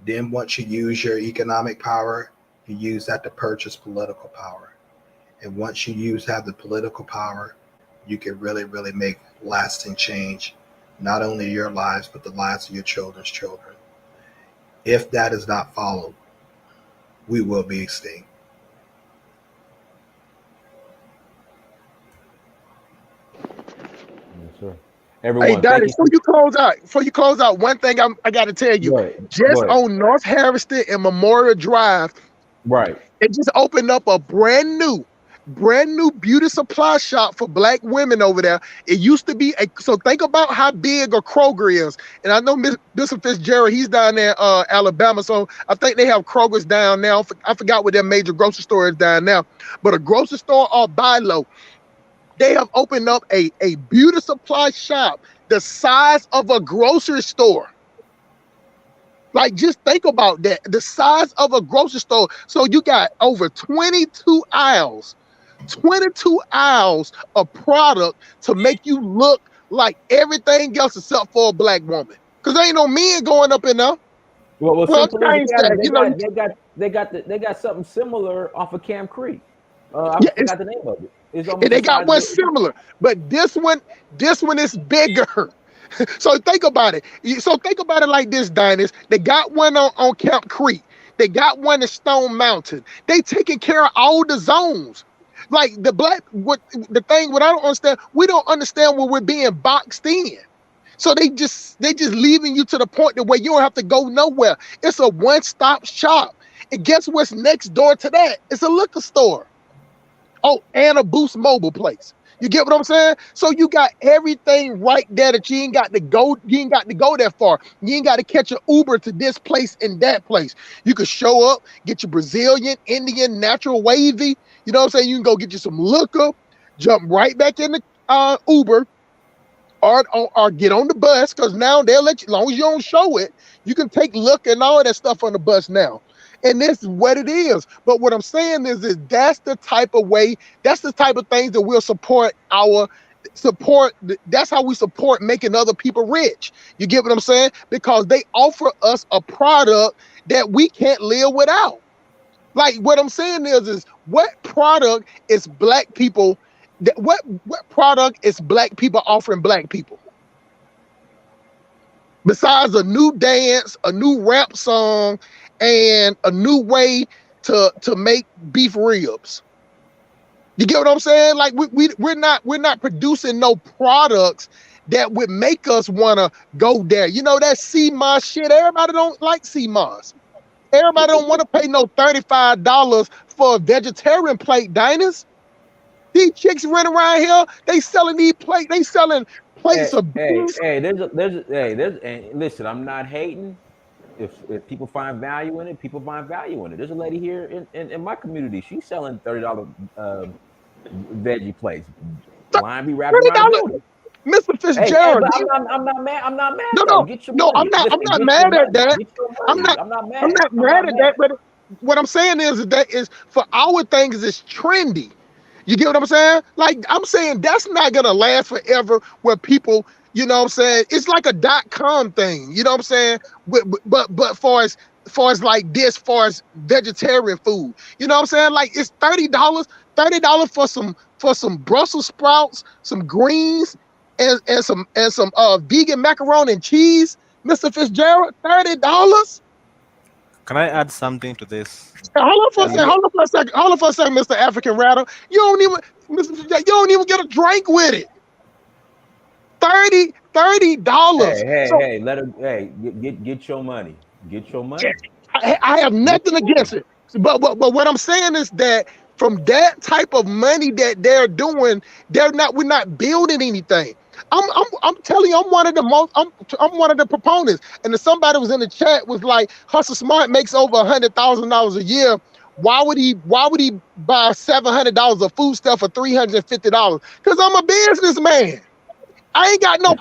S2: Then once you use your economic power, you use that to purchase political power. And once you have the political power, you can really, really make lasting change, not only your lives, but the lives of your children's children. If that is not followed, we will be extinct.
S1: Yes, sir.
S5: Hey,
S1: Everyone,
S5: Donnie,
S1: thank you.
S5: before you close out, one thing I got to tell you,
S1: Go ahead.
S5: just
S1: Go ahead.
S5: on North Harrison and Memorial Drive,
S1: Right.
S5: it just opened up a brand new beauty supply shop for Black women over there. It used to be so think about how big a Kroger is. And I know Bishop Fitzgerald, he's down there Alabama. So I think they have Kroger's down now. I forgot what their major grocery store is down now. But a grocery store or Bi-Lo, they have opened up a beauty supply shop the size of a grocery store. Like, just think about that. The size of a grocery store. So you got over 22 aisles of product to make you look like everything else except for a black woman. Because there ain't no men going up in there.
S1: Well,
S5: Well,
S1: simple as
S5: change
S1: that,
S5: that.
S1: they got something similar off of Camp Creek. I
S5: Yeah,
S1: forgot the name of it. It's
S5: and
S1: almost
S5: they
S1: the
S5: got
S1: size
S5: one
S1: of
S5: similar, but this one is bigger. So think about it. So think about it like this, Diners. They got one on Camp Creek. They got one in Stone Mountain. They taking care of all the zones. Like the what I don't understand, we don't understand where we're being boxed in. So they just leaving you to the point that where you don't have to go nowhere. It's a one-stop shop. And guess what's next door to that? It's a liquor store. Oh, and a Boost Mobile place. You get what I'm saying? So you got everything right there that you ain't got to go that far. You ain't got to catch an Uber to this place and that place. You could show up, get your Brazilian, Indian, natural wavy. You know what I'm saying? You can go get you some liquor, jump right back in the Uber, or get on the bus, because now they'll let you, as long as you don't show it, you can take liquor and all that stuff on the bus now. And this is what it is. But what I'm saying is that's the type of way, that's the type of things that we'll support. That's how we support making other people rich. You get what I'm saying? Because they offer us a product that we can't live without. Like, what I'm saying is what product is black people, what product is black people offering black people? Besides a new dance, a new rap song, and a new way to make beef ribs. You get what I'm saying? Like, we're not producing no products that would make us want to go there. You know, that CMOS shit, everybody don't like CMOS. Everybody don't want to pay no $35 for a vegetarian plate, Diners. These chicks running around here, they selling plates of beans.
S1: And listen, I'm not hating. If people find value in it, people find value in it. There's a lady here in my community. She's selling $30 veggie plates. Line be wrapped around the
S5: $30.
S1: building.
S5: Mr. Fitzgerald.
S1: But I'm not mad. I'm not mad
S5: No,
S1: though. Get your
S5: no,
S1: money.
S5: I'm not
S1: Get
S5: mad
S1: your
S5: at
S1: money.
S5: that.
S1: Get your
S5: I'm
S1: money.
S5: not
S1: I'm not mad.
S5: I'm not mad at that, but what I'm saying is for our things is trendy. You get what I'm saying? Like, I'm saying that's not gonna last forever where people, you know what I'm saying? It's like a .com thing, you know what I'm saying? But far as like this, far as vegetarian food, you know what I'm saying? Like, it's $30 for some Brussels sprouts, some greens, and some vegan macaroni and cheese, Mr. Fitzgerald, $30.
S9: Can I add something to this?
S5: Hold on for a second, Mr. African Rattle. You don't even, Mr. Fitzgerald, you don't even get a drink with it. $30.
S1: Hey, let her. Hey, get your money. Get your money.
S5: I have nothing against it, but what I'm saying is that from that type of money that they're doing, we're not building anything. I'm telling you, I'm one of the proponents. And if somebody was in the chat was like, Hustle Smart makes over $100,000 a year. Why would he buy $700 of food stuff for $350? Because I'm a businessman. I ain't got no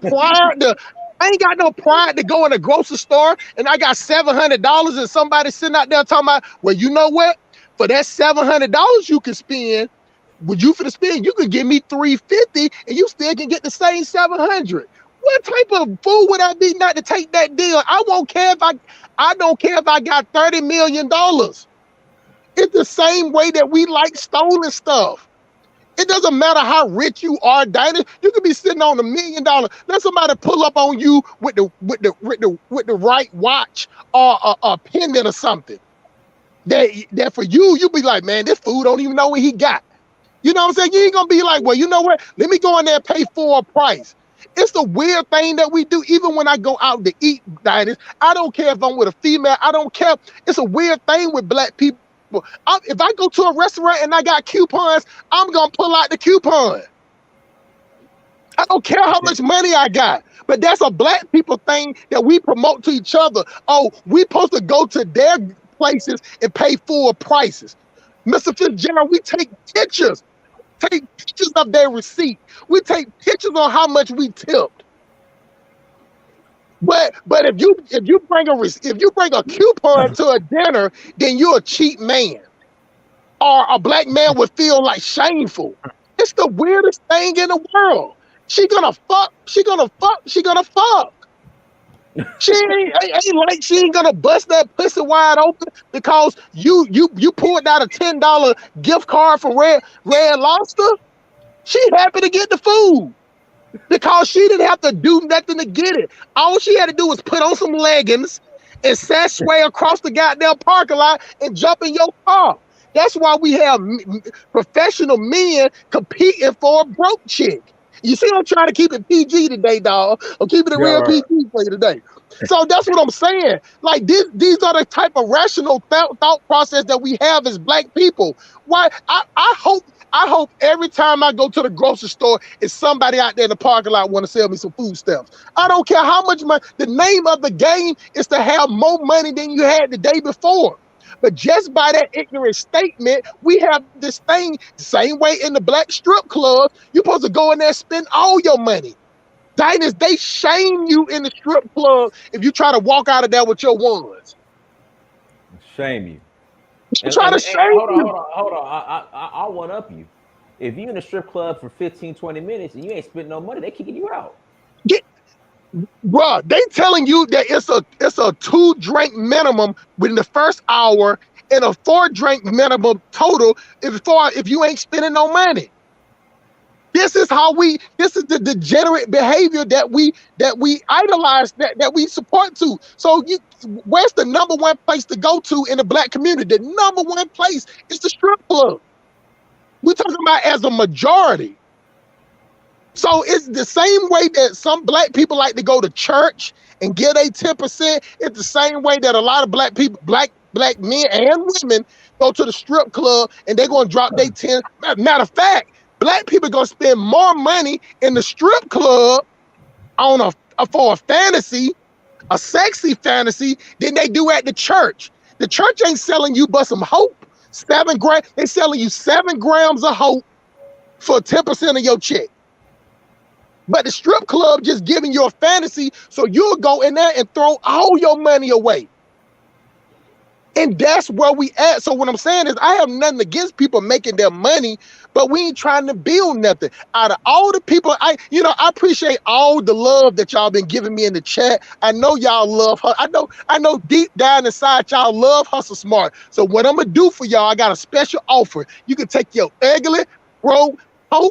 S5: pride to go in a grocery store and I got $700 and somebody sitting out there talking about, well, you know what? For that $700 you can spend, you can give me $350 and you still can get the same $700. What type of fool would I be not to take that deal? I don't care if I got $30 million. It's the same way that we like stolen stuff. It doesn't matter how rich you are, Dinah. You could be sitting on $1 million. Let somebody pull up on you with the right watch or a pendant or something. That for you be like, man, this fool don't even know what he got. You know what I'm saying? You ain't gonna be like, well, you know what? Let me go in there and pay full price. It's the weird thing that we do. Even when I go out to eat, Dinah, I don't care if I'm with a female. I don't care. It's a weird thing with black people. If I go to a restaurant and I got coupons, I'm gonna pull out the coupon. I don't care how much money I got, but that's a black people thing that we promote to each other. Oh, we supposed to go to their places and pay full prices. Mr. Fitzgerald, we take pictures of their receipt. We take pictures on how much we tipped. But if you bring a coupon to a dinner, then you're a cheap man. Or a black man would feel like shameful. It's the weirdest thing in the world. She gonna fuck. She gonna fuck. She gonna fuck. She ain't gonna bust that pussy wide open because you pulled out a $10 gift card for Red Lobster. She happy to get the food because she didn't have to do nothing to get it. All she had to do was put on some leggings and sway across the goddamn parking lot and jump in your car. That's why we have professional men competing for a broke chick. You see, I'm trying to keep it PG today, dog. I'm keeping it real PG for you today. So that's what I'm saying. Like these are the type of rational thought process that we have as black people. Why? I hope every time I go to the grocery store, it's somebody out there in the parking lot want to sell me some food stamps. I don't care how much money. The name of the game is to have more money than you had the day before. But just by that ignorant statement, we have this thing, same way in the black strip club, you're supposed to go in there and spend all your money. Diners, they shame you in the strip club if you try to walk out of there with your ones.
S1: Shame you.
S5: Try to shame you.
S1: Hold on. I'll one up you. If you in a strip club for 15, 20 minutes and you ain't spending no money, they kicking you out.
S5: Bruh, they telling you that it's a 2-drink minimum within the first hour and a 4-drink minimum total if you ain't spending no money. This is the degenerate behavior that we idolize, that we support to. So where's the number one place to go to in the black community? The number one place is the strip club. We're talking about as a majority. So it's the same way that some black people like to go to church and get a 10%. It's the same way that a lot of black people, black men and women, go to the strip club and they're gonna drop their 10. Matter of fact, black people gonna spend more money in the strip club for a fantasy, a sexy fantasy, than they do at the church. The church ain't selling you but some hope. 7 grams. They selling you 7 grams of hope for 10% of your check. But the strip club just giving you a fantasy, so you'll go in there and throw all your money away. And that's where we at. So what I'm saying is I have nothing against people making their money, but we ain't trying to build nothing. Out of all the people, I appreciate all the love that y'all been giving me in the chat. I know y'all love her. I know deep down inside y'all love Hustle Smart. So what I'm gonna do for y'all, I got a special offer. You can take your ugly, broke,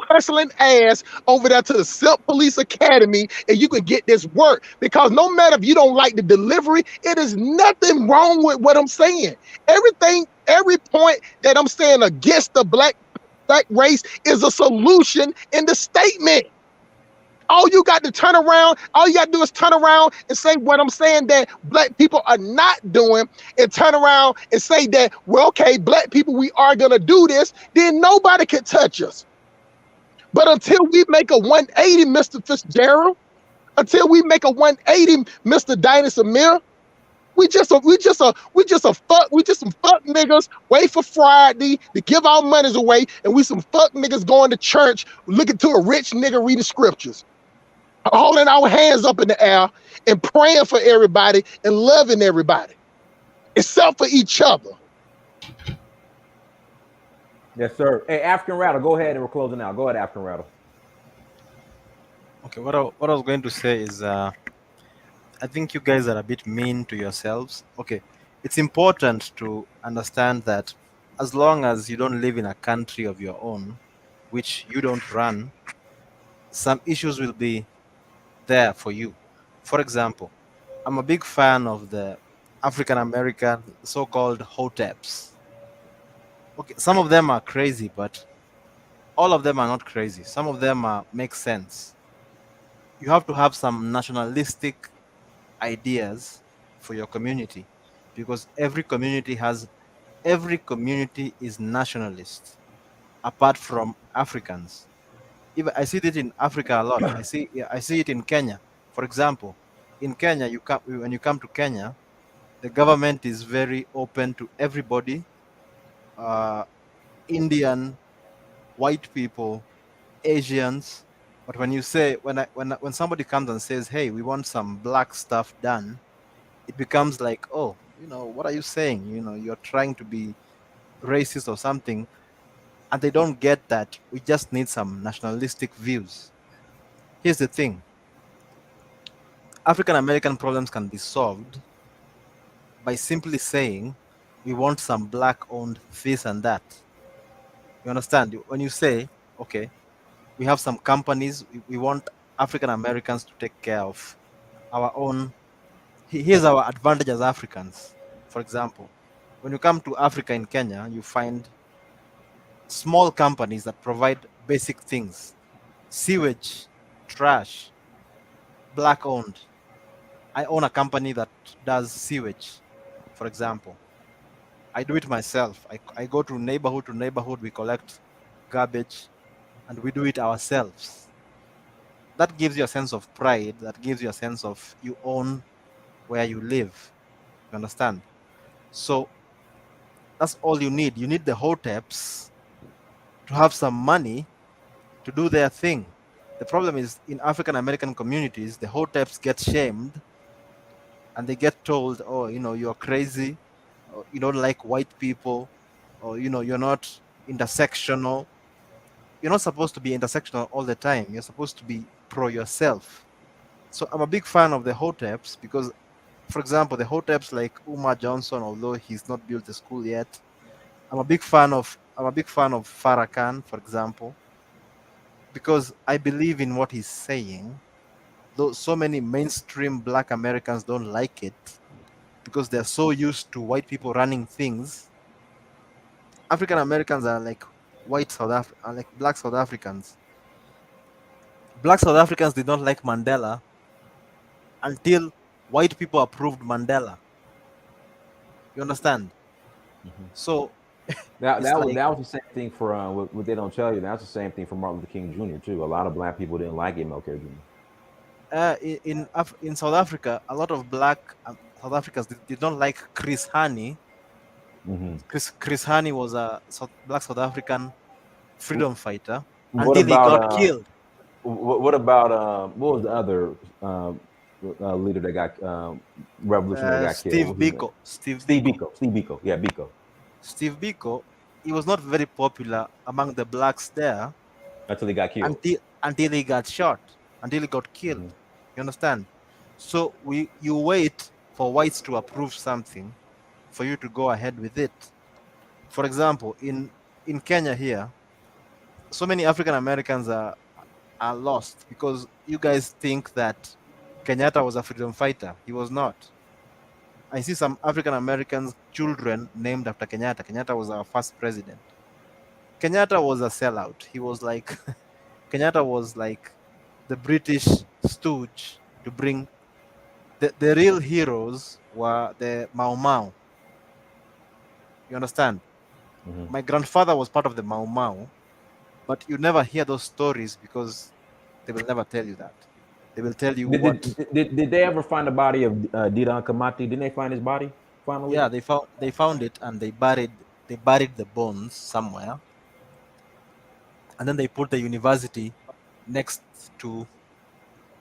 S5: hustling ass over there to the Silk Police Academy and you can get this work, because no matter if you don't like the delivery, it is nothing wrong with what I'm saying. Every point that I'm saying against the black race is a solution in the statement. All you got to do is turn around and say what I'm saying that black people are not doing, and turn around and say that, well, okay, black people, we are gonna do this, then nobody can touch us. But until we make a 180, Mr. Fitzgerald, until we make a 180, Mr. Dynas Amir, we just some fuck niggas wait for Friday to give our monies away, and we some fuck niggas going to church looking to a rich nigga reading scriptures, holding our hands up in the air and praying for everybody and loving everybody, except for each other.
S1: Yes, sir. Hey, African Rattle, go ahead, and we're closing out. Go ahead, African Rattle.
S9: Okay, what I was going to say is, I think you guys are a bit mean to yourselves. Okay, it's important to understand that as long as you don't live in a country of your own, which you don't run, some issues will be there for you. For example, I'm a big fan of the African American so-called hoteps. Okay, some of them are crazy, but all of them are not crazy. Some of them make sense. You have to have some nationalistic ideas for your community, because every community is nationalist, apart from Africans. Even I see it in Africa a lot. I see it in Kenya. For example, in Kenya, when you come to Kenya, the government is very open to everybody. Indian, white people, Asians, But when you say when somebody comes and says, "Hey, we want some black stuff done," it becomes like, "Oh, what are you saying? You're trying to be racist or something," and they don't get that we just need some nationalistic views. Here's the thing: African American problems can be solved by simply saying, "We want some black-owned this and that." You understand? When you say, "Okay, we have some companies, we want African Americans to take care of our own. Here's our advantage as Africans." For example, when you come to Africa in Kenya, you find small companies that provide basic things: sewage, trash, black owned. I own a company that does sewage, for example. I do it myself. I go to neighborhood, we collect garbage, and we do it ourselves. That gives you a sense of pride. That gives you a sense of you own where you live. You understand? So that's all you need. You need the hoteps to have some money to do their thing. The problem is in African American communities, the hoteps get shamed and they get told, "Oh, you're crazy, or you don't like white people, or you're not intersectional." You're not supposed to be intersectional all the time. You're supposed to be pro yourself. So I'm a big fan of the hoteps because, for example, the hoteps like Umar Johnson, although he's not built a school yet, I'm a big fan of Farrakhan, for example, because I believe in what he's saying. Though so many mainstream Black Americans don't like it because they're so used to white people running things. African Americans are like are like Black South Africans. Black South Africans did not like Mandela until white people approved Mandela. You understand?
S1: Mhm.
S9: So
S1: That
S9: it's like,
S1: that was the same thing for what they don't tell you. That's the same thing for Martin Luther King Jr. too. A lot of black people didn't like MLK Jr.
S9: in South Africa, a lot of Black South Africans did not like Chris Hani.
S1: Hmm.
S9: Chris Hani was a Black South African freedom fighter
S1: What
S9: until he
S1: about
S9: got killed.
S1: what about what was the other leader that got revolutionary that got killed?
S9: Steve
S1: What's his name?
S9: Biko. Steve
S1: Steve
S9: Biko.
S1: Biko. Steve Biko. Yeah, Biko.
S9: Steve Biko. He was not very popular among the blacks there
S1: Until he got killed.
S9: until he got shot, until he got killed.
S1: Hmm.
S9: You understand? So you wait for whites to approve something for you to go ahead with it. For example, in Kenya here, so many African Americans are lost because you guys think that Kenyatta was a freedom fighter. He was not. I see some African Americans children named after Kenyatta. Kenyatta was our first president. Kenyatta was a sellout. He was like Kenyatta was like the British stooge to bring the real heroes were the Mau Mau. You understand?
S1: Hmm.
S9: My grandfather was part of the Mau Mau, but you never hear those stories because they will never tell you that. They will tell you
S1: Did,
S9: what.
S1: did they ever find the body of Didon Kamati? Didn't they find his body finally?
S9: Yeah, they found it and they buried the bones somewhere, and then they put the university next to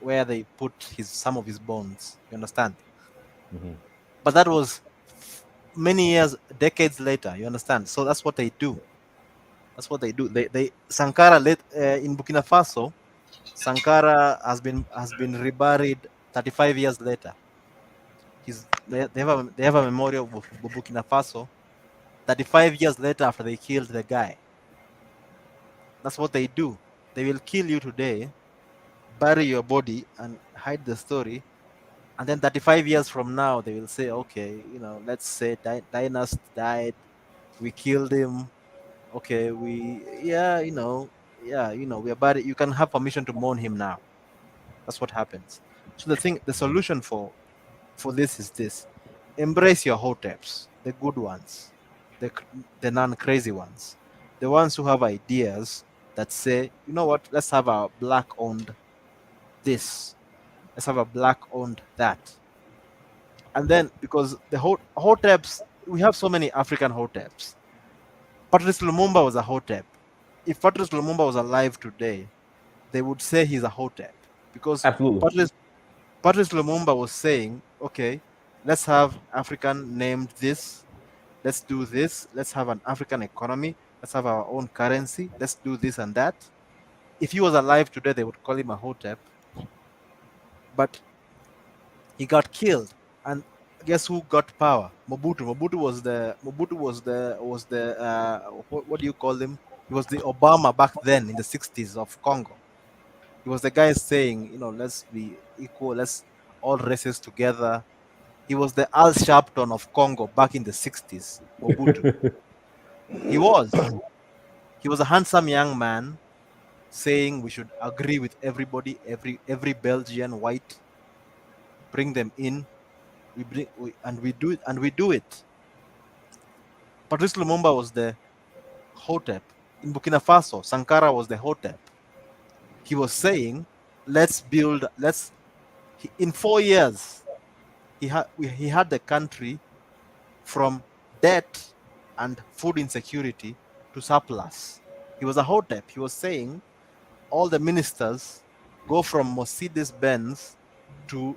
S9: where they put his some of his bones. You understand?
S1: Hmm.
S9: But that was many years, decades later. You understand? So that's what they do. That's what they do. They Sankara in Burkina Faso. Sankara has been reburied 35 years later. They have a memorial of Burkina Faso 35 years later after they killed the guy. That's what they do. They will kill you today, bury your body, and hide the story. And then 35 years from now, they will say, okay, let's say Dynast died. We killed him. Okay, we are buried. You can have permission to mourn him now. That's what happens. So the solution for this is this: embrace your hoteps, the good ones, the the non-crazy ones, the ones who have ideas that say, you know what, let's have a black-owned this, let's have a black-owned that, and then because the hoteps, we have so many African hoteps. Patrice Lumumba was a hotep. If Patrice Lumumba was alive today, they would say he's a Hotep, because
S1: Absolutely.
S9: Patrice Lumumba was saying, okay, let's have African named this, let's do this, let's have an African economy, let's have our own currency, let's do this and that. If he was alive today, they would call him a Hotep, but he got killed. And guess who got power? Mobutu. Mobutu was the what do you call him? He was the Obama back then in the 60s of Congo. He was the guy saying, let's be equal, let's all races together. He was the Al Sharpton of Congo back in the 60s. Mobutu. He was. He was a handsome young man saying we should agree with everybody, every Belgian white, bring them in. We do it. Patrice Lumumba was the Hotep. In Burkina Faso, Sankara was the Hotep. He was saying, in 4 years, he had the country from debt and food insecurity to surplus. He was a Hotep. He was saying all the ministers go from Mercedes Benz to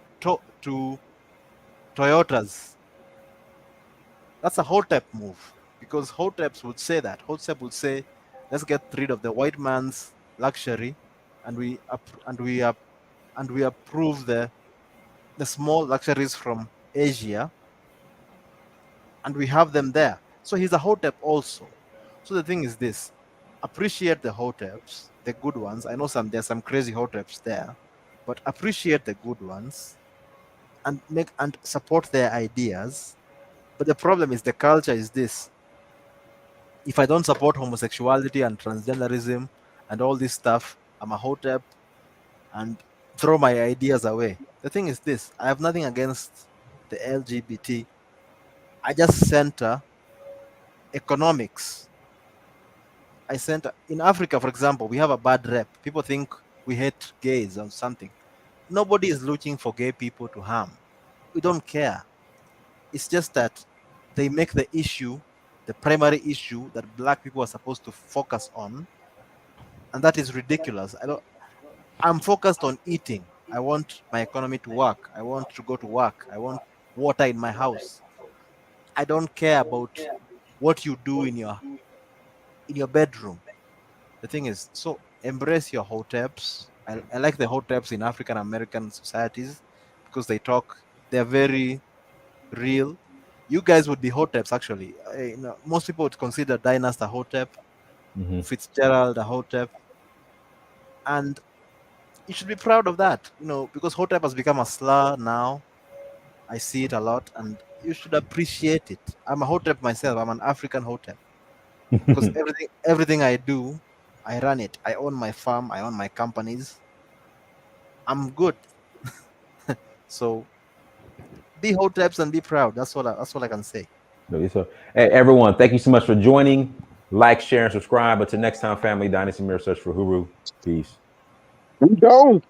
S9: Toyotas. That's a Hotep move, because Hoteps would say that. Hotep would say, let's get rid of the white man's luxury, and we approve the small luxuries from Asia, and we have them there. So he's a Hotep also. So the thing is this: appreciate the Hoteps, the good ones. I know there's some crazy Hoteps there, but appreciate the good ones and support their ideas. But the problem is, the culture is this: if I don't support homosexuality and transgenderism and all this stuff, I'm a Hotep, and throw my ideas away. The thing is this: I have nothing against the LGBT. I just center economics. In Africa, for example, we have a bad rep. People think we hate gays or something. Nobody is looking for gay people to harm. We don't care. It's just that they make the primary issue that black people are supposed to focus on, and that is ridiculous. I'm focused on eating. I want my economy to work. I want to go to work. I want water in my house. I don't care about what you do in your bedroom. The thing is, so embrace your Hoteps. I like the Hoteps in African American societies because they're very real. You guys would be Hoteps, actually. Most people would consider Dynast a Hotep, Fitzgerald a Hotep, and you should be proud of that, because Hotep has become a slur now. I see it a lot, and you should appreciate it. I'm a Hotep myself. I'm an African Hotep, because everything I do, I run it. I own my farm. I own my companies. I'm good. So be Hoteps and be proud. That's what I can say.
S1: So, hey, everyone, thank you so much for joining. Like, share, and subscribe. Until next time, family, Dynasty Mirror Search for Huru. Peace.
S5: We gone.